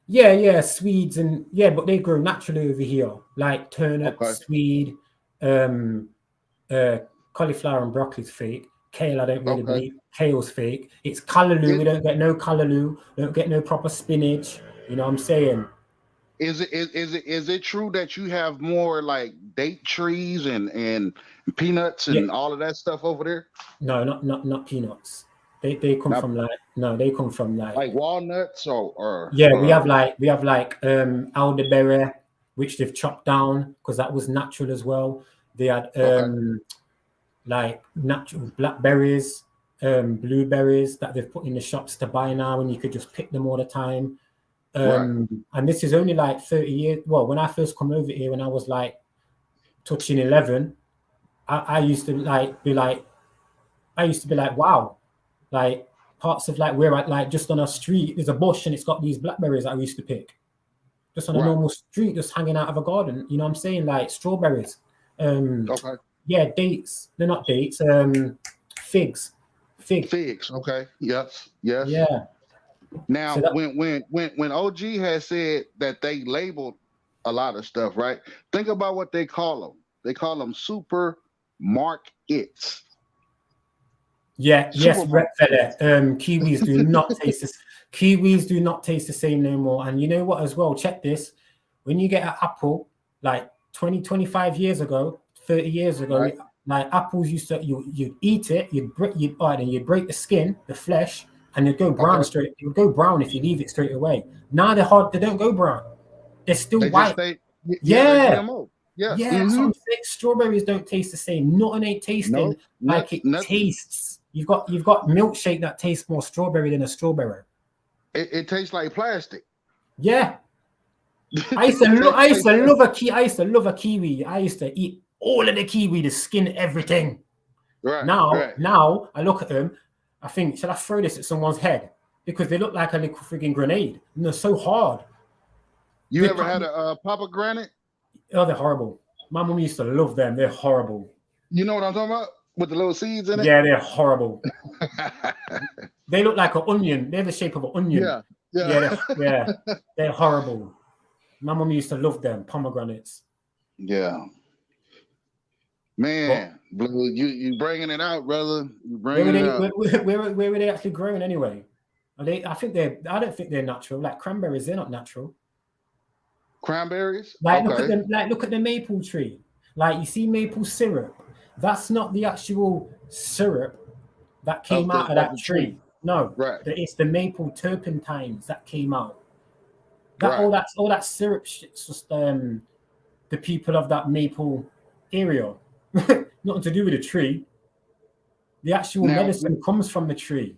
Yeah, Swedes and but they grow naturally over here, like turnip, swede, cauliflower and broccoli's fake. Kale, I don't really believe. Kale's fake. It's callaloo. We don't get no callaloo. We don't get no proper spinach. You know what I'm saying? Is it true that you have more like date trees and peanuts and all of that stuff over there? No, not peanuts. They come from they come from like walnuts or we have like elderberry, which they've chopped down because that was natural as well. They had like natural blackberries, blueberries that they've put in the shops to buy now, and you could just pick them all the time. And this is only like 30 years. Well, when I first come over here, when I was like touching 11, I used to be like, wow, like parts of like where I like just on a street, there's a bush and it's got these blackberries that I used to pick just on a normal street, just hanging out of a garden. You know what I'm saying? Like strawberries. Yeah, dates. They're not dates. Figs. Figs. Okay. Yes. Yeah. Now, so when OG has said that they labeled a lot of stuff, right? Think about what they call them. They call them supermarkets. Yeah. Yes, Red fella. Kiwis do not taste this. Kiwis do not taste the same no more. And you know what? As well, check this. When you get an apple, like 20, 25 years ago, 30 years ago, like apples used to you'd eat it, you'd break the skin, the flesh. And they'd go brown straight. It would go brown if you leave it straight away. Now they're hard. They don't go brown. They're still white. GMO. Yeah. That's what I'm saying. Strawberries don't taste the same. Nothing ain't tasting like it tastes. You've got milkshake that tastes more strawberry than a strawberry. It tastes like plastic. Yeah. I used to love a kiwi. I used to eat all of the kiwi, the skin, everything. Right. Now I look at them. I think, should I throw this at someone's head? Because they look like a little frigging grenade. And they're so hard. You ever had a pomegranate? Oh, they're horrible. My mom used to love them. They're horrible. You know what I'm talking about? With the little seeds in it? Yeah, they're horrible. They look like an onion. They're the shape of an onion. Yeah. They're horrible. My mom used to love them, pomegranates. Yeah. Man, Blue, you bringing it out, brother. You bringing it out. Where were they actually growing anyway? I don't think they're natural. Like cranberries, they're not natural. Cranberries? Like look at them. Like look at the maple tree. Like you see maple syrup. That's not the actual syrup that came out of that tree. No, it's the maple turpentines that came out. All that syrup shit's just the people of that maple area. Nothing to do with the tree. The actual medicine comes from the tree.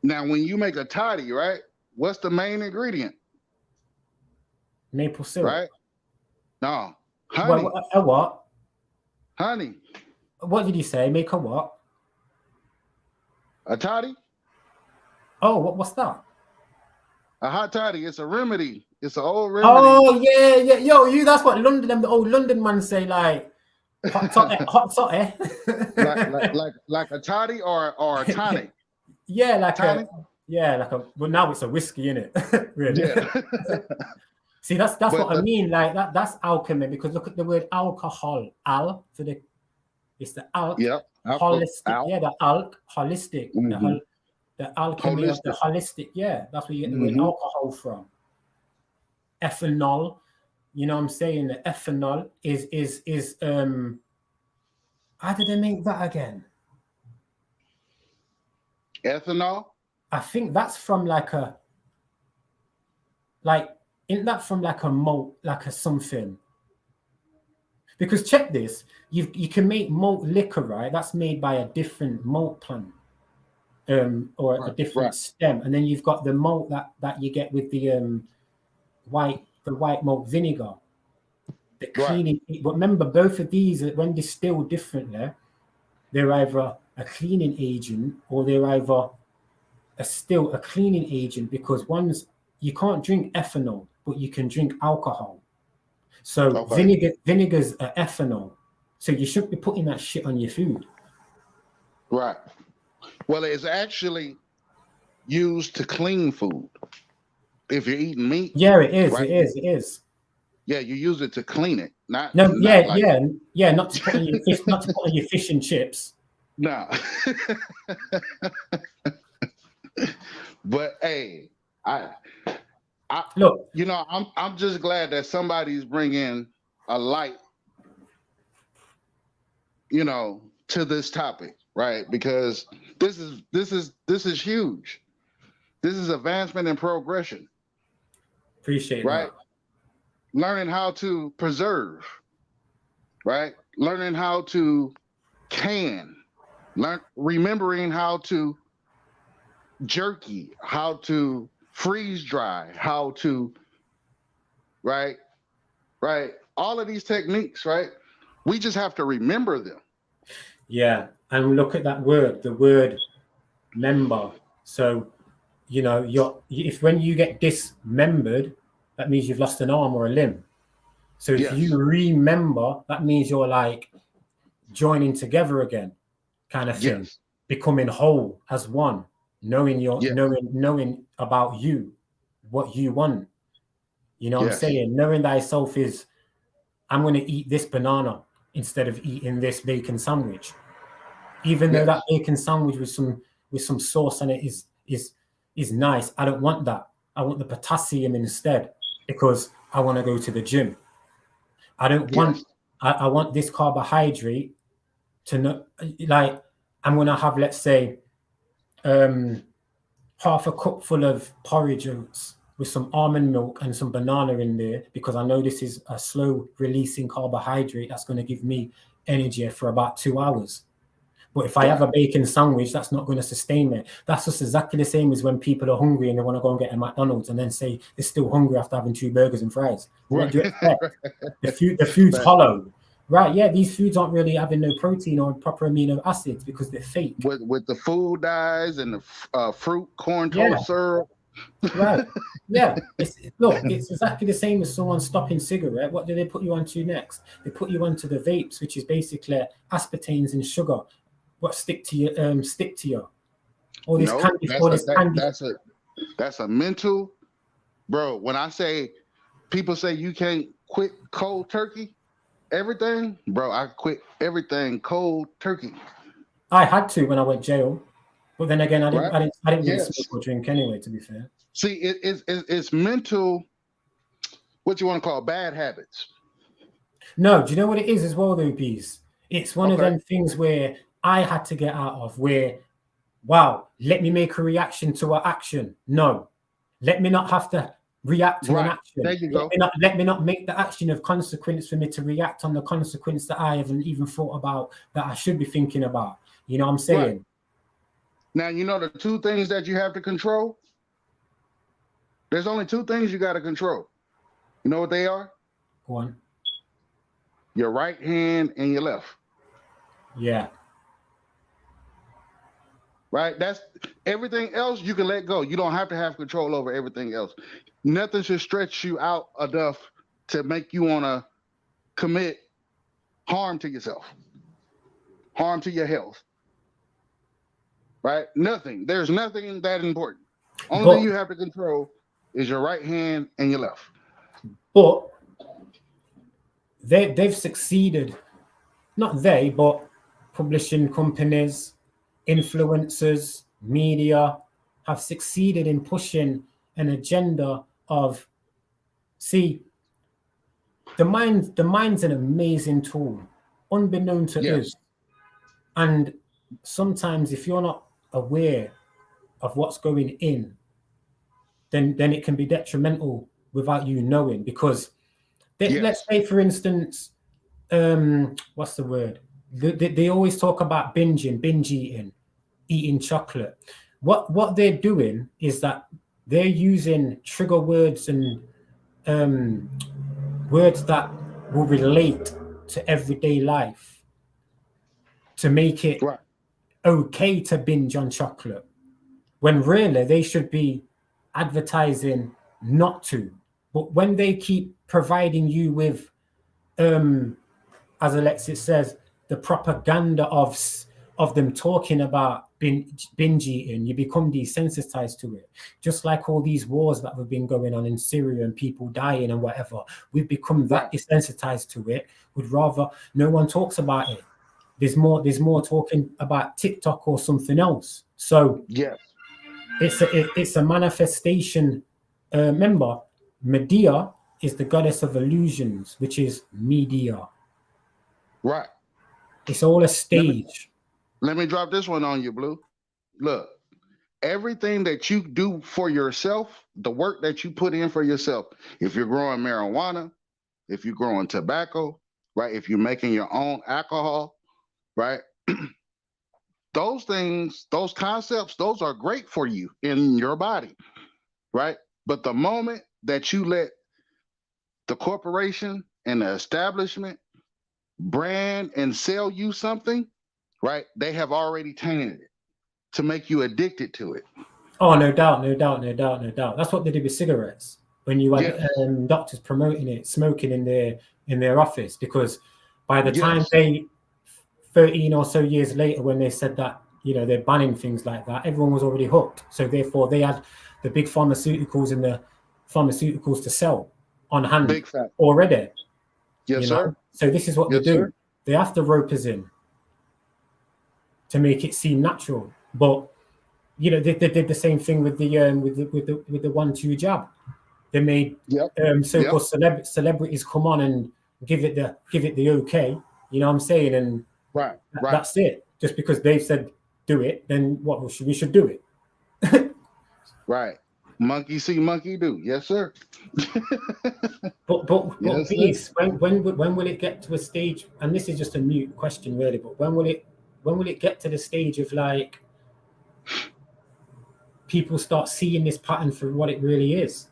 Now, when you make a toddy, right? What's the main ingredient? Maple syrup. Right? No. Honey. A what? Honey. What did you say? Make a what? A toddy. Oh, what's that? A hot toddy. It's a remedy. It's an old remedy. Oh, yeah. Yo, that's what the old London man say, like, hot toddy. like a toddy or a tonic. Yeah, but now it's a whiskey, innit? Really. Yeah. See, that's what I mean. Like that's alchemy, because look at the word alcohol. It's the alk. Yep. Holistic. Yeah, the alk holistic. Mm-hmm. The alchemy of the holistic. Yeah, that's where you get the word alcohol from. Ethanol. You know what I'm saying? The ethanol is how did they make that again? Ethanol? I think that's from isn't that from like a malt, like a something? Because check this, you can make malt liquor, right? That's made by a different malt plant, or a different stem, and then you've got the malt that you get with the white malt vinegar, the cleaning. But remember, both of these, when distilled differently, they're either a cleaning agent or they're either still a cleaning agent, because you can't drink ethanol, but you can drink alcohol. So vinegar's ethanol. So you shouldn't be putting that shit on your food. Right. Well, it's actually used to clean food. If you're eating meat. Yeah, it is. Right? It is. Yeah, you use it to clean it. Not to put on your fish, not to put on your fish and chips. No. But hey, I look. You know, I'm just glad that somebody's bringing a light, you know, to this topic, right? Because this is huge. This is advancement and progression. Appreciate right? that. Learning how to preserve, right? Learning how to can, remembering how to jerky, how to freeze dry, how to, right? All of these techniques, right? We just have to remember them. Yeah, and look at that word, the word member. So, you know, when you get dismembered, that means you've lost an arm or a limb. So if you remember, that means you're like joining together again, kind of thing, becoming whole as one, knowing knowing about you, what you want. You know what I'm saying? Knowing thyself is, I'm going to eat this banana instead of eating this bacon sandwich, even though that bacon sandwich with some sauce on it is nice. I don't want that. I want the potassium instead, because I want to go to the gym. I don't want. I want this carbohydrate to know, like, I'm going to have, let's say, half a cup full of porridge oats with some almond milk and some banana in there, because I know this is a slow releasing carbohydrate that's going to give me energy for about 2 hours. But if I have a bacon sandwich, that's not going to sustain me. That's just exactly the same as when people are hungry and they want to go and get a McDonald's and then say they're still hungry after having 2 burgers and fries. What do you expect? The food's hollow. Right, yeah, these foods aren't really having no protein or proper amino acids because they're fake. With the food dyes and the fruit, corn toast syrup. Right, yeah. It's exactly the same as someone stopping cigarette. What do they put you onto next? They put you onto the vapes, which is basically aspartames and sugar. What stick to you? All this candy. That's a mental, bro. When I say, people say you can't quit cold turkey, everything, bro. I quit everything cold turkey. I had to when I went jail, but then again, I didn't really smoke or drink anyway. To be fair, see, it's mental. What you want to call bad habits? No, do you know what it is as well, though, Bees? It's one of them things where I had to get out of, where, wow, let me make a reaction to an action. No, let me not have to react to an action. There you go. Let me not make the action of consequence for me to react on the consequence that I haven't even thought about, that I should be thinking about. You know what I'm saying? Right. Now, you know the 2 things that you have to control? There's only 2 things you got to control. You know what they are? Go on. Your right hand and your left. Yeah. Right? That's everything else you can let go. You don't have to have control over everything else. Nothing should stretch you out enough to make you want to commit harm to yourself, harm to your health. Right? Nothing. There's nothing that important. Only thing you have to control is your right hand and your left. But they've succeeded. Not they, but publishing companies, influencers, media have succeeded in pushing an agenda of, see, the mind's an amazing tool, unbeknown to us. And sometimes if you're not aware of what's going in, then it can be detrimental without you knowing. Because let's say, for instance, what's the word? They always talk about binge eating chocolate. What they're doing is that they're using trigger words and words that will relate to everyday life to make it okay to binge on chocolate, when really they should be advertising not to. But when they keep providing you with, as Alexis says, the propaganda of them talking about binge eating, you become desensitized to it. Just like all these wars that have been going on in Syria and people dying and whatever, we've become that desensitized to it. Would rather no one talks about it. There's more talking about TikTok or something else. So it's a manifestation. Remember, Medea is the goddess of illusions, which is media. Right. It's all a stage. Let me drop this one on you, Blue. Look, everything that you do for yourself, the work that you put in for yourself, if you're growing marijuana, if you're growing tobacco, right? If you're making your own alcohol, right? Those things, those concepts, those are great for you in your body, right? But the moment that you let the corporation and the establishment brand and sell you something, right? They have already tainted it to make you addicted to it. Oh, no doubt. That's what they did with cigarettes. When you had doctors promoting it, smoking in their office, because by the time they 13 or so years later, when they said that, they're banning things like that, everyone was already hooked. So therefore they had the big pharmaceuticals and the pharmaceuticals to sell on hand already. Yes, sir. So this is what they do. Sir. They have to rope us in to make it seem natural. But they did the same thing with the 1-2 jab. They made so-called celebrities come on and give it the okay. You know what I'm saying? And that's it. Just because they've said do it, then we should do it. Right. Monkey see, monkey do. Yes, sir. but please, when will it get to a stage? And this is just a mute question, really. But when will it get to the stage of like people start seeing this pattern for what it really is?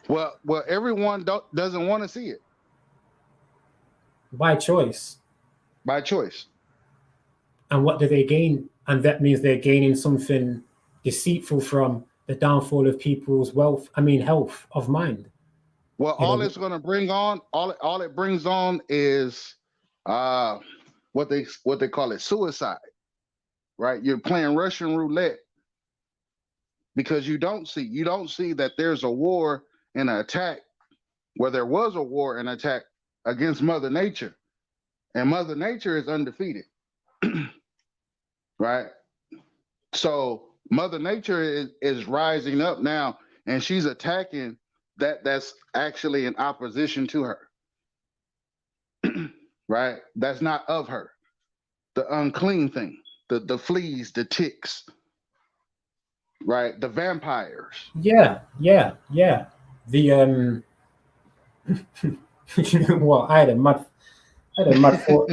Well, everyone doesn't want to see it. By choice. By choice. And what do they gain? And that means they're gaining something deceitful from the downfall of people's health of mind. Well, all it's going to bring on, all it brings on is what they call it, suicide. Right? You're playing Russian roulette because you don't see that there's a war and an attack where there was a war and attack against Mother Nature, and Mother Nature is undefeated. Right? So Mother Nature is rising up now, and she's attacking that's actually in opposition to her. Right? That's not of her. The unclean thing, the fleas, the ticks, right? The vampires. Yeah. The you know what? I had a mad thought.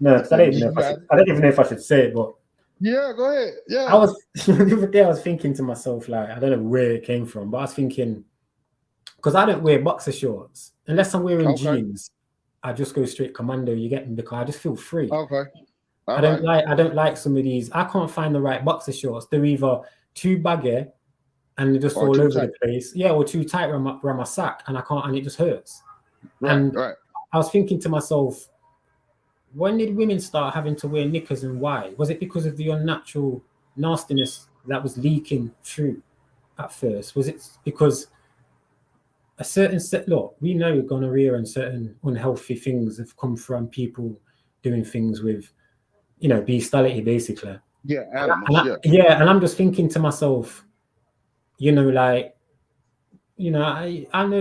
No, because I don't even know if I should say it, but yeah, go ahead. Yeah, I was the other day. I was thinking to myself, like, I don't know where it came from, but I was thinking, because I don't wear boxer shorts unless I'm wearing jeans. I just go straight commando. You get me? Because I just feel free. Okay. I don't like some of these. I can't find the right boxer shorts. They're either too baggy and they're just all over the place. Yeah, or too tight around my sack, and I can't, and it just hurts. Right. I was thinking to myself, when did women start having to wear knickers and why? Was it because of the unnatural nastiness that was leaking through at first? Was it because a certain look, we know gonorrhea and certain unhealthy things have come from people doing things with, bestiality, basically. Yeah, animals, and I'm just thinking to myself, I know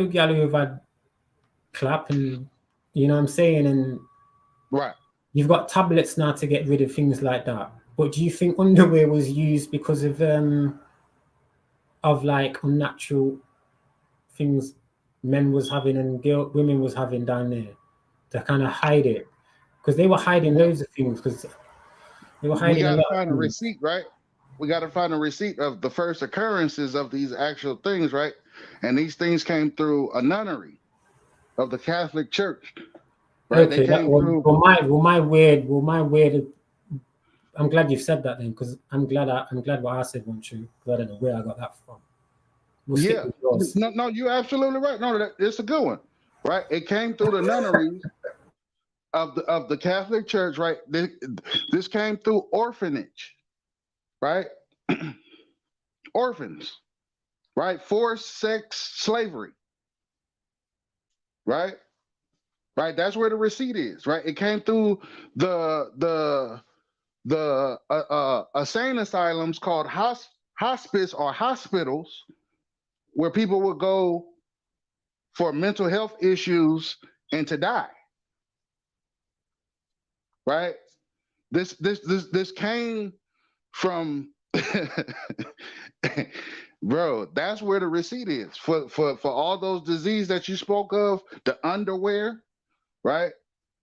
gal who have had clap and, you know what I'm saying? And right. You've got tablets now to get rid of things like that. But do you think underwear was used because of like unnatural things men was having and women was having down there to kind of hide it? Because they were hiding loads of things. Because they were We hiding a got to lot of find a things. receipt, right? We got to find a receipt of the first occurrences of these actual things, right? And these things came through a nunnery of the Catholic Church, right? They Okay, that came one. through. Well, my weird. I'm glad you've said that then, because I'm glad what I said wasn't true. Because I don't know where I got that from. We'll stick Yeah, with yours. no, you're absolutely right. No, it's a good one, right? It came through the nunneries of the Catholic Church, right? This came through orphanage, right? Orphans, right? Forced sex slavery, right? Right. That's where the receipt is, right? It came through the insane asylums called hospice or hospitals, where people would go for mental health issues and to die. Right. This came from bro. That's where the receipt is for all those diseases that you spoke of, the underwear, right?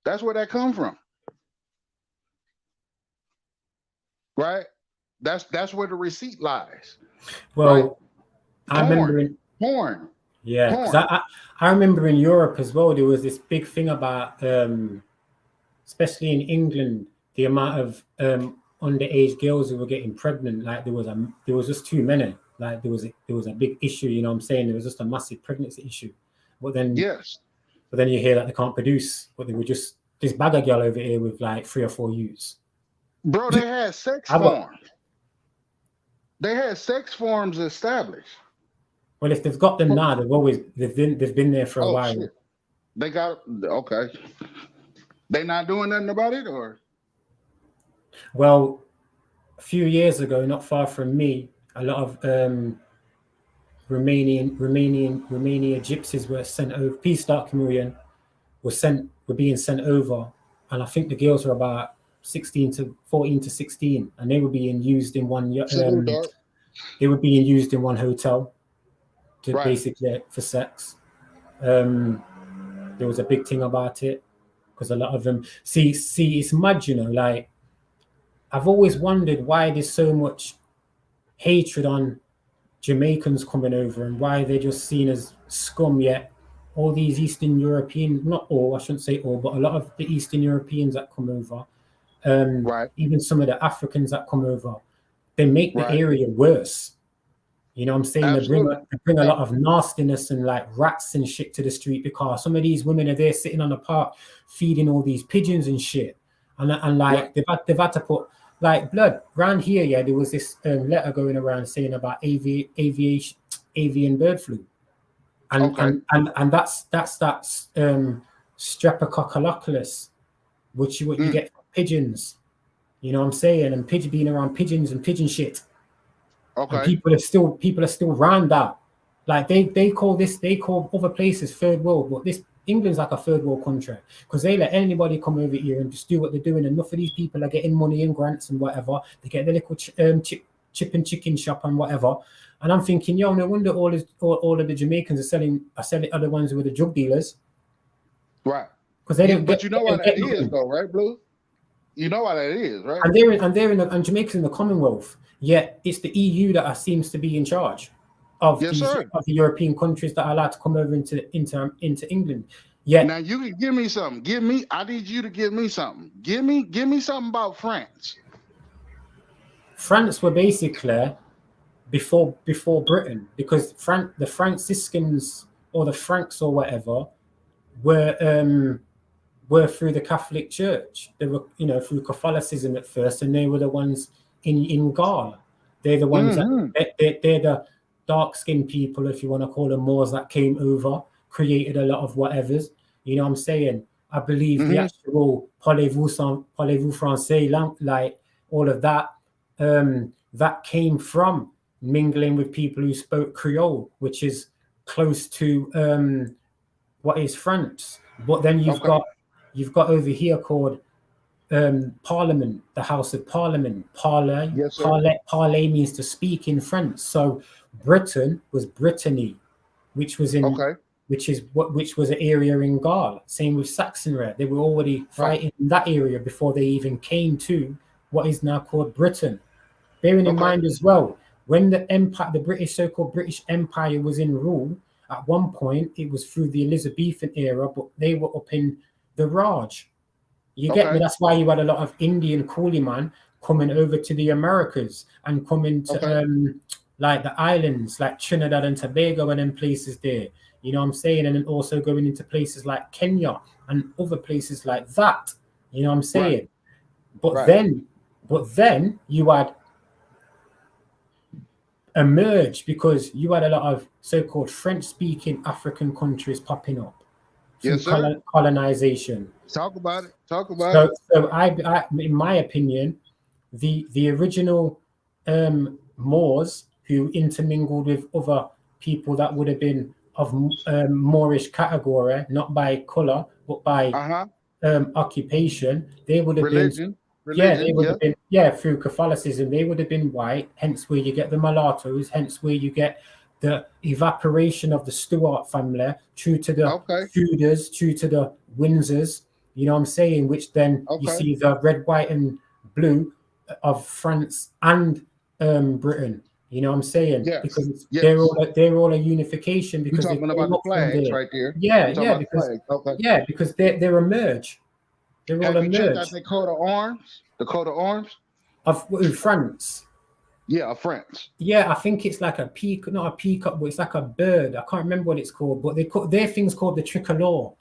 That's where that come from, right? That's where the receipt lies. Well, right? I remember in Porn. yeah, because I remember in Europe as well. There was this big thing about, especially in England, the amount of underage girls who were getting pregnant. Like there was just too many. Like there was a big issue. You know what I'm saying? There was just a massive pregnancy issue. But then you hear that they can't produce. But they were just this bag of girl over here with like 3 or 4 youths. Bro, they had sex forms. They had sex forms established. Well, if they've got them now, they've been there for a while. Shit. They got okay. They not doing nothing about it, or? Well, a few years ago, not far from me, a lot of Romanian gypsies were sent over. Peace Dark Chameleon were being sent over, and I think the girls were about 14 to 16, and they were being used in one. They were being used in one hotel to basically for sex. There was a big thing about it because a lot of them see it's mad, you know. Like I've always wondered why there's so much hatred on Jamaicans coming over and why they're just seen as scum. Yet all these Eastern European, not all, I shouldn't say all, but a lot of the Eastern Europeans that come over, even some of the Africans that come over, they make the area worse. You know what I'm saying? They bring a lot of nastiness and like rats and shit to the street because some of these women are there sitting on the park feeding all these pigeons and shit. And like they've had to put like blood around here. Yeah, there was this letter going around saying about avian bird flu, and that's streptococcoculus, which what you get from pigeons. You know what I'm saying? And being around pigeons and pigeon shit. Okay. And people are still around that. Like they call other places third world, but this England's like a third world country because they let anybody come over here and just do what they're doing. Enough of these people are getting money and grants and whatever. They get the little chip and chicken shop and whatever. And I'm thinking, yo, no wonder all of the Jamaicans are selling other ones who are the drug dealers. Right. Because they don't. But you know why that is, though, right, Blue? You know why that is, right? And Jamaica's in the Commonwealth. Yet it's the EU that seems to be in charge of the European countries that are allowed to come over into England. Yeah. Now you can give me something. I need you to give me something. Give me something about France. France were basically before Britain because the Franciscans or the Franks or whatever were through the Catholic Church. They were, through Catholicism at first, and they were the ones in Gaul. They're the ones that they're the dark-skinned people, if you want to call them Moors, that came over, created a lot of whatevers. You know what I'm saying? I believe the actual parlez-vous français, like all of that, that came from mingling with people who spoke Creole, which is close to what is France. But then you've got over here called Parliament, the House of Parliament. Parler, Yes, sir. parler means to speak in French. So Britain was Brittany, which was in Okay. which was an area in Gaul. Same with Saxonry. They were already Right. fighting in that area before they even came to what is now called Britain. Bearing in Okay. mind as well, when the empire, the British so-called British Empire was in rule, at one point it was through the Elizabethan era, but they were up in the Raj. You get me? Okay. That's why you had a lot of Indian coolie man coming over to the Americas and coming Okay. to like the islands, like Trinidad and Tobago and then places there. You know what I'm saying? And then also going into places like Kenya and other places like that. You know what I'm Right. saying? But Right. then you had a merge because you had a lot of so-called French-speaking African countries popping up through Yes, sir. colonization. Talk about it. Talk about So, it. so in my opinion, the original Moors who intermingled with other people that would have been of Moorish category, not by color but by Uh-huh. occupation, they would have been, Religion. yeah, they Religion. would Yeah. have been, yeah, through Catholicism, they would have been white, hence where you get the mulattoes, hence where you get the evaporation of the Stuart family, true to the Okay. Tudors, true to the Windsors, you know what I'm saying, which then you Okay. see the red, white, and blue of France and Britain. You know what I'm saying? Yes. Because Yes. they're all a unification You're because they talking came about the up from flags there. right there. Yeah, You're talking yeah, about the flags. Okay. because they're a merge. They're all Have a you checked out merge the coat of arms? The coat of arms? of France. Yeah, France. Yeah, I think it's like a peacock, not a peacock, but it's like a bird. I can't remember what it's called, but they call their things called the tricolor.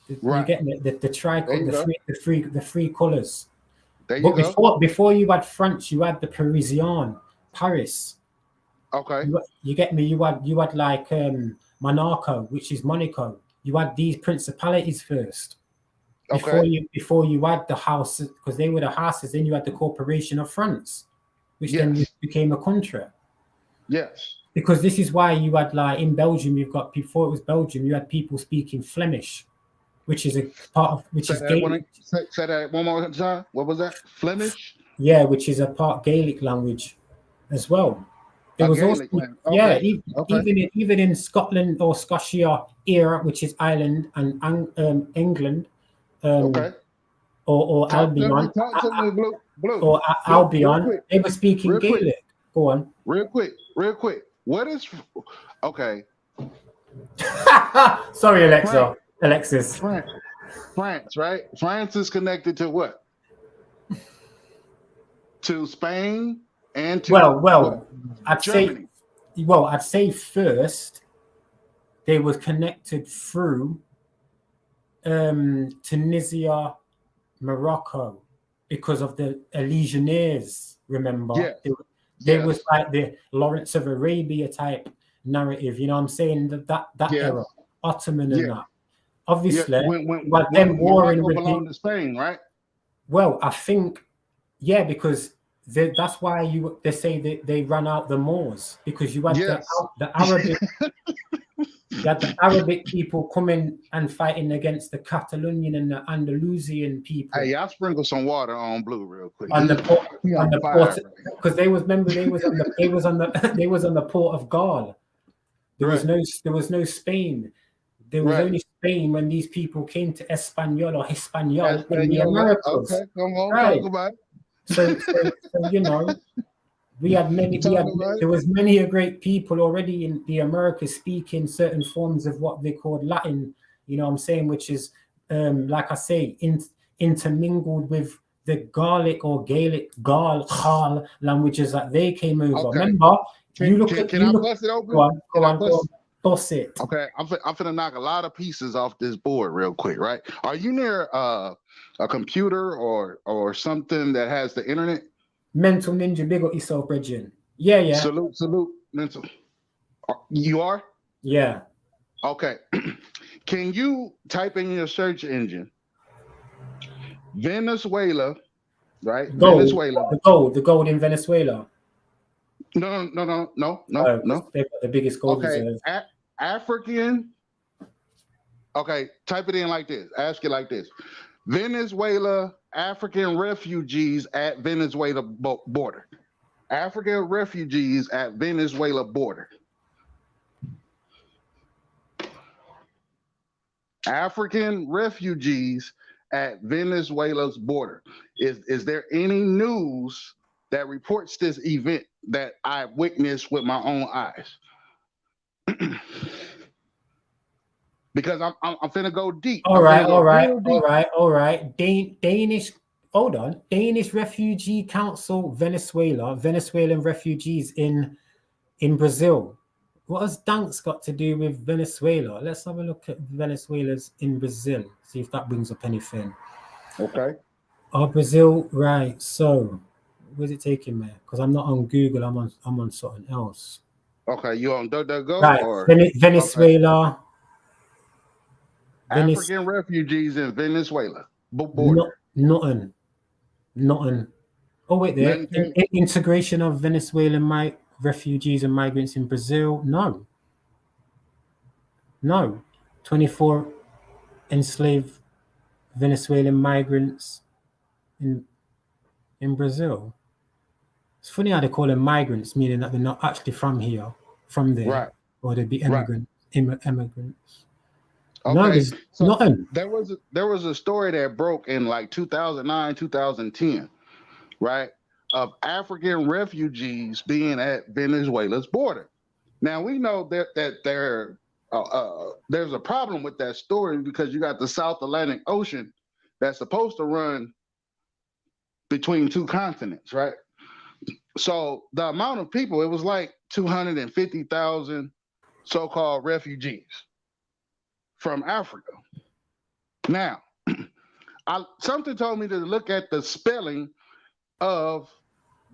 You Right. get me? The There tricolor, you go. the three colors. There you But go. before you had France, you had the Parisian, Paris. Okay. You get me? You had like Monaco, which is Monaco. You had these principalities first Okay. before you had the houses, because they were the houses. Then you had the Corporation of France, which then Yes. became a country. Yes. Because this is why you had like in Belgium, you've got before it was Belgium, you had people speaking Flemish, which is a part of which Say is that Gaelic. say that one more time. What was that? Flemish? Yeah, which is a part Gaelic language as well. There A was also, Gaelic language. yeah, Okay. Okay. even in Scotland or Scotia era, which is Ireland and England, um, Okay. or Talk to me. Albion, Talk to me, Blue. Blue. or Blue. Real Albion, quick. they were speaking Real quick. Gaelic. Go on. Real quick. Real quick. What is okay? Sorry, France. Alexis. France, right? France is connected to what? To Spain and to Well, what? I'd Germany. I'd say first they were connected through Tunisia, Morocco, because of the Legionnaires. Remember, Yes. they Yes. was like the Lawrence of Arabia type narrative. You know what I'm saying? That Yes. era, Ottoman Yeah. and that. Obviously, Yeah. When them warring Morocco with belonged to Spain, right? well, I think, yeah, because that's why they say that they ran out the Moors, because you had Yes. the Arabic. You had the Arabic people coming and fighting against the Catalonian and the Andalusian people Hey, y'all sprinkle some water on Blue real quick. on the port, He on on the fire. port, because they was on the port of Gaul. There was no Spain. There was Right. only Spain when these people came to Espanol or Hispaniola in the Hispaniola. Americas. Okay, come on, Right. talk about it. So you know, there was many a great people already in the Americas speaking certain forms of what they called Latin, you know what I'm saying, which is like I say, intermingled with the Gaelic or Gaelic Gaul languages that they came over. Okay. Remember, Can I bust it open? Go on, bust it. Okay, I'm finna knock a lot of pieces off this board real quick, right? Are you near a computer or something that has the internet? Mental Ninja, big up yourself, Bridget. Yeah. Salute, mental. You are? Yeah. Okay. Can you type in your search engine Venezuela, right? Venezuela. The gold in Venezuela. No. They've got the biggest gold reserve. African. Okay, type it in like this. Ask it like this. Venezuela, African refugees at Venezuela border. African refugees at Venezuela border. African refugees at Venezuela's border. Is there any news that reports this event that I witnessed with my own eyes? Because I'm finna go deep. All right. Danish. Hold on. Danish Refugee Council, Venezuela, Venezuelan refugees in Brazil. What has Danks got to do with Venezuela? Let's have a look at Venezuela's in Brazil. See if that brings up anything. Okay. Oh, Brazil, right. So, where's it taking me? Because I'm not on Google. I'm on something else. Okay, you on DuckDuckGo? Right. Or Venezuela. Okay. African refugees in Venezuela border. Nothing. Oh wait, there. Integration of Venezuelan refugees and migrants in Brazil. No. 24 enslaved Venezuelan migrants in Brazil. It's funny how they call them migrants, meaning that they're not actually from here, from there, right? Or they'd be immigrants. Okay. No, there's nothing. There was a story that broke in like 2009, 2010, right? Of African refugees being at Venezuela's border. Now we know that there's a problem with that story because you got the South Atlantic Ocean that's supposed to run between two continents, right? So the amount of people, it was like 250,000 so-called refugees from Africa. Now, something told me to look at the spelling of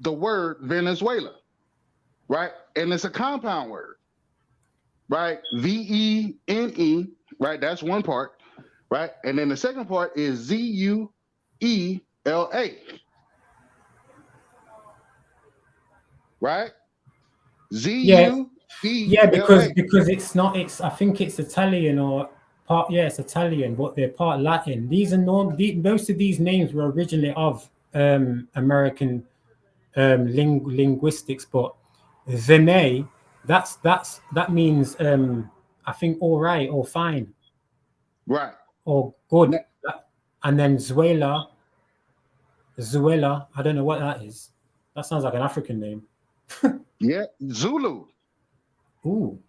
the word Venezuela, right? And it's a compound word, right? VENE, right? That's one part, right? And then the second part is ZUELA. Right? ZUELA. Yeah, because it's not. I think it's Italian or part. Yeah, it's Italian, but they're part Latin. These are most of these names were originally of American linguistics, but Vene, that means I think all right or fine, right, or good, and then Zuela. I don't know what that is. That sounds like an African name. Yeah, Zulu. Ooh,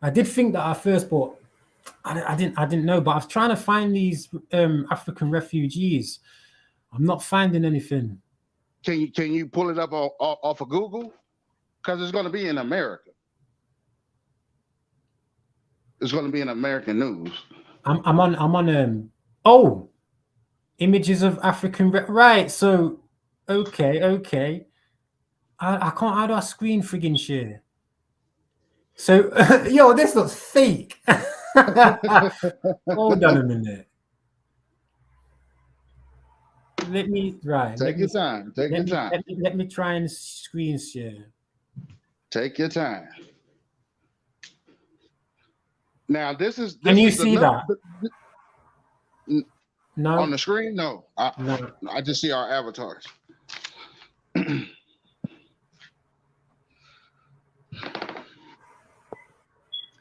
I did think that at first, but I didn't know. But I was trying to find these African refugees. I'm not finding anything. Can you pull it up off of Google? Because it's going to be in America. It's going to be in American news. I'm on images of African right. So okay. I can't. How do I screen friggin' share? So yo, this looks fake. Hold on a minute. Let me Take your time. Let me try and screen share. Take your time. Now this is. Can you see that? No. On the screen, no. No. I just see our avatars.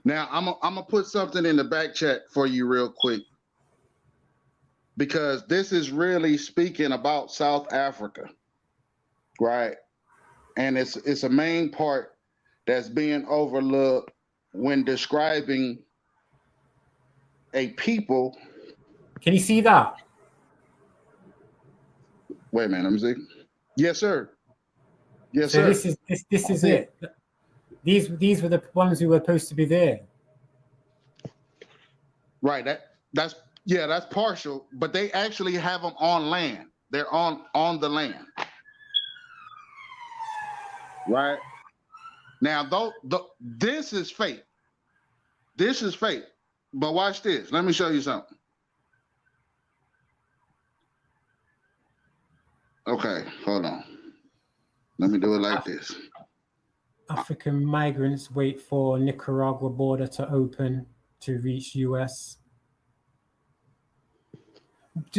Now I'm gonna put something in the back chat for you real quick, because this is really speaking about South Africa, right? And it's a main part that's being overlooked when describing a people. Can you see that? Wait a minute, let me see. Yes, sir. Yes, so sir. This is it. These were the ones who were supposed to be there. Right. That's partial, but they actually have them on land. They're on the land. Right. Now, this is fake. This is fake. But watch this. Let me show you something. Okay, hold on. Let me do it like this. African migrants wait for Nicaragua border to open to reach US. What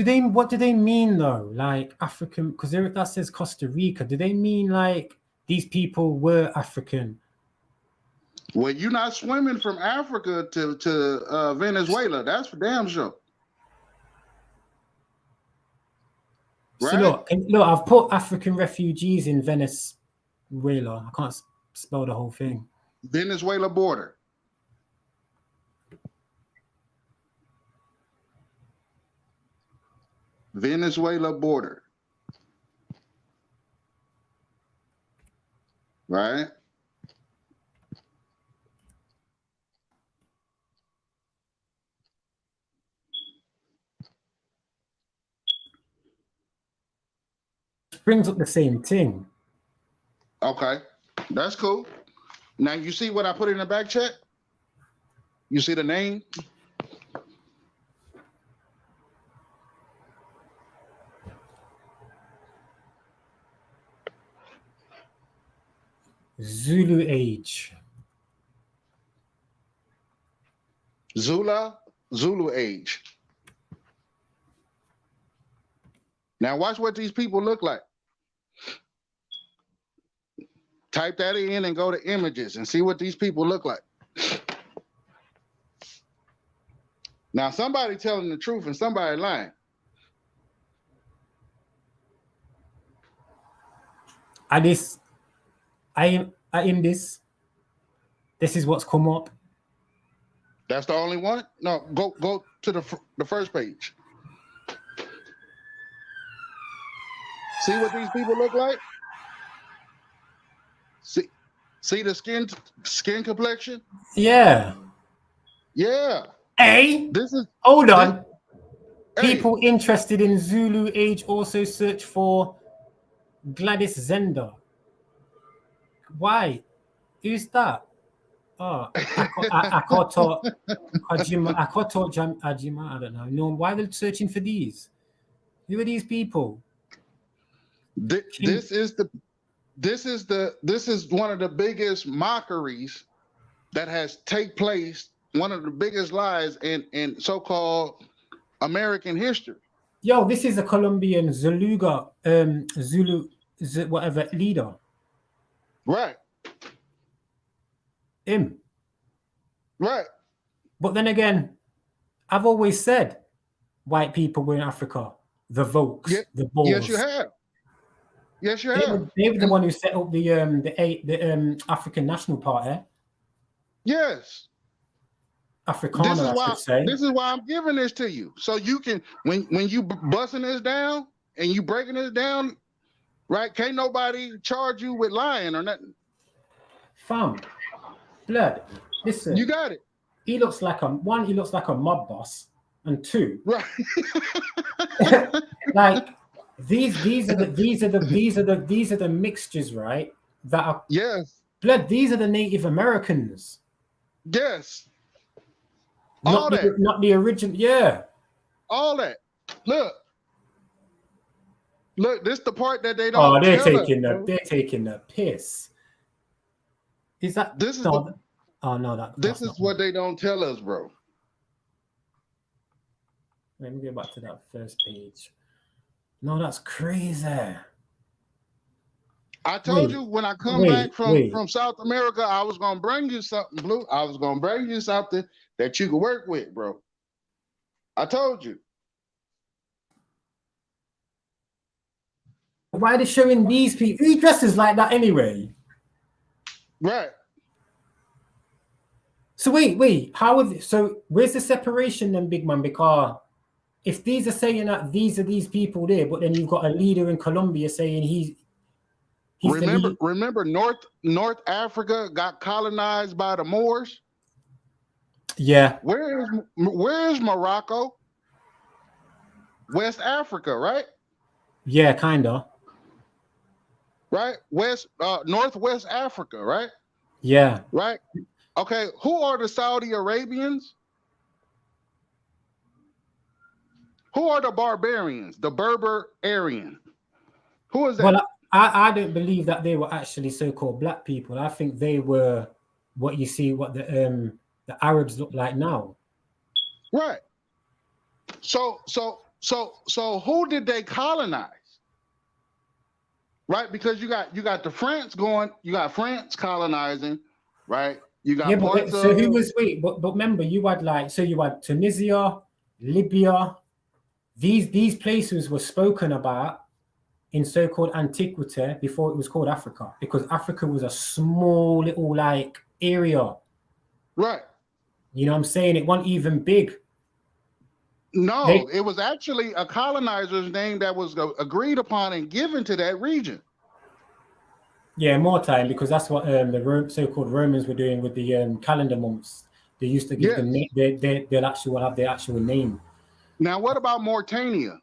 do they mean though? Like African, because that says Costa Rica. Do they mean like these people were African? Well, you're not swimming from Africa to Venezuela. That's for damn sure. So Right? look, I've put African refugees in Venezuela. I can't spell the whole thing. Venezuela border. Venezuela border. Right? Brings up the same thing. Okay. That's cool. Now you see what I put in the back chat? You see the name? Zulu age. Zulu age. Now watch what these people look like. Type that in and go to images and see what these people look like. Now somebody telling the truth and somebody lying. I in this. This is what's come up. That's the only one? No, go to the first page. See what these people look like? See the skin complexion? Yeah. Yeah. Hey, This is hold on. Hey. People interested in Zulu age also search for Gladys Zender. Why? Who's that? Oh, Akoto Ajima. I don't know. No, why are they searching for these? Who are these people? This is one of the biggest mockeries that has take place. One of the biggest lies in so-called American history. Yo, this is a Colombian Zulu whatever leader. Right. Him. Right. But then again, I've always said white people were in Africa. The Volks, the Bulls. Yes, you have. Yes, you have. They were the one who set up the African National Party. Yes. Afrikaner, I should say. This is why I'm giving this to you. So you can, when you busting this down and you breaking this down, right? Can't nobody charge you with lying or nothing. Fam, blood. Listen. You got it. He looks like a mob boss, and two. Right. Like these are the mixtures, right? That are yes. Blood, these are the Native Americans. Yes. Not the original, yeah. All that. Look, this is the part that they Oh, don't. they're taking the piss. Is that this is? No, oh no, that. This is what they don't tell us, bro. Let me go back to that first page. No, that's crazy. I told you when I come back from South America, I was gonna bring you something, Blue. I was gonna bring you something that you could work with, bro. I told you. Why are they showing these people? Who dresses like that anyway? Right. So wait, how are so where's the separation then, big man? Because if these are saying that these are these people there, but then you've got a leader in Colombia saying he's remember North Africa got colonized by the Moors? Yeah. Where is Morocco? West Africa, right? Yeah, kinda. Right? Northwest Africa, right? Yeah. Right? Okay, who are the Saudi Arabians? Who are the barbarians? The Berber Aryan? Who is that? Well, I don't believe that they were actually so-called black people. I think they were what you see, what the Arabs look like now. Right. So So who did they colonize? Right? Because you got the France going, you got France colonizing, right? You got parts so of who was but remember you had you had Tunisia, Libya. These places were spoken about in so-called antiquity before it was called Africa, because Africa was a small little area. Right. You know what I'm saying? It wasn't even big. No, it was actually a colonizer's name that was agreed upon and given to that region. Yeah, more time, because that's what the so-called Romans were doing with the calendar months. They used to give them they'll actually have their actual name. Now, what about Mauritania?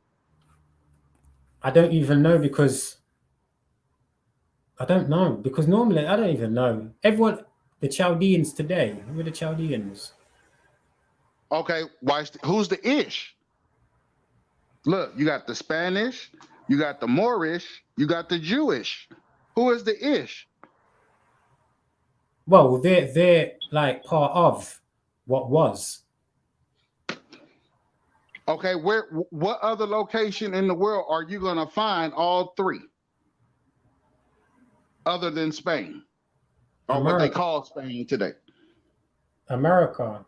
I don't even know, because normally I don't even know. Everyone, the Chaldeans today, who are the Chaldeans? Okay, who's the Ish? Look, you got the Spanish, you got the Moorish, you got the Jewish. Who is the Ish? Well, they're part of what was. Okay, what other location in the world are you going to find all three other than Spain, or America, what they call Spain today? America.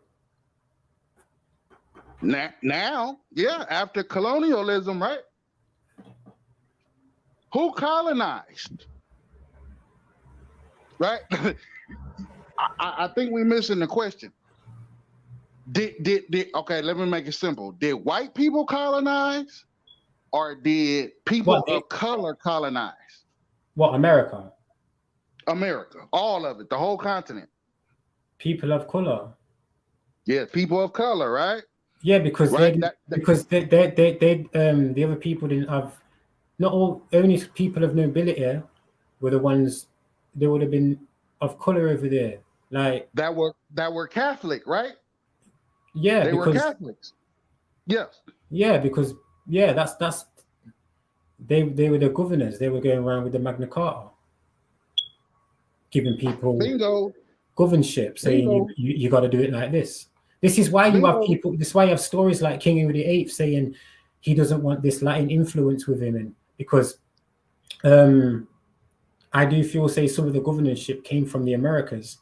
Now, yeah, after colonialism, right? Who colonized? Right? I think we're missing the question. Did okay, let me make it simple. Did white people colonize, or did people of color colonize? What, America? America, all of it, the whole continent. People of color. Yeah, people of color, right? Yeah, because they the other people didn't have, not all, only people of nobility were the ones, they would have been of color over there, that were Catholic, right? Yeah, they were Catholics. Yes. Yeah, because that's they were the governors. They were going around with the Magna Carta, giving people governorship, saying you got to do it like this. This is why you have people. This is why you have stories like King Henry VIII saying he doesn't want this Latin influence with him, and because I do feel some of the governorship came from the Americas,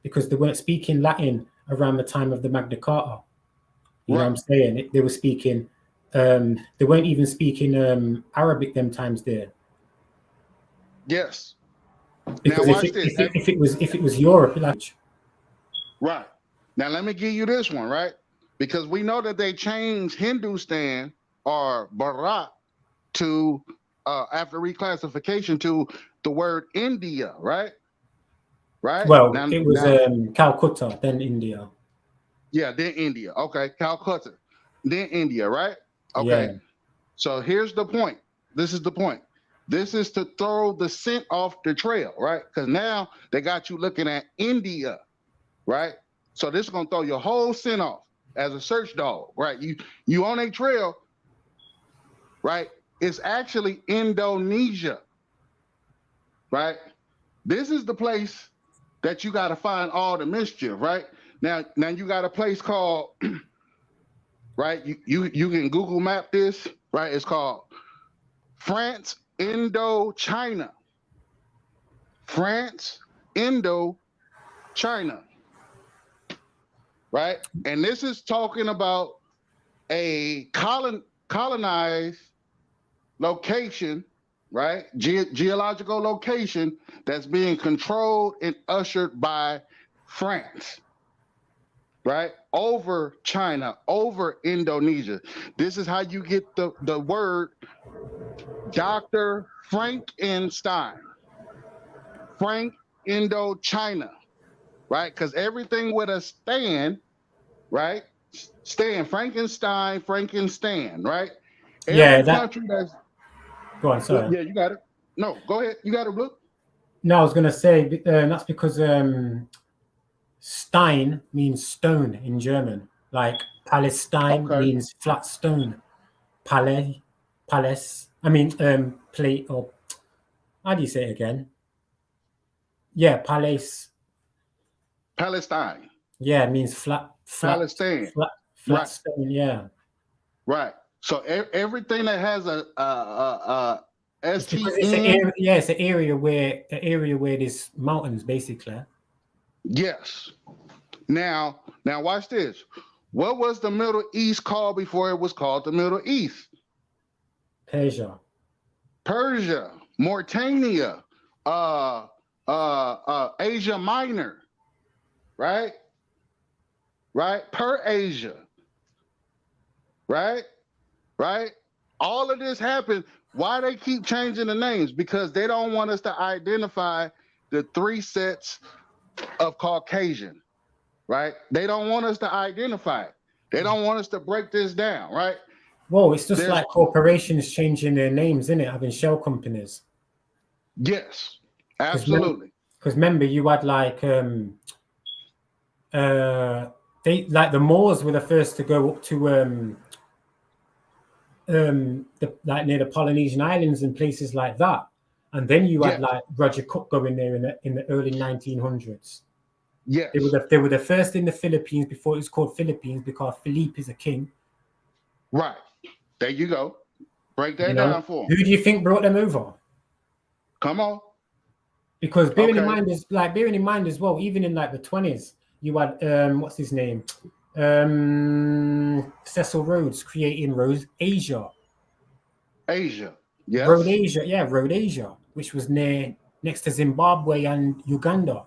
because they weren't speaking Latin around the time of the Magna Carta. You know what I'm saying? They were speaking. They weren't even speaking Arabic them times there. Yes. Because now, if it was Europe, right. Now let me give you this one, right? Because we know that they changed Hindustan or Bharat to after reclassification to the word India, right? Right. Well, it was Calcutta, then India. Yeah, then India. Okay, Calcutta, then India, right? Okay. Yeah. So here's the point. This is the point. This is to throw the scent off the trail, right? Because now they got you looking at India, right? So this is gonna throw your whole scent off as a search dog, right? You on a trail, right? It's actually Indonesia, right? This is the place that you got to find all the mischief, right? Now you got a place called, right? You can Google map this, right? It's called France, Indochina. France, Indochina. Right? And this is talking about a colonized location, right? Geological location that's being controlled and ushered by France, right? Over China, over Indonesia. This is how you get the word Dr. Frankenstein. Frank Indochina, right? Because everything with a Stan, right? Stan, Frankenstein, right? Every country that's... Go on, sorry. Yeah, you got it. No, go ahead. You got it, Blue. No, I was going to say that's because Stein means stone in German. Like Palestine means flat stone. Palace. I mean, plate, or how do you say it again? Yeah, Palestine. Yeah, it means flat Palestine. Flat stone, yeah. Right. So everything that has a It's because STN, it's an area, yeah, it's an area where there's mountains, basically. yes. Now watch this. What was the Middle East called before it was called the Middle East? Persia. Persia, Mauritania, Asia Minor, right? Per-Asia, right? All of this happened. Why they keep changing the names? Because they don't want us to identify the three sets of Caucasian, right? They don't want us to identify it. They don't want us to break this down, right? Whoa, it's just like corporations changing their names, isn't it? Having shell companies. Yes, absolutely. Because remember, you had like they like the Moors were the first to go up to like near the Polynesian islands and places like that, and then you had like Roger Cook going there in the early 1900s. Yes, they were the first in the Philippines before it was called Philippines because Philippe is a king. Right. There you go. Break that down for them. Who do you think brought them over? Come on. Because bearing in mind as well, even in like the 20s, you had what's his name? Cecil Rhodes creating Rhodesia. Asia. Yes. Rhodesia, which was next to Zimbabwe and Uganda.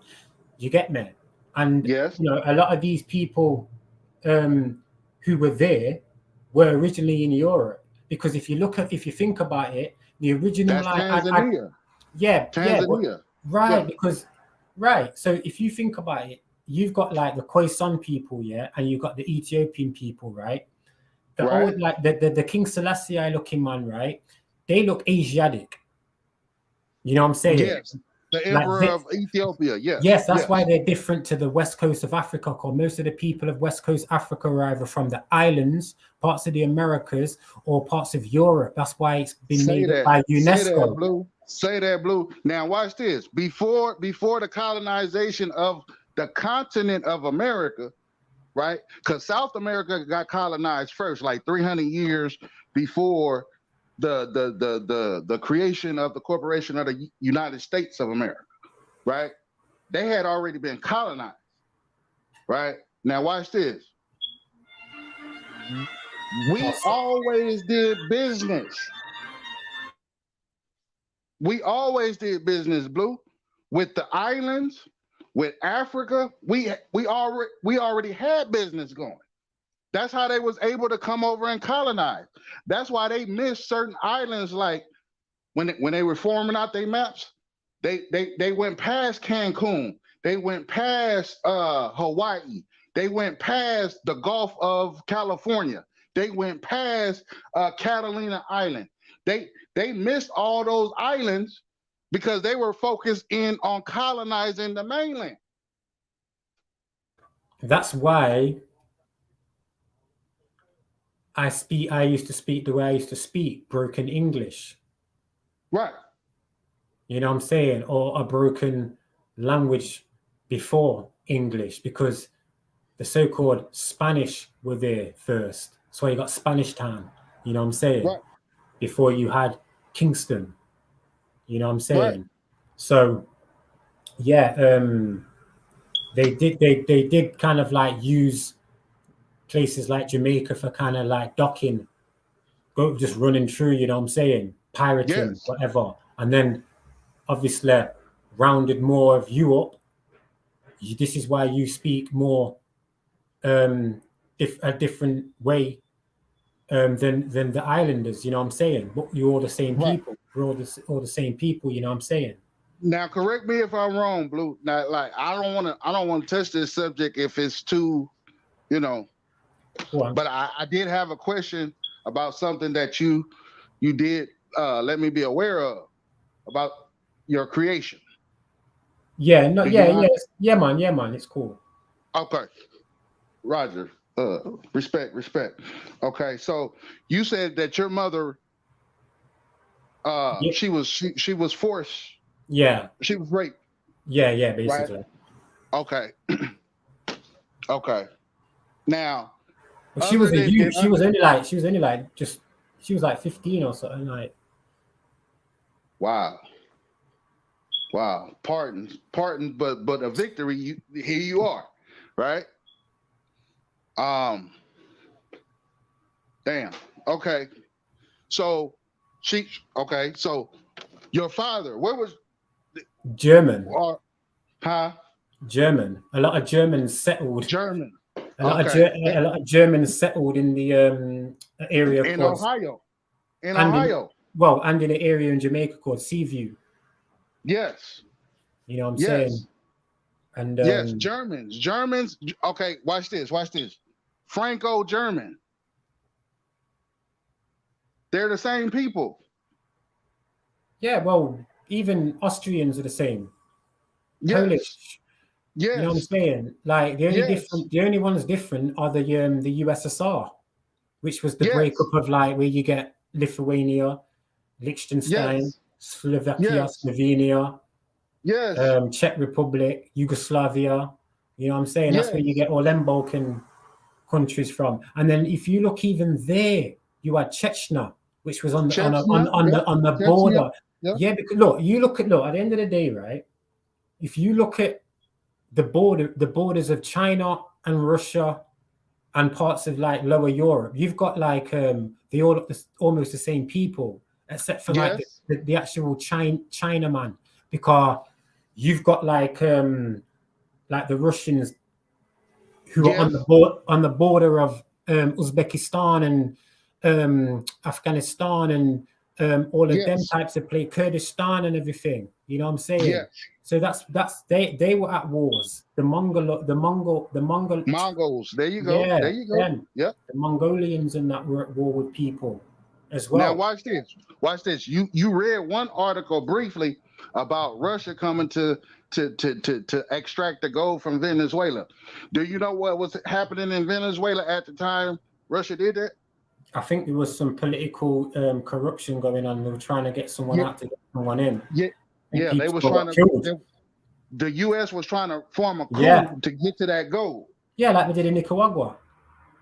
You get me? And yes, a lot of these people who were there were originally in Europe. Because if you think about it, the original Tanzania. Tanzania. So if you think about it, you've got like the Khoisan people, and you've got the Ethiopian people, right? Old, like the King Selassie looking man, right? They look Asiatic. You know what I'm saying? Yes. The Emperor of Ethiopia, yes. Yes, that's why they're different to the west coast of Africa, because most of the people of West Coast Africa are either from the islands, parts of the Americas, or parts of Europe. That's why it's been made up by UNESCO. Say that, Blue. Now watch this. Before the colonization of the continent of America, right? Because South America got colonized first, like 300 years before the creation of the Corporation of the United States of America, right? They had already been colonized, right? Now watch this. We always did business. We always did business, Blue, with the islands, with Africa. We already had business going. That's how they was able to come over and colonize. That's why they missed certain islands, like when they were forming out their maps, they went past Cancun, they went past Hawaii, they went past the Gulf of California, they went past Catalina Island. They missed all those islands because they were focused in on colonizing the mainland. That's why I used to speak the way I used to speak, broken English. Right. You know what I'm saying? Or a broken language before English, because the so-called Spanish were there first. So you got Spanish Town, you know what I'm saying? Right. Before you had Kingston, you know what I'm saying? Right. So yeah, they did kind of like use places like Jamaica for kind of like docking, just running through, you know what I'm saying? Pirating, whatever. And then obviously rounded more of you up. This is why you speak more a different way than the islanders, you know what I'm saying? But you're all the same people. We're all the same people, you know what I'm saying? Now correct me if I'm wrong, Blue. Now, like I don't want to touch this subject if it's too, but I did have a question about something that you did let me be aware of about your creation. Yeah, no, yeah, man, it's cool. Okay, Roger. Respect. Okay, so you said that your mother, she was forced. Yeah. She was raped. Yeah, basically. Right? Okay. Okay. Now, But she was a youth. She was only like 15 or something. Like, wow. Pardon, but a victory. Here you are, right? Damn. Okay. So So your father, where was German? Huh? German. A lot of Germans settled. German. A lot of Germans settled in the area in called Ohio. In and Ohio. And in an area in Jamaica called Seaview. Yes. You know what I'm saying? And yes, Germans. Okay, watch this. Franco-German. They're the same people. Yeah, well, even Austrians are the same. Yes. Polish. Yes. You know what I'm saying? Like the only ones different are the USSR, which was the breakup of like where you get Lithuania, Liechtenstein, Slovakia, Slovenia, Czech Republic, Yugoslavia. You know what I'm saying? That's where you get all them Balkan countries from. And then if you look even there, you had Chechnya, which was on the border. Yeah, because look at the end of the day, right? If you look at the borders of China and Russia and parts of like lower Europe, you've got like they all almost the same people, except for like the actual Chinaman, because you've got like the Russians who are on the border of Uzbekistan and Afghanistan and all of them types of place, Kurdistan and everything. You know what I'm saying? Yes. So that's they were at wars. The Mongols. There you go. Yeah, there you go. The Mongolians and that were at war with people as well. Now watch this. You read one article briefly about Russia coming to extract the gold from Venezuela. Do you know what was happening in Venezuela at the time Russia did that? I think there was some political corruption going on. They were trying to get someone out to get someone in. Yeah, they was trying to. The U.S. was trying to form a coup to get to that gold. Yeah, like we did in Nicaragua.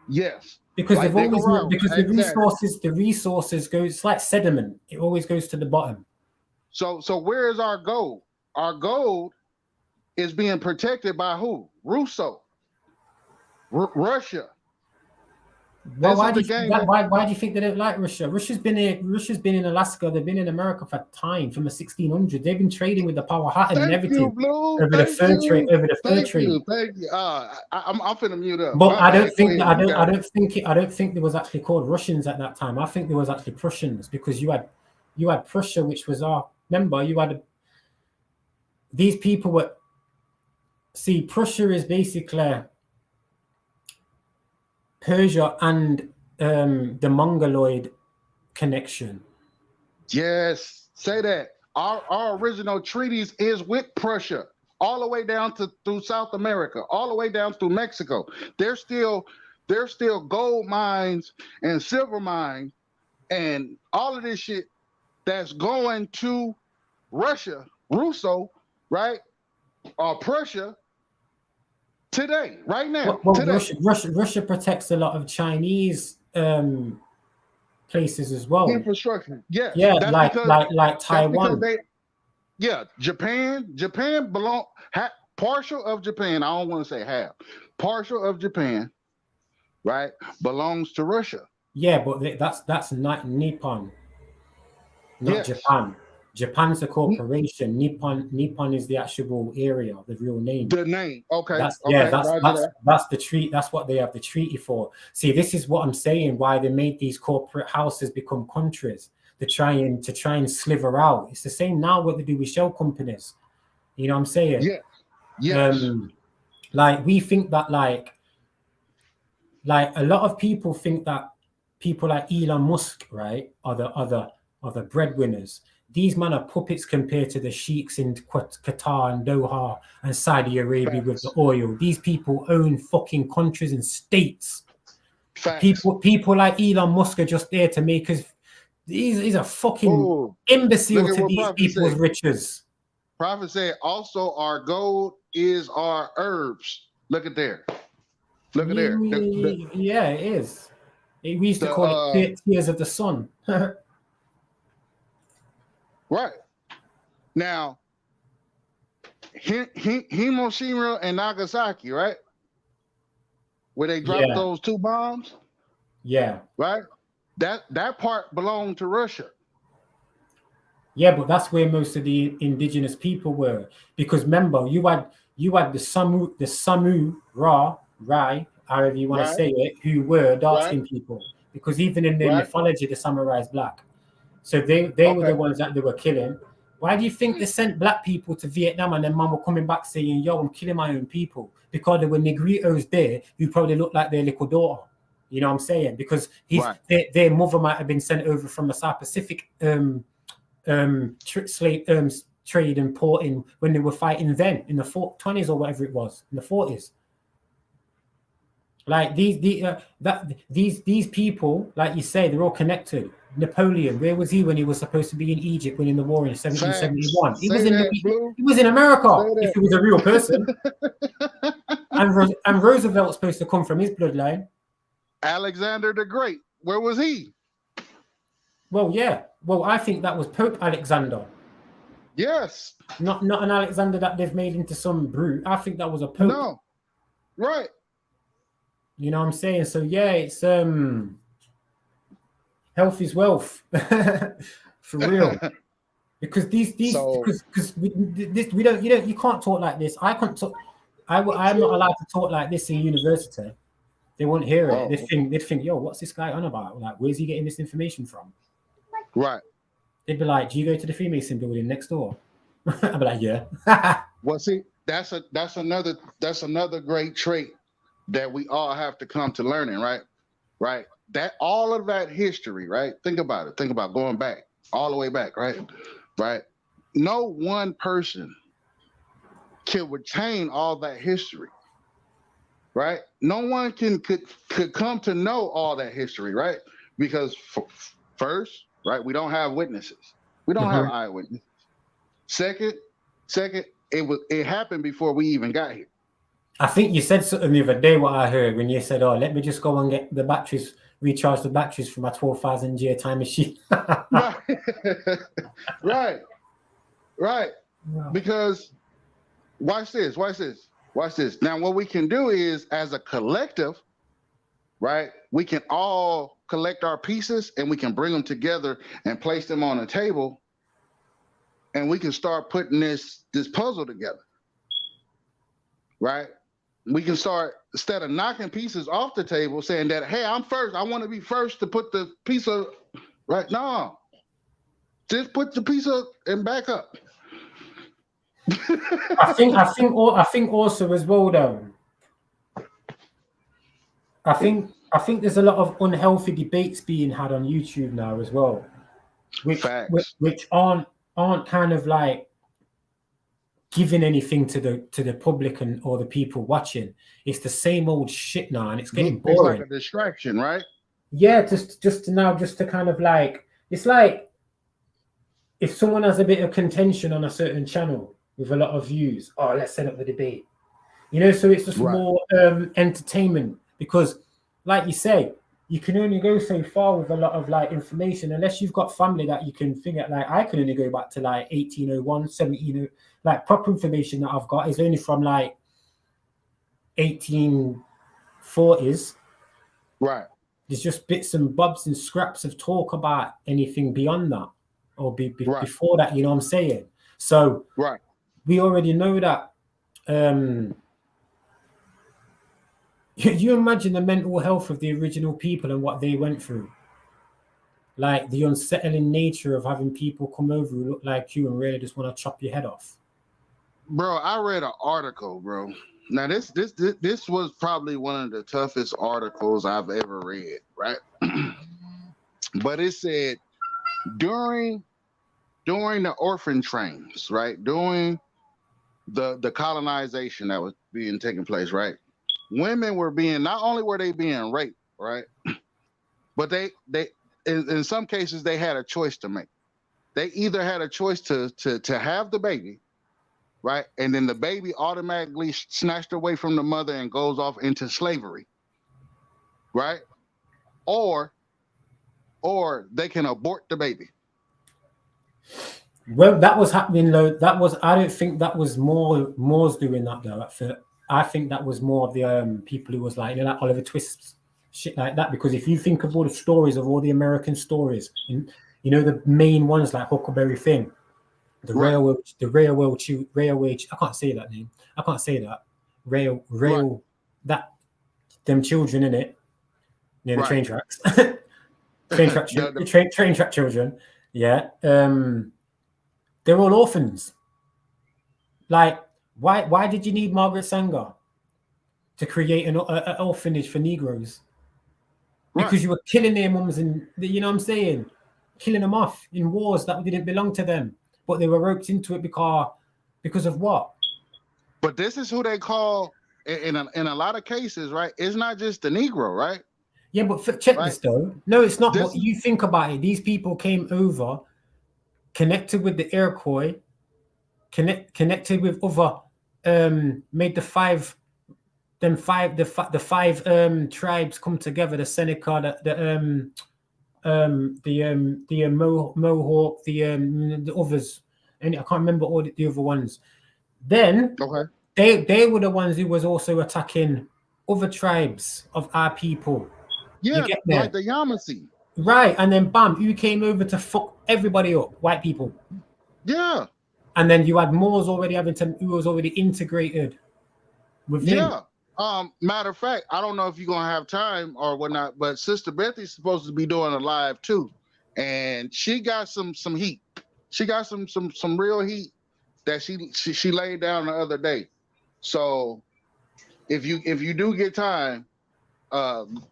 Yes, because like the resources go. It's like sediment. It always goes to the bottom. So where is our gold? Our gold is being protected by who? Russia. Well, why do you think they don't like Russia? Russia's been in Alaska. They've been in America for time, from the 1600s. They've been trading with the Powhatan and everything over the fur trade. Thank you. I'm finna mute up. But I don't think there was actually called Russians at that time. I think there was actually Prussians, because you had Prussia, which was remember you had these people were. See, Prussia is basically Persia and the Mongoloid connection. Yes, say that. Our original treaties is with Prussia, all the way down through South America, all the way down through Mexico. There's still gold mines and silver mines and all of this shit that's going to Russia, right? Or Prussia. Today, right now. Well, Russia protects a lot of Chinese places as well. Infrastructure, yes. Yeah, like Taiwan. Japan partial of Japan. I don't want to say half. Partial of Japan, right, belongs to Russia. Yeah, but that's not Nippon, not Japan. Japan's a corporation. Nippon is the actual area, the real name. The name, okay. That's the treaty. That's what they have the treaty for. See, this is what I'm saying. Why they made these corporate houses become countries to try and sliver out. It's the same now what they do with shell companies. You know what I'm saying? Yeah. Yes. Like we think that like a lot of people think that people like Elon Musk, right, are the breadwinners. These men are puppets compared to the sheiks in Qatar and Doha and Saudi Arabia with the oil. These people own fucking countries and states. People like Elon Musk are just there to make us. He's a fucking imbecile to these people's riches. Prophet said, also our gold is our herbs. Look at there. Look at there. Yeah, it is. We used to The call it tears of the sun. right. Now, Hiroshima and Nagasaki, right? Where they dropped Yeah, those 2 bombs, yeah, right? That part belonged to Russia. yeah. But that's where most of the indigenous people were, because remember, you had the Samu Rai, however you want to Right, say it, who were dark right, skinned people. Because even in their right. mythology, the samurai is black. So they were Okay. the ones that they were killing. Why do you think they sent black people to Vietnam and then mum were coming back saying, yo, I'm killing my own people? Because there were Negritos there who probably looked like their little daughter. You know what I'm saying? Because Right. their mother might have been sent over from the South Pacific slave trade and porting when they were fighting then in the 20s or whatever it was, in the 40s. Like these people, like you say, they're all connected. Napoleon, where was he when he was supposed to be in Egypt winning the war in Facts. 1771? He was Say in that, Blue. he was in America. Say If he was a real person, and Roosevelt's supposed to come from his bloodline. Alexander the Great. Where was he? Well, yeah. Well, I think that was Pope Alexander. Yes. Not an Alexander that they've made into some brute. I think that was a Pope. No. Right. You know what I'm saying? So yeah, it's health is wealth. For real. Because you can't talk like this. I can't talk. I'm not allowed to talk like this in university. They won't hear it. They'd think, yo, what's this guy on about? Like, where's he getting this information from? Right. They'd be like, do you go to the Freemason building next door? I'd be like, yeah. Well, see, that's another great trait that we all have to come to learning, right? Right. That all of that history, right? Think about it. Think about going back, all the way back, right? Right. No one person can retain all that history, right? No one could come to know all that history, right? Because first, right, we don't have witnesses. We don't have eyewitnesses. Second, it happened before we even got here. I think you said something the other day, what I heard, when you said, oh, let me just go and get the batteries, recharge the batteries for my 12,000 year time machine. Right. Right. Wow. Because watch this. Now, what we can do is, as a collective, right, we can all collect our pieces and we can bring them together and place them on a table, and we can start putting this puzzle together, right? We can start, instead of knocking pieces off the table, saying that, hey, I'm first, I want to be first to put the piece of, right? No, just put the piece up and back up. I think also as well though. I think there's a lot of unhealthy debates being had on YouTube now as well, which aren't kind of like giving anything to the public or the people watching. It's the same old shit now, and it's getting boring. It's like a distraction, right? Yeah, just to kind of like, it's like if someone has a bit of contention on a certain channel with a lot of views, oh, let's set up the debate. You know, so it's just more entertainment, because like you say, you can only go so far with a lot of like information unless you've got family that you can figure. Like I can only go back to like 1801, 1700, like proper information that I've got is only from like 1840s. Right. There's just bits and bobs and scraps of talk about anything beyond that or before that, you know what I'm saying? So we already know that. You imagine the mental health of the original people and what they went through. Like the unsettling nature of having people come over who look like you and really just want to chop your head off. Bro, I read an article, bro. Now this was probably one of the toughest articles I've ever read, right? But it said during the orphan trains, right? During the colonization that was being taking place, right? Women were being, not only were they being raped, right? But they in some cases they had a choice to make. They either had a choice to have the baby, right? And then the baby automatically snatched away from the mother and goes off into slavery, right? Or they can abort the baby. Well, that was happening though. That was, I don't think that was Moors doing that though. I think that was more of the people who was like, you know, like Oliver Twist, shit like that. Because if you think of all the stories of all the American stories, you know, the main ones like Huckleberry Finn, the Right. railway. I can't say that name. I can't say that. Rail. Right. That them children in it near the Right. train tracks. train track children. Yeah. They're all orphans. Like, why did you need Margaret Sanger to create an orphanage for Negroes? Because Right. you were killing their mums, and you know what I'm saying, killing them off in wars that didn't belong to them, but they were roped into it because of what? But this is who they call in a lot of cases, right? It's not just the Negro, right? Yeah, but check Right. this though. No, it's not. This But you think about it. These people came over, connected with the Iroquois, connected with other, made the five tribes come together. The Seneca, the Mohawk, the others, and I can't remember all the other ones. Then okay. they were the ones who was also attacking other tribes of our people. You Yeah, get me? like the Yamasee. Right, and then bam, who came over to fuck everybody up? White people. Yeah. And then you had Moors already who was already integrated within. Yeah. Matter of fact, I don't know if you're gonna have time or whatnot, but Sister Bethy's supposed to be doing a live too, and she got some heat. She got some real heat that she laid down the other day. So if you do get time,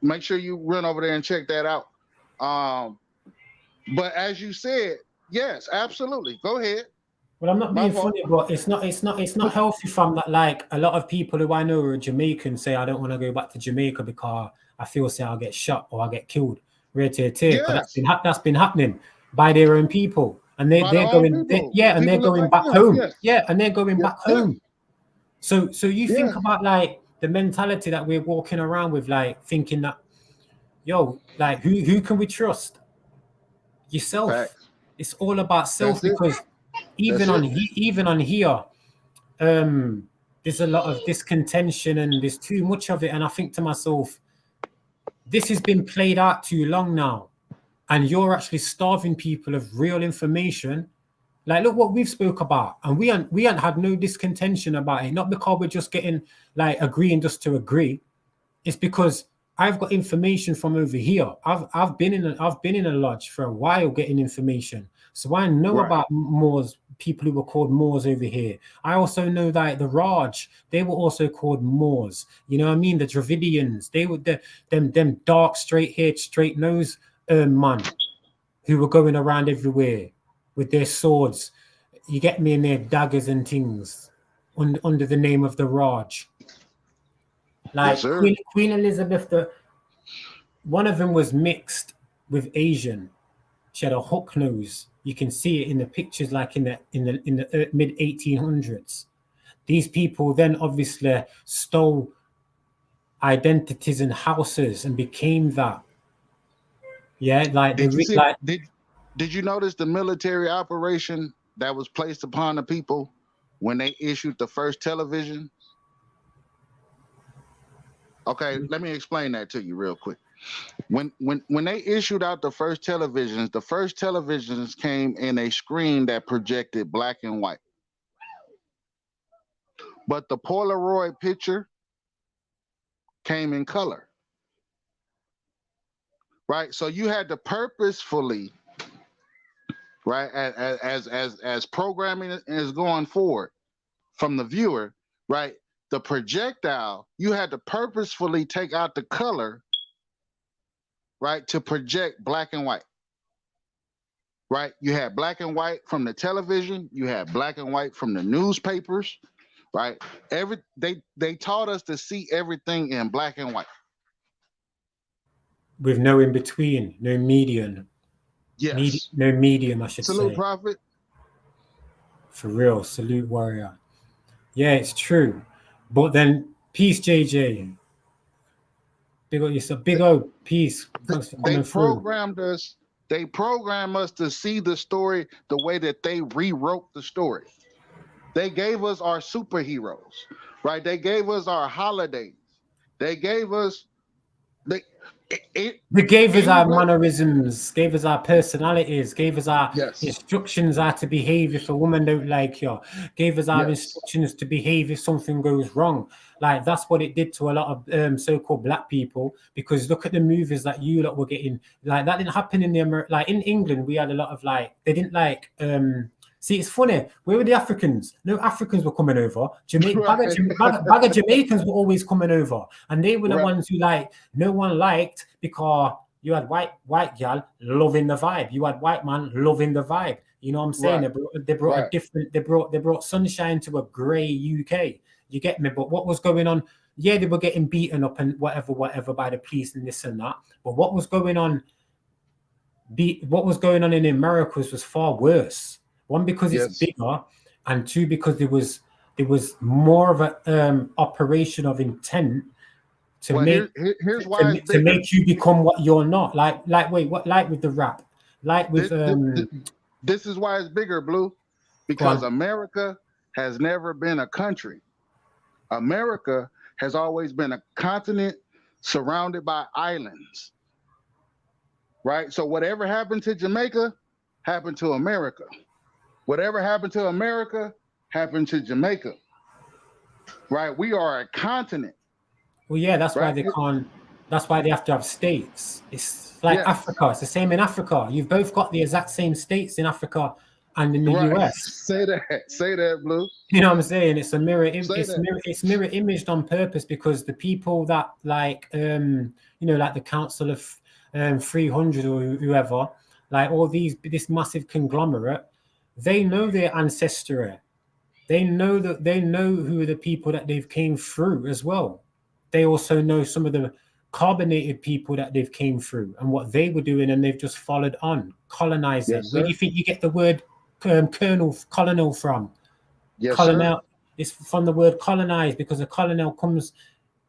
make sure you run over there and check that out. But as you said, yes, absolutely. Go ahead. Well, I'm not being funny, but it's not healthy from that. Like a lot of people who I know are Jamaican say, I don't want to go back to Jamaica because I feel say I'll get shot or I'll get killed. Because that's been happening by their own people, and they're going back home. Yes. Yeah, and they're going back home. So you think about like the mentality that we're walking around with, like thinking that, yo, like who can we trust? Yourself. Facts. It's all about self, because even on here, there's a lot of discontention and there's too much of it. And I think to myself, this has been played out too long now, and you're actually starving people of real information. Like, look what we've spoke about, and we ain't had no discontention about it. Not because we're just getting like agreeing just to agree. It's because I've got information from over here. I've been in a lodge for a while getting information, so I know about Moors, people who were called Moors over here. I also know that the Raj, they were also called Moors. You know what I mean? The Dravidians, they were them dark, straight-haired, straight-nosed man who were going around everywhere with their swords. You get me, in their daggers and things under the name of the Raj. Like Queen Elizabeth, one of them was mixed with Asian. She had a hook nose. You can see it in the pictures, like in the mid 1800s. These people then obviously stole identities and houses and became that. Yeah, like did you notice the military operation that was placed upon the people when they issued the first television? Okay, let me explain that to you real quick. When they issued out the first televisions came in a screen that projected black and white. But the Polaroid picture came in color. Right? So you had to purposefully, right, as programming is going forward from the viewer, right? The projectile, you had to purposefully take out the color, right, to project black and white. Right? You had black and white from the television, you had black and white from the newspapers, right? They taught us to see everything in black and white. With no in between, no median. Yes. No medium, I should say. Salute, Prophet. For real, salute, warrior. Yeah, it's true. But then, peace, JJ. Big O, it's a big O. Peace. Thanks for They coming through. programmed us. They program us to see the story the way that they rewrote the story. They gave us our superheroes, right? They gave us our holidays. They gave us they it They gave us in our what mannerisms, gave us our personalities, gave us our yes, instructions how to behave if a woman don't like you, gave us our yes, instructions to behave if something goes wrong. Like that's what it did to a lot of so-called black people. Because look at the movies that you lot were getting. Like that didn't happen in like in England. We had a lot of like they didn't like. See, it's funny. Where were the Africans? No Africans were coming over. right, Bag of Jamaicans were always coming over, and they were the right, ones who like no one liked because you had white gal loving the vibe. You had white man loving the vibe. You know what I'm saying? right, They brought a right. different. They brought sunshine to a grey UK. You get me? But what was going on? Yeah, they were getting beaten up and whatever by the police and this and that. But what was going on? What was going on in Americas was far worse. One, because it's Yes. bigger, and two, because there was more of a operation of intent to Well, make here's why it's to bigger. make you become what you're not. Like wait, what like with the rap, like with This, this, this is why it's bigger, Blue, go because on. America has never been a country. America has always been a continent surrounded by islands, right? So whatever happened to Jamaica happened to America. Whatever happened to America happened to Jamaica, right? We are a continent, Well, yeah, that's why right? they can't. That's why they have to have states. It's like Yes, Africa. It's the same in Africa. You've both got the exact same states in Africa and in the right. US. Say that, Blue. You know what I'm saying? It's a Say that. it's mirror imaged on purpose because the people that like like the Council of 300 or whoever, like all this massive conglomerate, they know their ancestry. They know who are the people that they've came through as well. They also know some of the carbonated people that they've came through and what they were doing, and they've just followed on colonizing. Yes, Where do sir. you think you get the word colonel from? Yes, sir. Colonel is from the word colonize because a colonel comes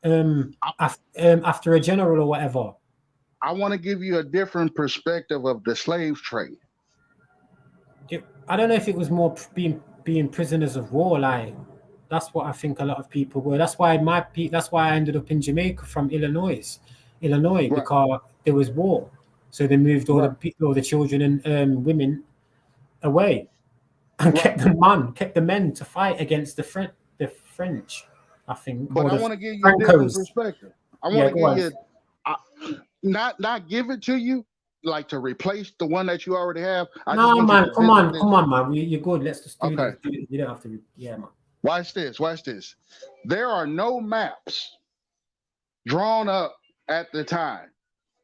I, after a general or whatever. I want to give you a different perspective of the slave trade. I don't know if it was more being prisoners of war. Like that's what I think a lot of people were. That's why I ended up in Jamaica from Illinois Right, because there was war. So they moved right, all the children and women away and right. kept the men to fight against the French, I think, But or I the want to give you a different Francos. perspective. I want Yeah, to go give on. you I, not give it to you like to replace the one that you already have. I just No, want you man, to visit come this. on, man. You're good. Let's just do Okay, this. You don't have to. Yeah, man. watch this. Watch this. There are no maps drawn up at the time.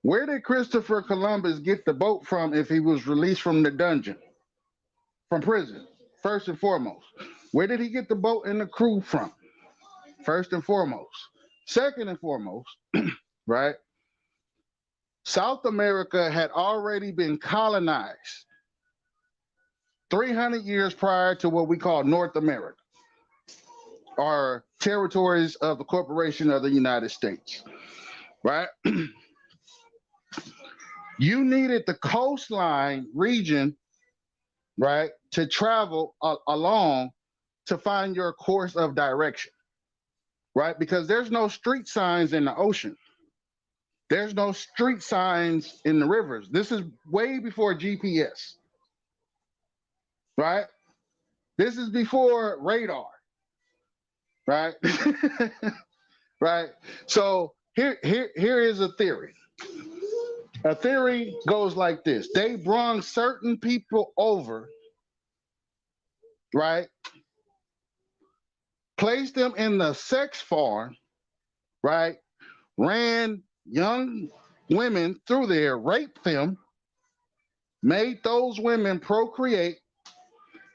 Where did Christopher Columbus get the boat from if he was released from the dungeon, from prison? First and foremost, where did he get the boat and the crew from? First and foremost. Second and foremost, right? South America had already been colonized 300 years prior to what we call North America, or territories of the Corporation of the United States, right? You needed the coastline region, right, to travel along to find your course of direction, right? Because there's no street signs in the ocean. There's no street signs in the rivers. This is way before GPS, right? This is before radar, right? Right. So here is a theory. A theory goes like this: they brung certain people over, right? Placed them in the sex farm, right? Ran young women through there, raped them, made those women procreate.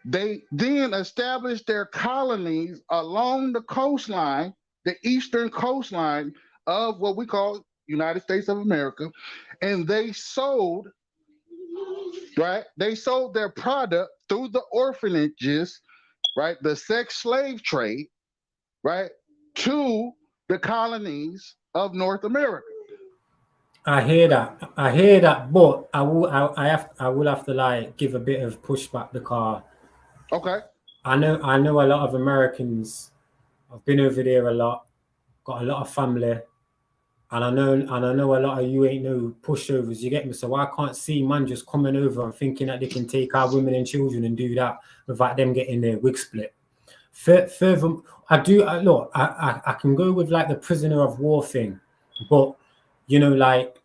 They then established their colonies along the coastline, the eastern coastline of what we call United States of America, and they sold, right? They sold their product through the orphanages, right? The sex slave trade, right, to the colonies of North America. I hear that, but I will have to like give a bit of pushback because Okay. I know a lot of Americans. I've been over there a lot, got a lot of family, and I know a lot of you ain't no pushovers. You get me? So I can't see man just coming over and thinking that they can take our women and children and do that without them getting their wig split. Further, look. I can go with like the prisoner of war thing, but like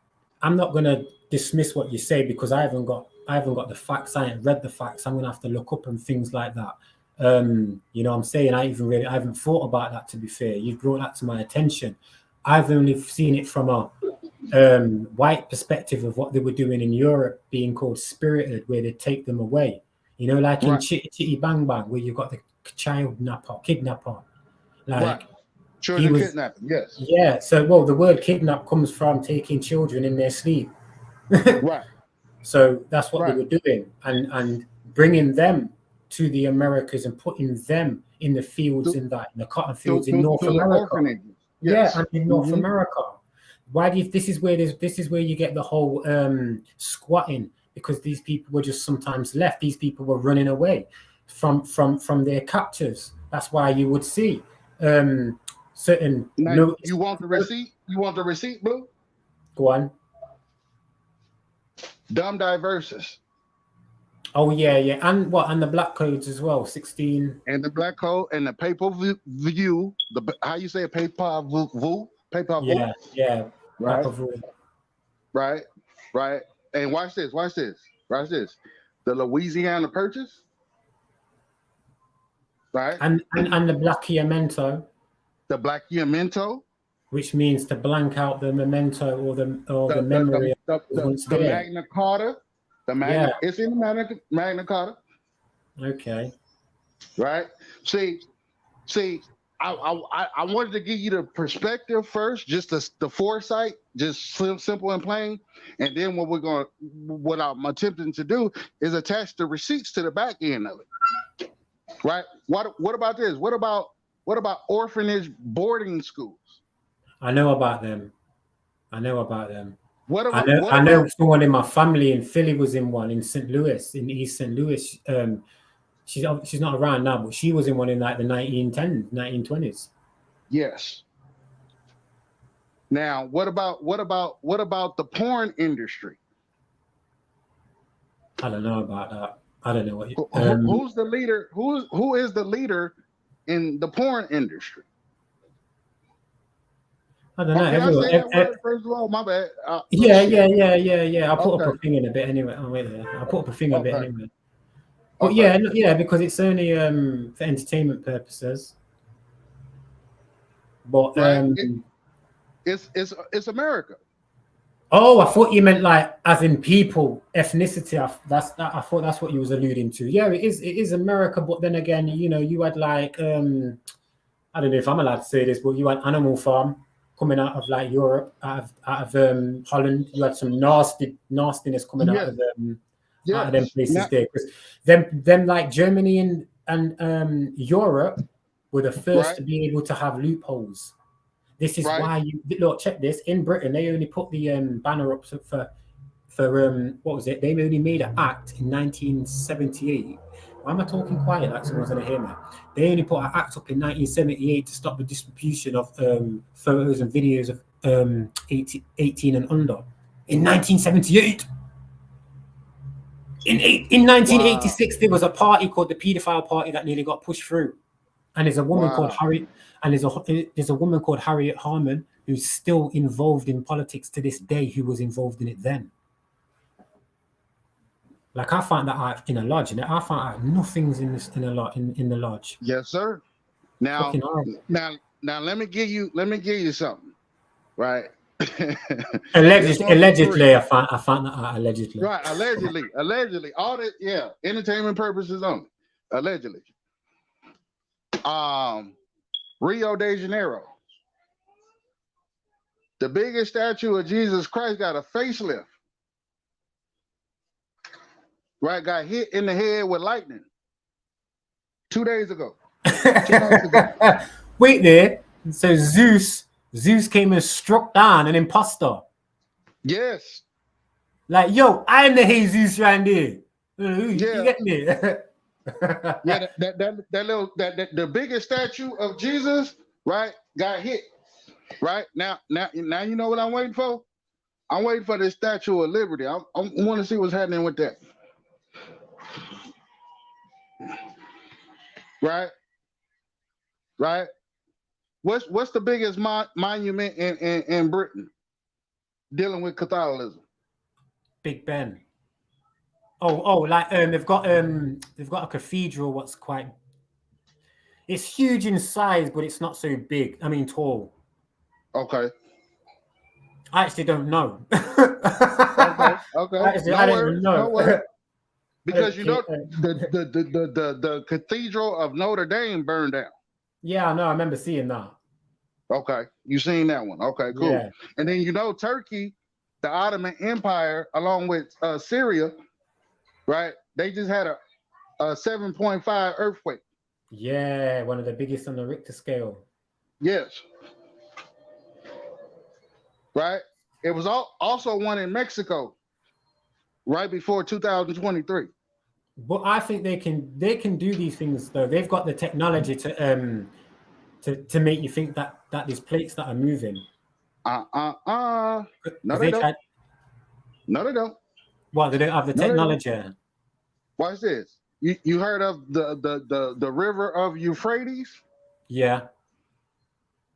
I'm not gonna dismiss what you say because I haven't got the facts. I ain't read the facts. I'm gonna have to look up and things like that. I'm saying I haven't thought about that, to be fair. You brought that to my attention. I've only seen it from a white perspective of what they were doing in Europe, being called spirited, where they take them away. Like in Chitty Chitty Bang Bang, where you've got the kidnapper. Like children kidnapping, yes. Yeah. So the word kidnap comes from taking children in their sleep. Right. So that's what they were doing, and bringing them to the Americas and putting them in the fields in the cotton fields in North America. Yes. Yeah, and in North America. Why do you, this is where you get the whole squatting, because these people were just sometimes left. These people were running away from their captors. That's why you would see certain. Now, you want the receipt? You want the receipt, Blue? Go on. Dumb diverses. Oh yeah, and the black codes as well. 16 and the black code and the pay-per-view. How you say it? Pay-per-view. Yeah. Right. And watch this. The Louisiana Purchase. Right. And the Blackiamento. The Blackiamento. Which means to blank out the memento or the memory of the Magna Carta. It's in the Magna Carta. Okay. Right. See, I wanted to give you the perspective first, just the foresight, just simple and plain, and then what I'm attempting to do is attach the receipts to the back end of it. Right. What about this? What about orphanage boarding schools? I know about them. I know someone in my family in Philly was in one in St. Louis, in East St. Louis. She's not around now, but she was in one in like the 1910s, 1920s. Yes. Now, what about the porn industry? I don't know about that. I don't know what. Who's the leader? Who is the leader in the porn industry? I don't know. Okay, I say that word first of all. My bad. Yeah. I'll put up a thing in a bit anyway. Oh wait there. I'll put up a thing a bit anyway. But yeah, because it's only for entertainment purposes. But it's America. Oh, I thought you meant like as in people, ethnicity. I thought that's what you was alluding to. Yeah, it is America, but then again, you had like I don't know if I'm allowed to say this, but you had Animal Farm coming out of like Europe, out of Holland. You had some nastiness coming out of them places there. Because them like Germany and Europe were the first to be able to have loopholes. This is why you look. Check this. In Britain, they only put the banner up for what was it? They only made an act in 1978. Why am I talking quiet like someone's gonna hear me? They only put an act up in 1978 to stop the distribution of photos and videos of 18 and under. In 1978. In 1986, there was a party called the Paedophile Party that nearly got pushed through. And there's a woman called Harriet, and there's a woman called Harriet Harman who's still involved in politics to this day, who was involved in it then. Like I found that out in a lodge, and I found out nothing's in the lodge. Yes, sir. Now let me give you something, right? Allegedly, I found that out allegedly. Right, allegedly. All that, entertainment purposes only. Allegedly. Rio de Janeiro. The biggest statue of Jesus Christ got a facelift. Right, got hit in the head with lightning 2 days ago. 2 months ago. Wait there. So Zeus came and struck down an imposter. Yes. Like, yo, I'm the Jesus right there. You Yeah. get me? Yeah, that little the biggest statue of Jesus, right, got hit. Right now you know what I'm waiting for. I'm waiting for this Statue of Liberty. I want to see what's happening with that. Right, right. What's the biggest monument in Britain dealing with Catholicism? Big Ben. Oh, like they've got a cathedral. What's quite. It's huge in size, but it's not so big. I mean, tall. Okay. I actually don't know. Okay. I don't even know. No worries. Because you know the Cathedral of Notre Dame burned down. Yeah, no, I remember seeing that. Okay, you seen that one? Okay, cool. Yeah. And then you know Turkey, the Ottoman Empire, along with Syria, right? They just had a 7.5 earthquake. Yeah, one of the biggest on the Richter scale. Yes. Right. It was also one in Mexico, right before 2023. But I think they can do these things though. They've got the technology to make you think that there's plates that are moving. No, they don't. No, they don't. What, they don't have the technology? Watch this. You heard of the river of Euphrates? Yeah.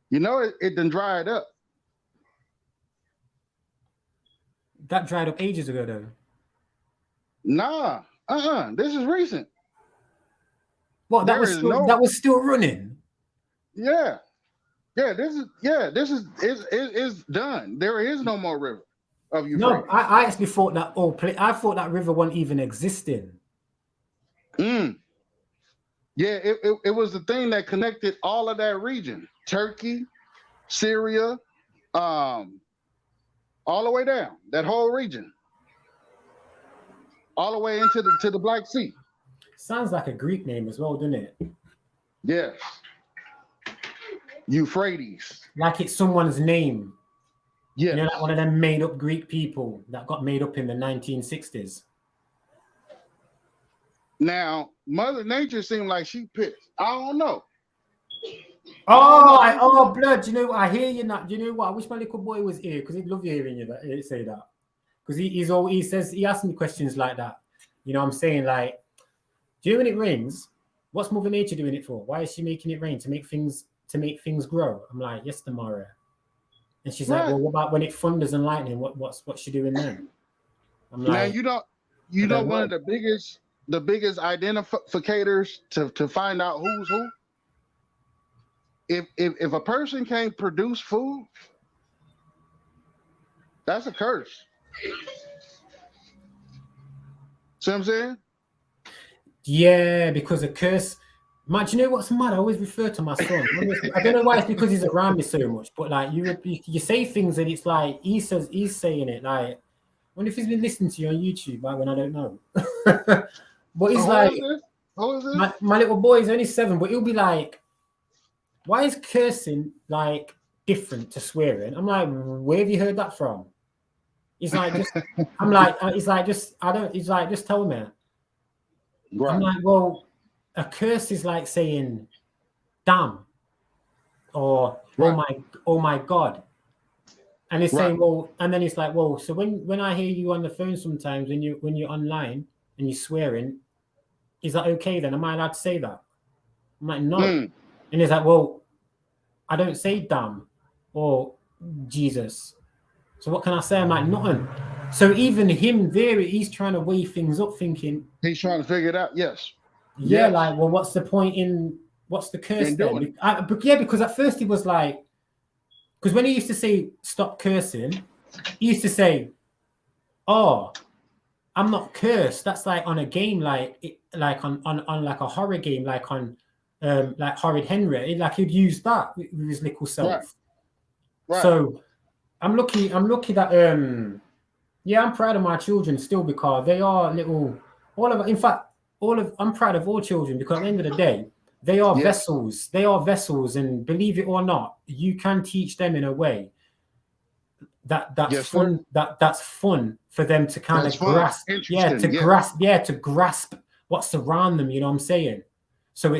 You know it done dried up. That dried up ages ago though. Nah. This is recent. What, that was still running? Yeah. This is done. There is no more river of Euphrates. No, I actually thought that I thought that river wasn't even existing. Yeah, it was the thing that connected all of that region. Turkey, Syria, all the way down, that whole region. All the way into the Black Sea. Sounds like a Greek name as well, doesn't it? Yes. Euphrates. Like it's someone's name. Yeah. You know, like one of them made up Greek people that got made up in the 1960s. Now, Mother Nature seemed like she pissed. I don't know. Blood. You know what? I hear you now. You know what? I wish my little boy was here because he'd love hearing you say that. Because he asks me questions like that. You know what I'm saying? Like, do you know when it rains, what's Mother Nature doing it for? Why is she making it rain? To make things grow? I'm like, yes, tomorrow. And she's like, well, what about when it thunders and lightning? What's she doing then? I'm like, now you know one of the biggest identificators to find out who's who. If a person can't produce food, that's a curse. See what I'm saying? Yeah, because a curse. Man, do you know what's mad? I always refer to my son. I don't know why it's because he's around me so much, but like you say things and it's like he's saying it. Like, I wonder if he's been listening to you on YouTube, like when I don't know. But he's like, who is this? My little boy is only 7, but he'll be like, why is cursing like different to swearing? I'm like, where have you heard that from? He's like, just I'm like, he's like, just tell me. Right. I'm like, well, a curse is like saying damn or oh my God. And he's saying, well, and then it's like, well, so when I hear you on the phone sometimes when you're online and you're swearing, is that okay then? Am I allowed to say that? I'm like, no. And he's like, well, I don't say damn or Jesus. So what can I say? I'm like, nothing. So even him there, he's trying to weigh things up, thinking he's trying to figure it out. Yes. Yeah, yes. Like, well, what's the point what's the curse then? Because at first he was like, because when he used to say stop cursing, he used to say, oh, I'm not cursed. That's like on a game, like on like a horror game, like on like Horrid Henry. Like he'd use that with his little self. Right. So I'm lucky that I'm proud of my children still because they are little I'm proud of all children because at the end of the day, They are Yeah. vessels. They are vessels, and believe it or not, you can teach them in a way that's Yes, fun. sir. That's fun for them to kind That's of fun. grasp. Yeah, Interesting. to Yeah. grasp. Yeah, to grasp what's around them. You know what I'm saying? So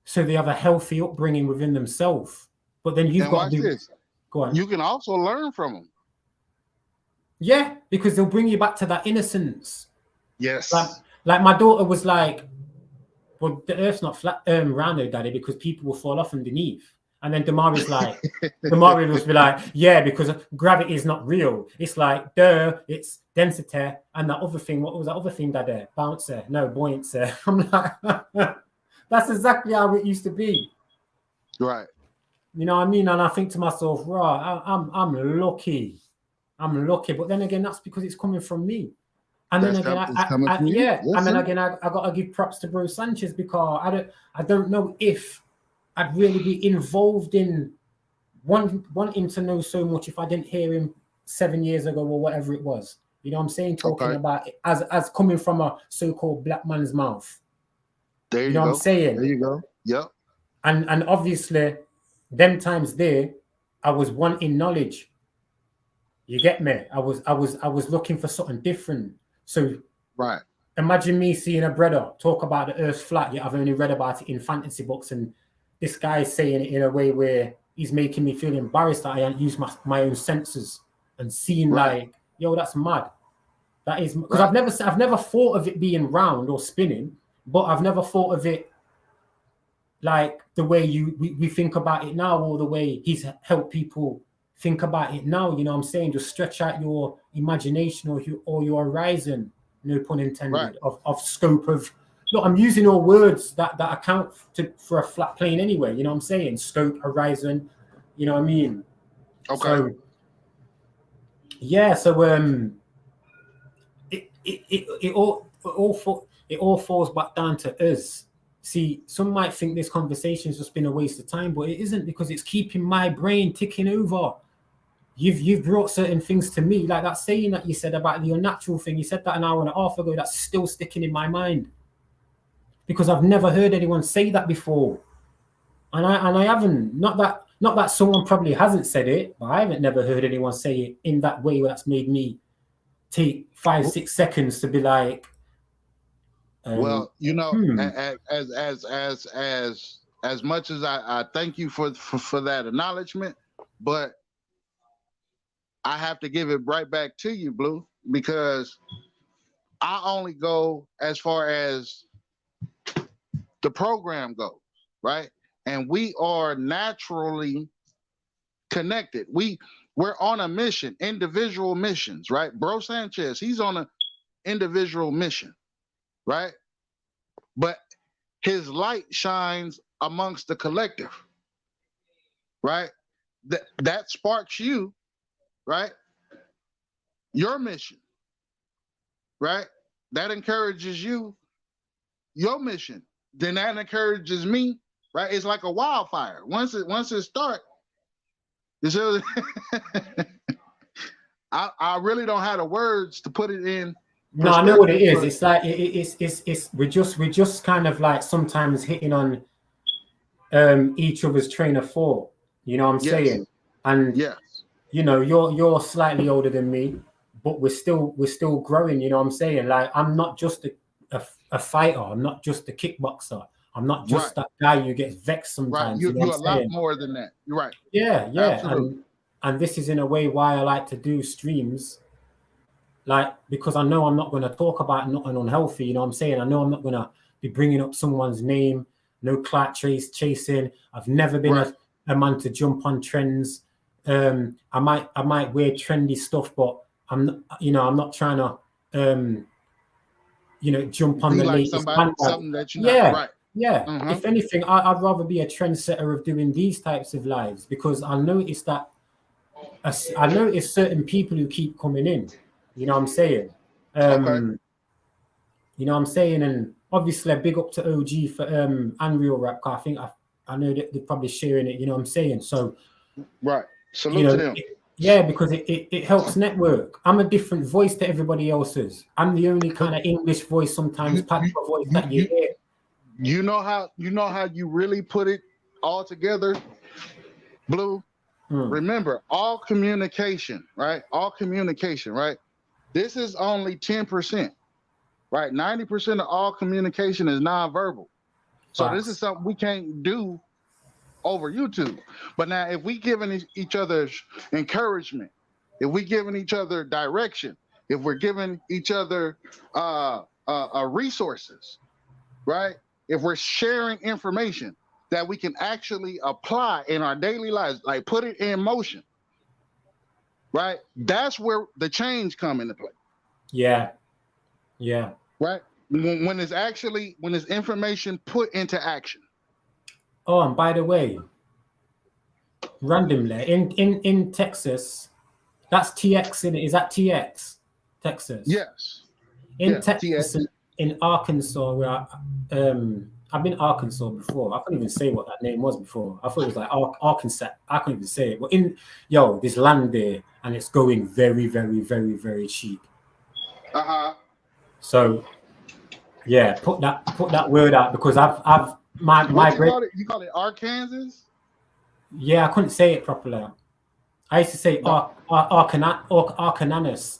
so they have a healthy upbringing within themselves. But then you've And got watch to do. this. Go on. You can also learn from them. Yeah, because they'll bring you back to that innocence. Yes. Like my daughter was like, well, the earth's not flat round there, daddy, because people will fall off underneath. And then Damari's like, Damari will be like, yeah, because gravity is not real. It's like, duh, it's density. And that other thing, what was that other thing, daddy? Bouncer, no, buoyancy. I'm like, that's exactly how it used to be. Right. You know what I mean? And I think to myself, right, I'm lucky. I'm lucky. But then again, that's because it's coming from me. And then again, It's coming from you. yeah, Yes, and then sir. again, I got to give props to Bro Sanchez because I don't know if I'd really be involved in wanting to know so much if I didn't hear him 7 years ago or whatever it was. You know what I'm saying? Talking about it as coming from a so-called black man's mouth. There you know go. what I'm saying? There you go. Yep. And obviously, them times there, I was wanting knowledge. You get me? I was looking for something different. So right. Imagine me seeing a brother talk about the Earth's flat, yet I've only read about it in fantasy books, and this guy is saying it in a way where he's making me feel embarrassed that I haven't used my own senses and seeing like, yo, that's mad. That is because I've never thought of it being round or spinning, but I've never thought of it like the way we think about it now, or the way he's helped people think about it now. You know what I'm saying? Just stretch out your imagination or your horizon. No pun intended, of scope of. Look, I'm using all words that account for a flat plane anyway. You know what I'm saying? Scope, horizon. You know what I mean? Okay. So, yeah. So it all falls back down to us. See, some might think this conversation's just been a waste of time, but it isn't, because it's keeping my brain ticking over. You've brought certain things to me, like that saying that you said about the unnatural thing. You said that an hour and a half ago. That's still sticking in my mind because I've never heard anyone say that before, and I haven't. Not that someone probably hasn't said it, but I haven't never heard anyone say it in that way. That's made me take 5-6 seconds to be like. Well, you know, as much as I thank you for that acknowledgement, but I have to give it right back to you, Blue, because I only go as far as the program goes, right? And we are naturally connected. We're on a mission, individual missions, right? Bro Sanchez, he's on an individual mission, right? But his light shines amongst the collective, right? That sparks you, right? Your mission, right? That encourages you, your mission. Then that encourages me, right? It's like a wildfire. Once it starts, I really don't have the words to put it in. No, I know what it is. It's like it's we're just kind of like sometimes hitting on each other's train of thought. You know what I'm saying? And you know, you're slightly older than me, but we're still growing. You know what I'm saying? Like, I'm not just a fighter. I'm not just a kickboxer. I'm not just that guy who gets vexed sometimes. Right. You're a lot more than that. You're right. Yeah. And this is in a way why I like to do streams. Like, because I know I'm not going to talk about nothing unhealthy. You know what I'm saying? I know I'm not going to be bringing up someone's name. No clout chasing. I've never been a man to jump on trends. I might wear trendy stuff, but I'm not trying to jump on the latest something that you're not right. Yeah. Mm-hmm. If anything, I'd rather be a trendsetter of doing these types of lives, because I noticed certain people who keep coming in. You know what I'm saying? You know what I'm saying? And obviously, a big up to OG for Unreal Rap. I think I know that they're probably sharing it. You know what I'm saying? So salute to them. Because it helps network. I'm a different voice to everybody else's. I'm the only kind of English voice, sometimes patois voice that you hear. You know how you really put it all together, Blue? Remember, all communication, right? All communication, right? This is only 10%, right? 90% of all communication is nonverbal. So this is Facts. something we can't do over YouTube. But now, if we giving each other encouragement, if we giving each other direction, if we're giving each other resources, right? If we're sharing information that we can actually apply in our daily lives, like put it in motion, right? That's where the change come into play. Yeah. Yeah. Right? When it's information put into action. Oh, and by the way, randomly in Texas, that's TX in it. Is that TX? Texas? Yes. In Yeah, Texas, TX. in Arkansas, where I've been Arkansas before. I couldn't even say what that name was before. I thought it was like Arkansas. I couldn't even say it. But this land there, and it's going very, very, very, very cheap. So yeah, put that word out, because I've my great. You call it Arkansas? Yeah, I couldn't say it properly. I used to say Arkansas.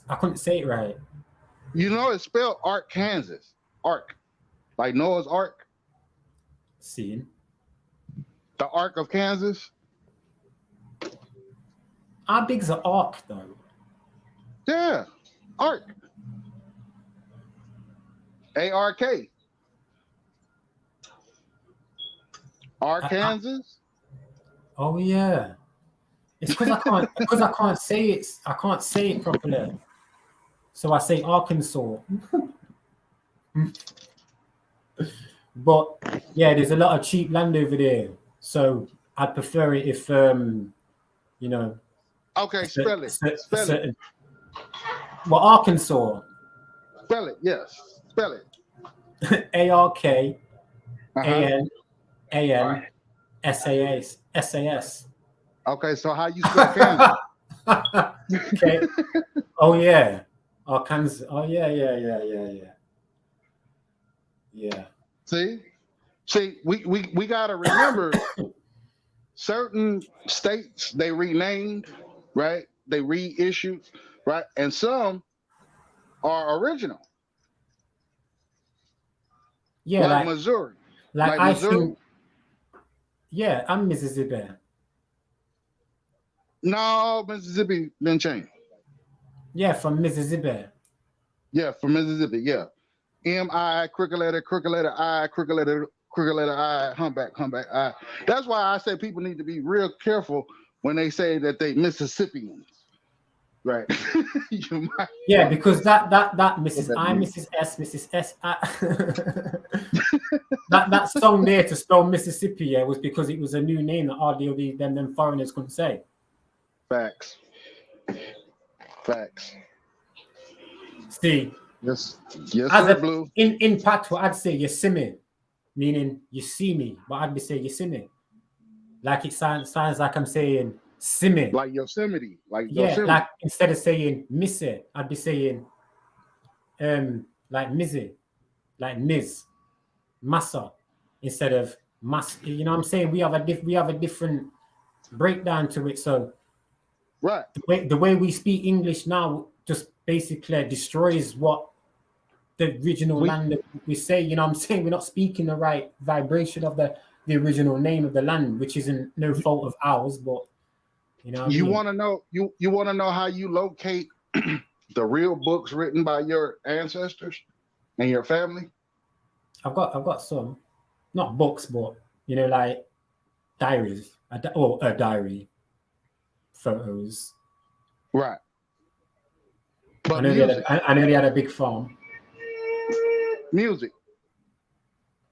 I couldn't say it right. You know it's spelled Arkansas. Ark. Like Noah's Ark. See? The Ark of Kansas. How big's an ark though? Yeah. Ark. A-R-K. Arkansas. Oh yeah. It's because I can't say it. I can't say it properly. So I say Arkansas. But yeah, there's a lot of cheap land over there. So I'd prefer it if you know. Okay, spell it. Spell it. Well, Arkansas. Spell it, yes. Spell it. ARKANANSAS. Okay, so how you spell Kansas? Okay. Oh yeah. Arkansas. Oh yeah. Yeah. See, we gotta remember certain states they renamed, right? They reissued, right? And some are original. Yeah, like Missouri. Like I think. Yeah, I'm Mississippi. No, Mississippi didn't change. Yeah, from Mississippi. Yeah, from Mississippi. Yeah, M-I, crooked letter I, crooked letter I, humpback I. That's why I say people need to be real careful when they say that they Mississippians. Right. Yeah, because that Mrs. I, Mrs. S, Mrs. S. that song there to spell Mississippi, was because it was a new name that hardly them foreigners couldn't say. Facts. See. Yes, sir, Blue. In Patois, I'd say you see me, meaning you see me, but I'd be saying you see me. Like it sounds like I'm saying Simi. Like Yosemite. Like Yosemite. Like instead of saying Missy, I'd be saying like Mizzy, like Miz, Massa, instead of Mas. You know what I'm saying? We have a different breakdown to it. So right. The way we speak English now just basically destroys what the original land we say. You know what I'm saying? We're not speaking the right vibration of the original name of the land, which isn't no fault of ours, but you want to know you want to know how you locate the real books written by your ancestors and your family? I've got some, not books, but like diaries or a diary, photos. Right. But I know they had a big farm. Music.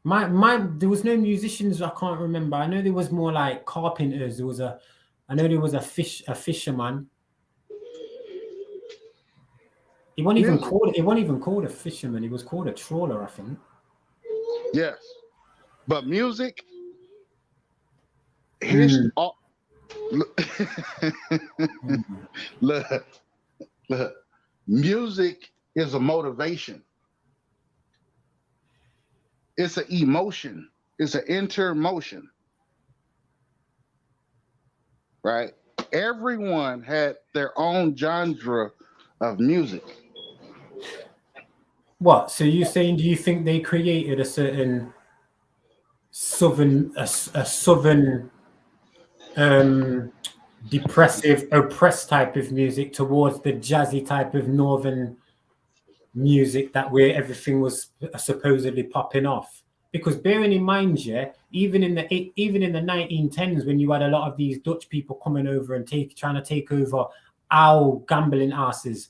There was no musicians. I can't remember. I know there was more like carpenters. There was a fisherman. It wasn't even called a fisherman. It was called a trawler, I think. Yes, but music. Look, music is a motivation. It's an emotion. It's an inter-emotion, right? Everyone had their own genre of music. What? So you saying? Do you think they created a certain southern depressive, oppressed type of music towards the jazzy type of northern music that where everything was supposedly popping off? Because bearing in mind, yeah, even in the 1910s, when you had a lot of these Dutch people coming over and trying to take over our gambling houses,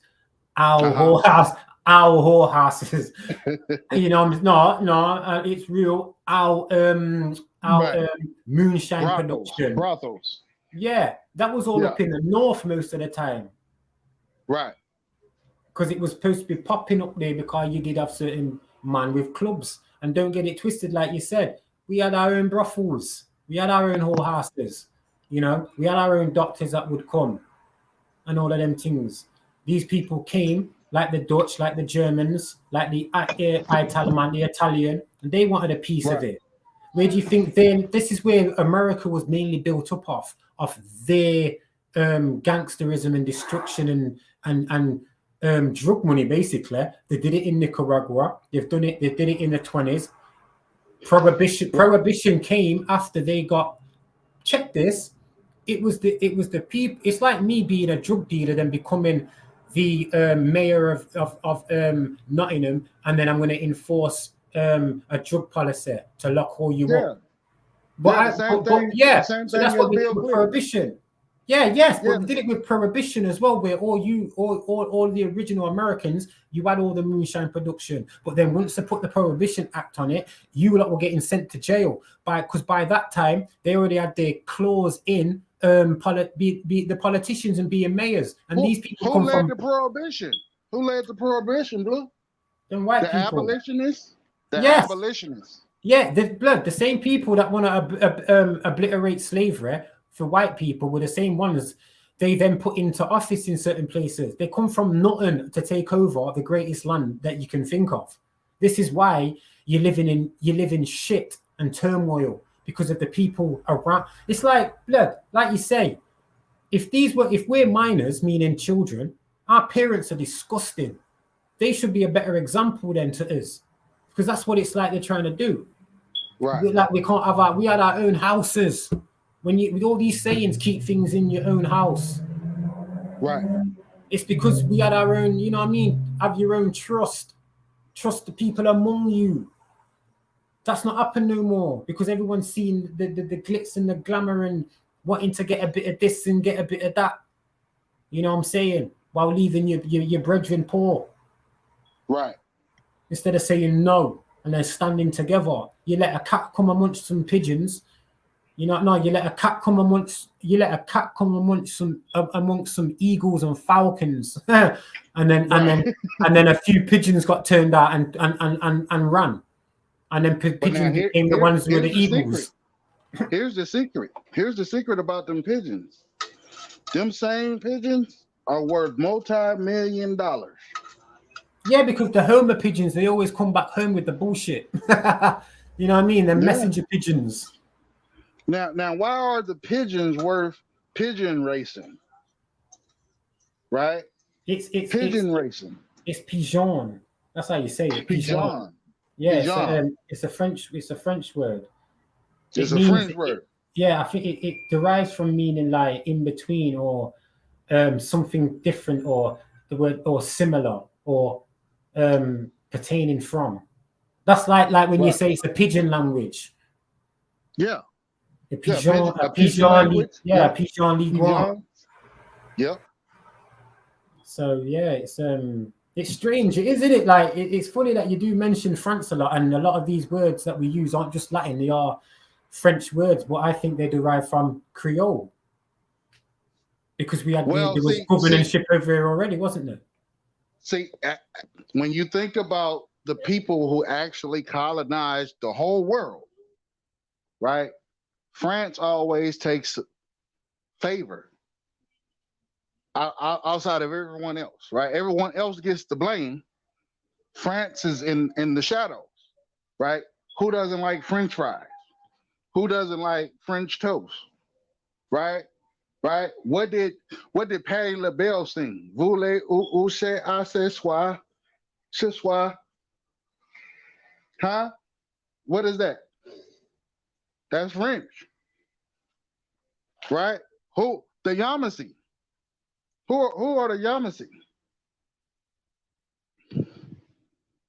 our whorehouse, our whorehouses. You know, it's real. Our moonshine production. Brothels. Yeah, that was all up in the north most of the time. Right. Because it was supposed to be popping up there because you did have certain man with clubs. And don't get it twisted, like you said, we had our own brothels, we had our own whorehouses, you know, we had our own doctors that would come and all of them things. These people came like the Dutch, like the Germans, like the Italian, and they wanted a piece of it. Where do you think then? This is where America was mainly built up of their gangsterism and destruction and drug money. Basically, they did it in Nicaragua. They've done it. They did it in the 20s. Prohibition came after they got. Check this. It was the people. It's like me being a drug dealer, then becoming the mayor of Nottingham, and then I'm going to enforce a drug policy to lock all you up. But so that's what they did with prohibition. But they did it with prohibition as well, where all the original Americans, you had all the moonshine production. But then once they put the Prohibition Act on it, you lot were getting sent to jail because by that time they already had their clause in the politicians and being mayors. And these people who led the prohibition? Who led the prohibition, Blue? Them white people. Abolitionists? Abolitionists. Yeah, the same people that want to obliterate slavery for white people were the same ones they then put into office in certain places. They come from nothing to take over the greatest land that you can think of. This is why you live in shit and turmoil because of the people around. It's like, look, like you say, if we're minors, meaning children, our parents are disgusting. They should be a better example then to us, because that's what it's like they're trying to do. Right. We can't have we had our own houses. With all these sayings, keep things in your own house. Right. It's because we had our own, you know what I mean? Have your own trust. Trust the people among you. That's not happening no more because everyone's seeing the glitz and the glamour and wanting to get a bit of this and get a bit of that. You know what I'm saying? While leaving your brethren poor. Right. Instead of saying no and then standing together. You let a cat come amongst some pigeons. You let a cat come amongst some eagles and falcons, and then a few pigeons got turned out and ran, and then pigeons became the ones who were the eagles. Here's the secret. Here's the secret about them pigeons. Them same pigeons are worth multi-million-dollars. Yeah, because the Homer pigeons, they always come back home with the bullshit. You know what I mean? They're messenger pigeons. Now, why are the pigeons worth pigeon racing? Right? It's pigeon racing. It's pigeon. That's how you say it. Pigeon. Yeah, it's a French word. It's a French word. Yeah, I think it derives from meaning like in between or something different or the word or similar or pertaining from. That's like when you say it's a pigeon language. Yeah. A pigeon language. Yeah, pigeon league. Yeah. So yeah, it's strange, isn't it? Like it's funny that you do mention France a lot, and a lot of these words that we use aren't just Latin; they are French words, but I think they derive from Creole because there was governorship over here already, wasn't there? See, when you think about the people who actually colonized the whole world, right? France always takes favor outside of everyone else, right? Everyone else gets the blame. France is in the shadows, right? Who doesn't like French fries? Who doesn't like French toast? Right? Right? What did Patti LaBelle sing? Voulez ou c'est assez soir, ce soir? Huh? What is that? That's French. Right? Who the Yamasee? Who are the Yamasee?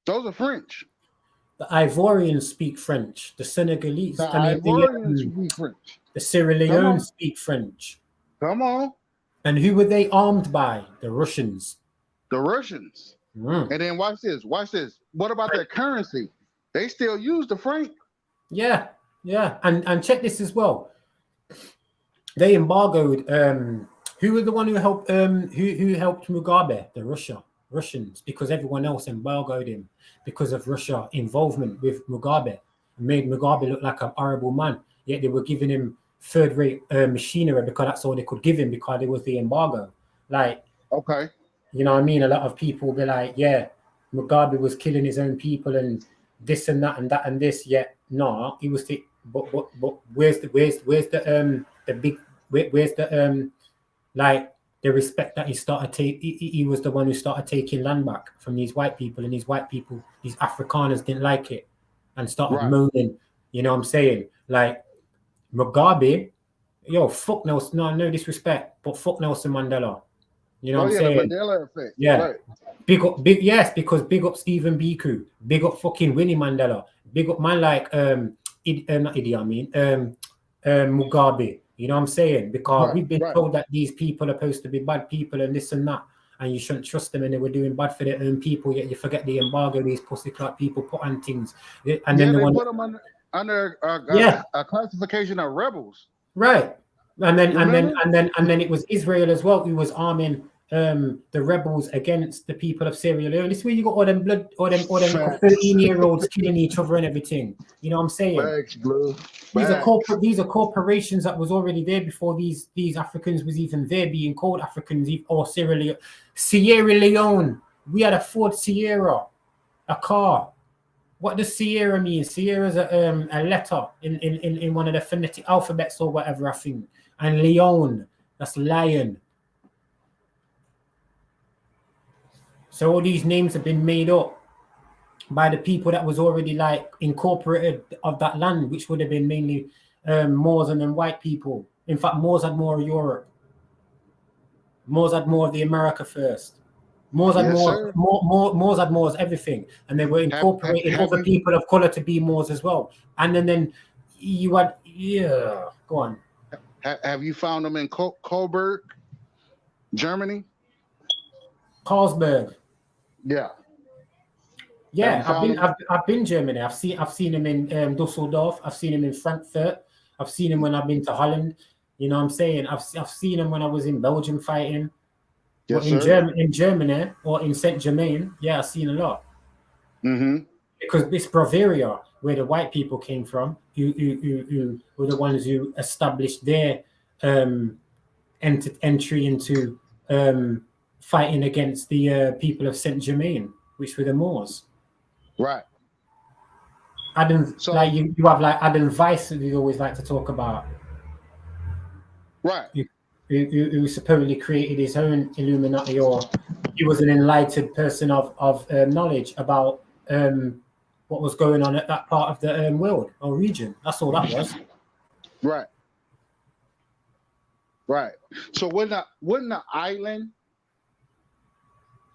Those are French. The Ivorians speak French. The Senegalese, The Ivorians speak French. the Sierra Leone speak French. Come on. And who were they armed by? The Russians. The Russians. And then watch this. Watch this. What about their currency? They still use the franc. Yeah, yeah. And check this as well. They embargoed. Who was the one who helped? Who helped Mugabe? The Russians, because everyone else embargoed him because of Russia involvement with Mugabe. Made Mugabe look like a horrible man. Yet they were giving him third-rate machinery because that's all they could give him because it was the embargo. Like, okay, you know what I mean? A lot of people will be like, yeah, Mugabe was killing his own people and this and that and that and this. Yet no, he was. But where's the big? Where's the like the respect that he started he was the one who started taking land back from these white people, and these white people, these Afrikaners didn't like it and started moaning. You know what I'm saying? Like Mugabe, yo, fuck Nelson, no disrespect, but fuck Nelson Mandela. You know what I'm saying? The Mandela effect. Yeah. Right. Because big up Stephen Biko, big up fucking Winnie Mandela, big up man like not Idi Amin, Mugabe. You know what I'm saying? Because we've been told that these people are supposed to be bad people and this and that, and you shouldn't trust them, and they were doing bad for their own people. Yet you forget the embargo these pussycat people put on things, and then they put them under a classification of rebels. Right, and then it was Israel as well who was arming the rebels against the people of Sierra Leone. This is where you got all them 13-year-olds killing each other and everything. You know what I'm saying? Facts, Blue. These are corporations that was already there before these Africans was even there, being called Africans or Sierra Leone. We had a Ford Sierra, a car. What does Sierra mean? Sierra is a letter in one of the phonetic alphabets or whatever, I think. And Leone, that's lion. So all these names have been made up by the people that was already like incorporated of that land, which would have been mainly Moors and then white people. In fact, Moors had more of Europe. Moors had more of the America first. Moors had Moors had Moors everything, and they were incorporating other people of color to be Moors as well. And then you had go on. Have you found them in Coburg, Germany? Carlsberg. Yeah. Yeah, I've been Germany. I've seen him in Dusseldorf. I've seen him in Frankfurt. I've seen him when I've been to Holland. You know what I'm saying? I've seen him when I was in Belgium fighting. Yes, but in Germany or in Saint Germain, yeah, I've seen a lot. Mm-hmm. Because this Bavaria, where the white people came from, who were the ones who established their entry into fighting against the people of Saint Germain, which were the Moors. Right. Adam, so, like you have like Adam Weiss, who we always like to talk about. Right. Who supposedly created his own Illuminati, or he was an enlightened person of knowledge about what was going on at that part of the world or region. That's all that was. Right. Right. So wouldn't the island,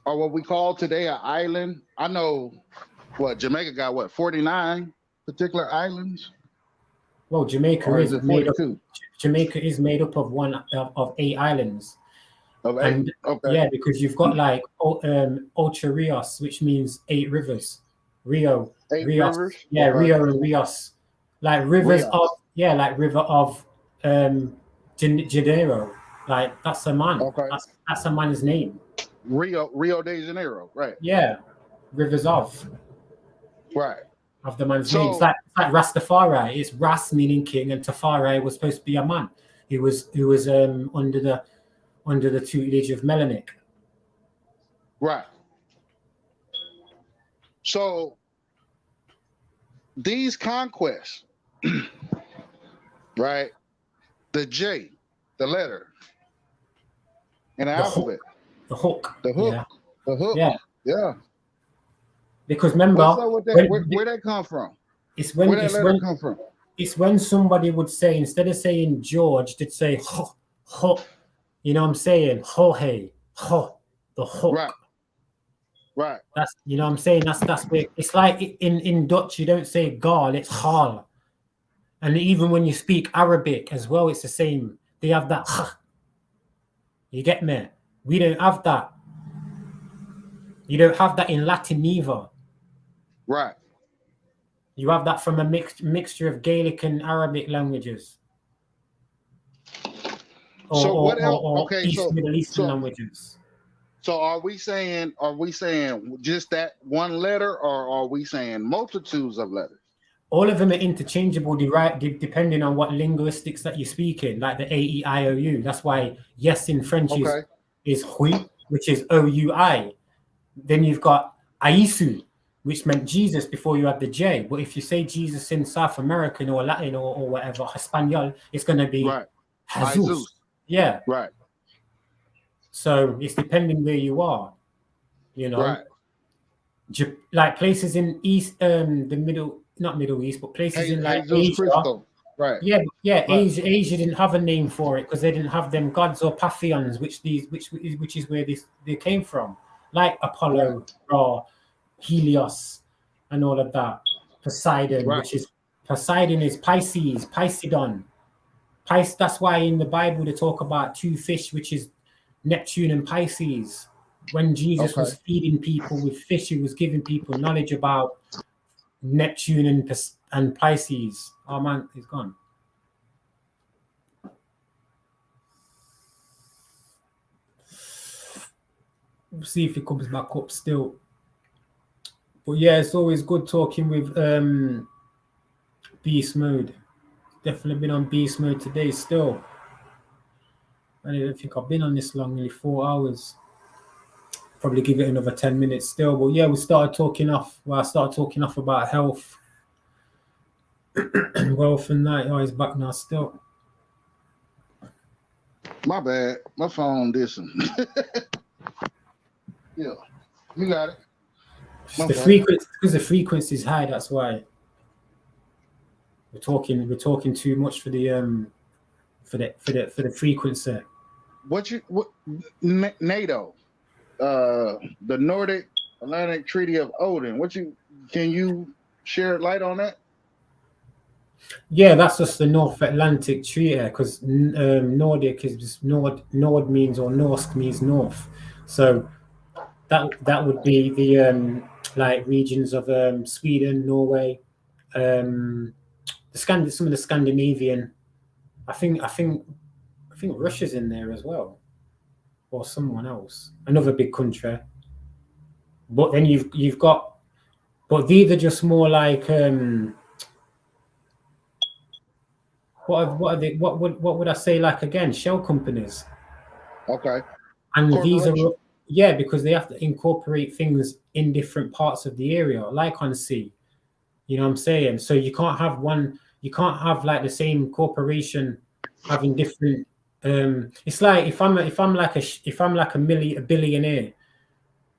or what we call today an island, I know what Jamaica got 49 particular islands? Well, Jamaica is made up. Jamaica is made up of of 8 islands. Of 8. And, okay. Yeah, because you've got like Ocho Rios, which means 8 rivers. Rio, 8 Rios. rivers. Yeah, okay. Rio and Rios, like rivers of like river of Janeiro. Like that's a man. Okay. That's a man's name. Rio de Janeiro. Right. Yeah, rivers of. Right. Of the man's name. It's like Rastafari. It's Ras meaning king, and Tafari was supposed to be a man. He was under the tutelage of Melanik. Right. So these conquests, right? The J, the letter, in the alphabet. The hook. The hook. Yeah. The hook. Yeah. Yeah. Because remember, what's up with that? Where that come from? It's when Where that letter come from? It's when somebody would say, instead of saying George, they'd say ho, ho. You know what I'm saying? Ho hey, ho, the hook. Right. Right. That's, you know what I'm saying? That's where it's like in Dutch, you don't say gal, it's hal. And even when you speak Arabic as well, it's the same. They have that. You get me? We don't have that. You don't have that in Latin either. Right. You have that from a mixture of Gaelic and Arabic languages. So what else? Okay, Middle Eastern languages. So are we saying just that one letter, or are we saying multitudes of letters? All of them are interchangeable, depending on what linguistics that you're speaking, like the A-E-I-O-U. That's why yes in French is hui, which is O-U-I. Then you've got Aisu, which meant Jesus before you had the J. But if you say Jesus in South American or Latin or whatever, Espanol, it's going to be Jesus. Yeah. Right. So it's depending where you are, you know. Right. Like places in East, not Middle East, but places in like Asia. Christo. Right. Yeah, right. Asia didn't have a name for it because they didn't have them gods or pantheons, which is where they came from, like Apollo, Ra, Helios, and all of that. Poseidon, which is Pisces, Poseidon. That's why in the Bible they talk about two fish, which is Neptune and Pisces. When Jesus was feeding people with fish, he was giving people knowledge about Neptune and Pisces. Oh man, he's gone. We'll see if he comes back up still. But yeah, it's always good talking with Beast Mode. Definitely been on Beast Mode today still. I don't think I've been on this long, nearly 4 hours. Probably give it another 10 minutes still. But yeah, I started talking off about health, wealth and that. Oh, he's back now still. My bad. My phone dissing. Yeah, you got it. Because the frequency is high, that's why. We're talking too much for the frequency. What NATO, the Nordic Atlantic Treaty of Odin. Can you share light on that? Yeah, that's just the North Atlantic Treaty, because Nordic is just Nord means, or Norsk means north. So that would be the like regions of Sweden, Norway, some of the Scandinavian. I think Russia's in there as well, or someone else, another big country. But then you've got, but these are just more like what are they? What would I say? Like again, shell companies. Okay. And these are because they have to incorporate things in different parts of the area, like on sea. You know what I'm saying? So you can't have one. You can't have like the same corporation having different. It's like if I'm like a billionaire,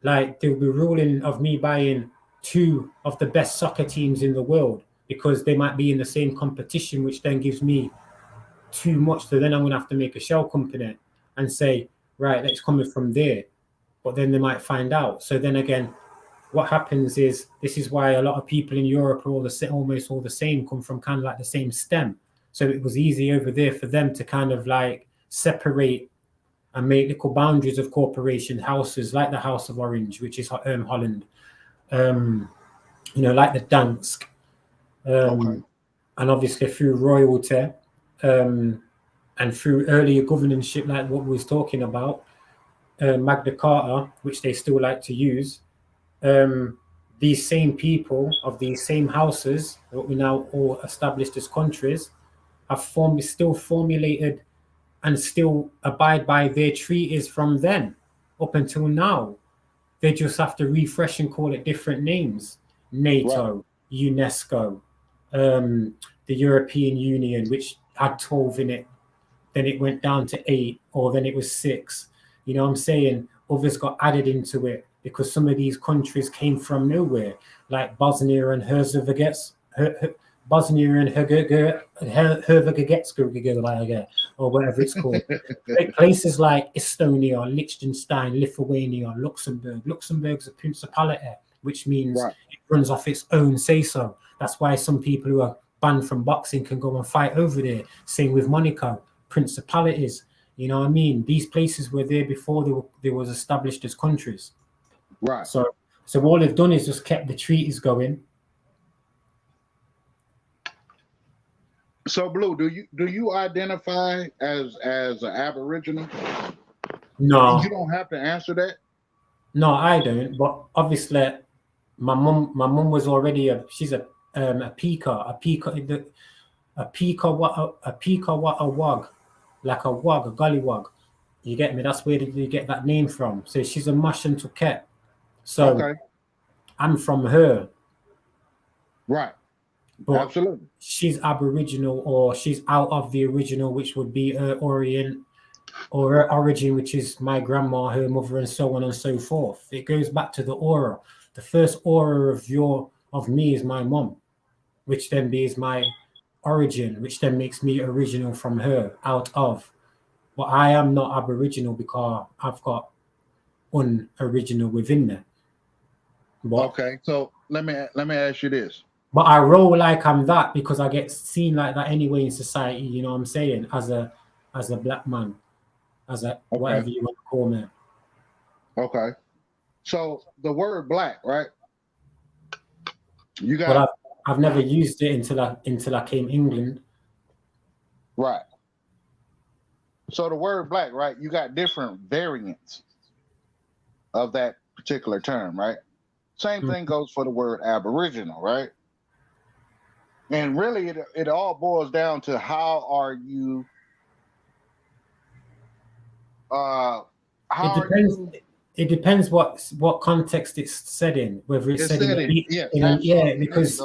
like they'll be ruling of me buying 2 of the best soccer teams in the world because they might be in the same competition, which then gives me too much. So then I'm going to have to make a shell company and say, right, that's coming from there. But then they might find out. So then again, what happens is, this is why a lot of people in Europe are almost all the same, come from kind of like the same stem. So it was easy over there for them to kind of like separate and make little boundaries of corporation houses, like the House of Orange, which is Holland, like the Dansk, and obviously through royalty, and through earlier governorship, like what we was talking about, Magna Carta, which they still like to use. These same people of these same houses, what we now all established as countries, have still formulated and still abide by their treaties from then up until now. They just have to refresh and call it different names. NATO, right. UNESCO, the European Union, which had 12 in it, then it went down to 8, or then it was 6. You know what I'm saying? Others got added into it because some of these countries came from nowhere, like Bosnia and Herzegovina, Bosnia and Herzegovina, or whatever it's called. Places like Estonia, Liechtenstein, Lithuania, Luxembourg. Luxembourg's a principality, which means Right. it runs off its own say-so. That's why some people who are banned from boxing can go and fight over there. Same with Monaco, principalities. You know what I mean? These places were there before they was established as countries. Right. So all they've done is just kept the treaties going. So, Blue, do you identify as an Aboriginal? No, You don't have to answer that. no, I don't. But obviously, my mum was already she's a pika, what a wog, like a wog, a gollywog. You get me? That's where you get that name from. So she's a mush and tuket. So Okay. I'm from her, Right. but Absolutely. she's Aboriginal, or she's out of the original, which would be her Orient or her origin, which is my grandma, her mother, and so on and so forth. It goes back to the aura. The first aura of me is my mom, which then is my origin, which then makes me original from her, out of. But I am not Aboriginal because I've got unoriginal within me. But, Okay. So let me ask you this. but I roll like I'm that because I get seen like that anyway in society. You know what I'm saying? As a black man, as a whatever you want to call me. Okay. So the word black, right? You got. But I've never used it until I came England. Right. So the word black, right? You got different variants of that particular term, right? Same thing goes for the word Aboriginal, right? And really, it all boils down to how are you? It depends. It depends what context it's said in, whether it's said in yeah, because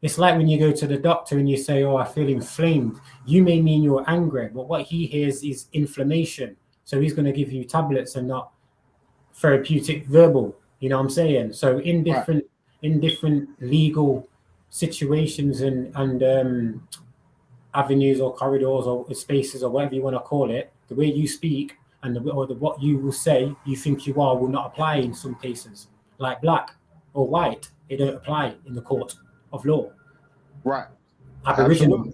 it's like when you go to the doctor and you say, "Oh, I feel inflamed." You may mean you're angry, but what he hears is inflammation. So he's going to give you tablets and not therapeutic verbal. You know what I'm saying? So in different legal situations and avenues or corridors or spaces or whatever you want to call it, the way you speak and what you will say you think you are will not apply in some cases. Like black or white, it don't apply in the court of law. Right. Aboriginal.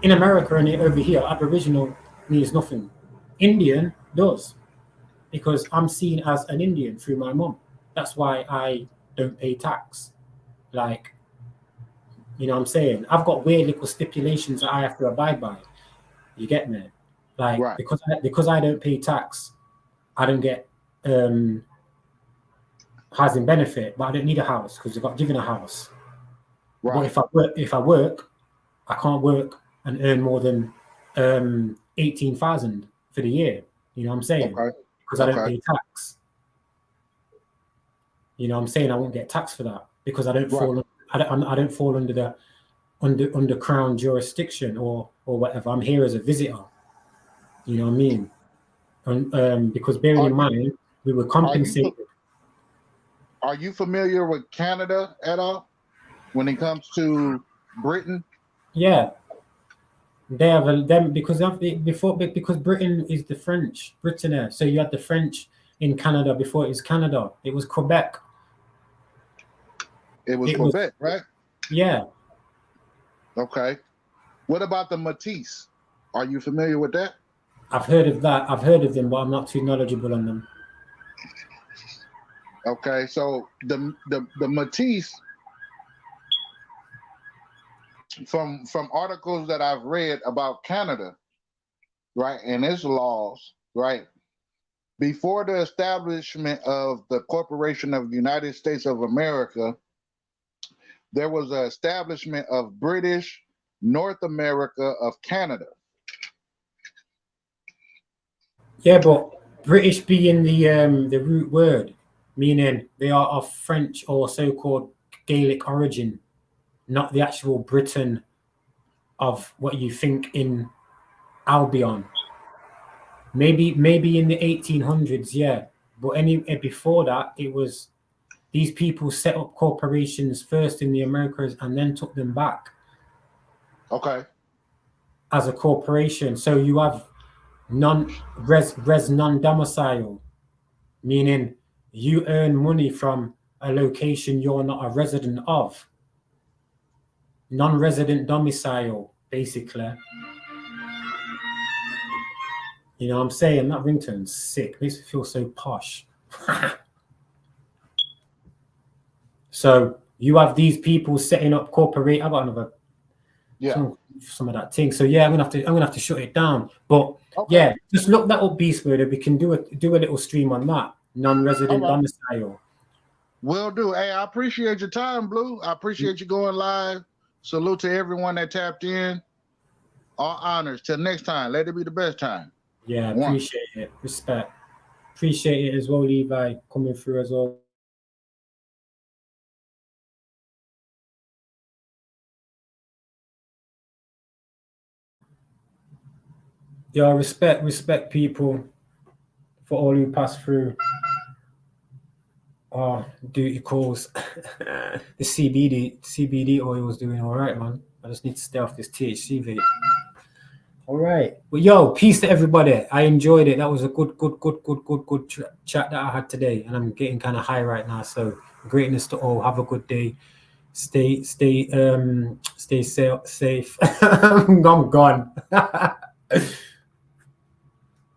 In America and over here, Aboriginal means nothing. Indian does, because I'm seen as an Indian through my mom. That's why I don't pay tax. Like, you know what I'm saying? I've got weird little stipulations that I have to abide by. You get me? Like, because I don't pay tax, I don't get housing benefit, but I don't need a house because I got given a house. Right. But if I work, I can't work and earn more than 18,000 for the year. You know what I'm saying? Because I don't pay tax. You know what I'm saying? I won't get taxed for that because I don't fall. I don't fall under the under Crown jurisdiction or whatever. I'm here as a visitor. You know what I mean? And because bearing in mind, we were compensated. Are you familiar with Canada at all when it comes to Britain? Yeah, they have them because Britain is the French, Britain. So you had the French in Canada before it was Canada. It was Quebec. It was Quebec, right? Yeah. Okay. What about the Métis? Are you familiar with that? I've heard of that. I've heard of them, but I'm not too knowledgeable on them. Okay, so the Métis, from articles that I've read about Canada, right, and its laws, right, before the establishment of the Corporation of the United States of America, there was an establishment of British North America of Canada. Yeah, but British being the root word, meaning they are of French or so-called Gaelic origin. not the actual Britain of what you think in Albion. Maybe in the 1800s, yeah. But before that, it was these people set up corporations first in the Americas and then took them back. Okay. As a corporation. So you have res non-domicile, meaning you earn money from a location you're not a resident of. Non-resident domicile, basically. You know what I'm saying? That ringtone's sick. Makes me feel so posh. So you have these people setting up corporate. I got another some of that thing. So yeah, I'm gonna have to shut it down. But yeah, just look that up, Beast Murder. We can do a little stream on that. Non-resident domicile. Will do. Hey, I appreciate your time, Blue. I appreciate you going live. Salute to everyone that tapped in. All honors. Till next time. Let it be the best time. Yeah, appreciate it. Respect. Appreciate it as well, Levi, coming through as well. Yeah, respect people for all who pass through. Duty calls. The CBD oil was doing all right, man. I just need to stay off this THC vape. All right. Well, yo, peace to everybody. I enjoyed it. That was a good chat that I had today, and I'm getting kind of high right now. So greatness to all. Have a good day. Stay safe. I'm gone.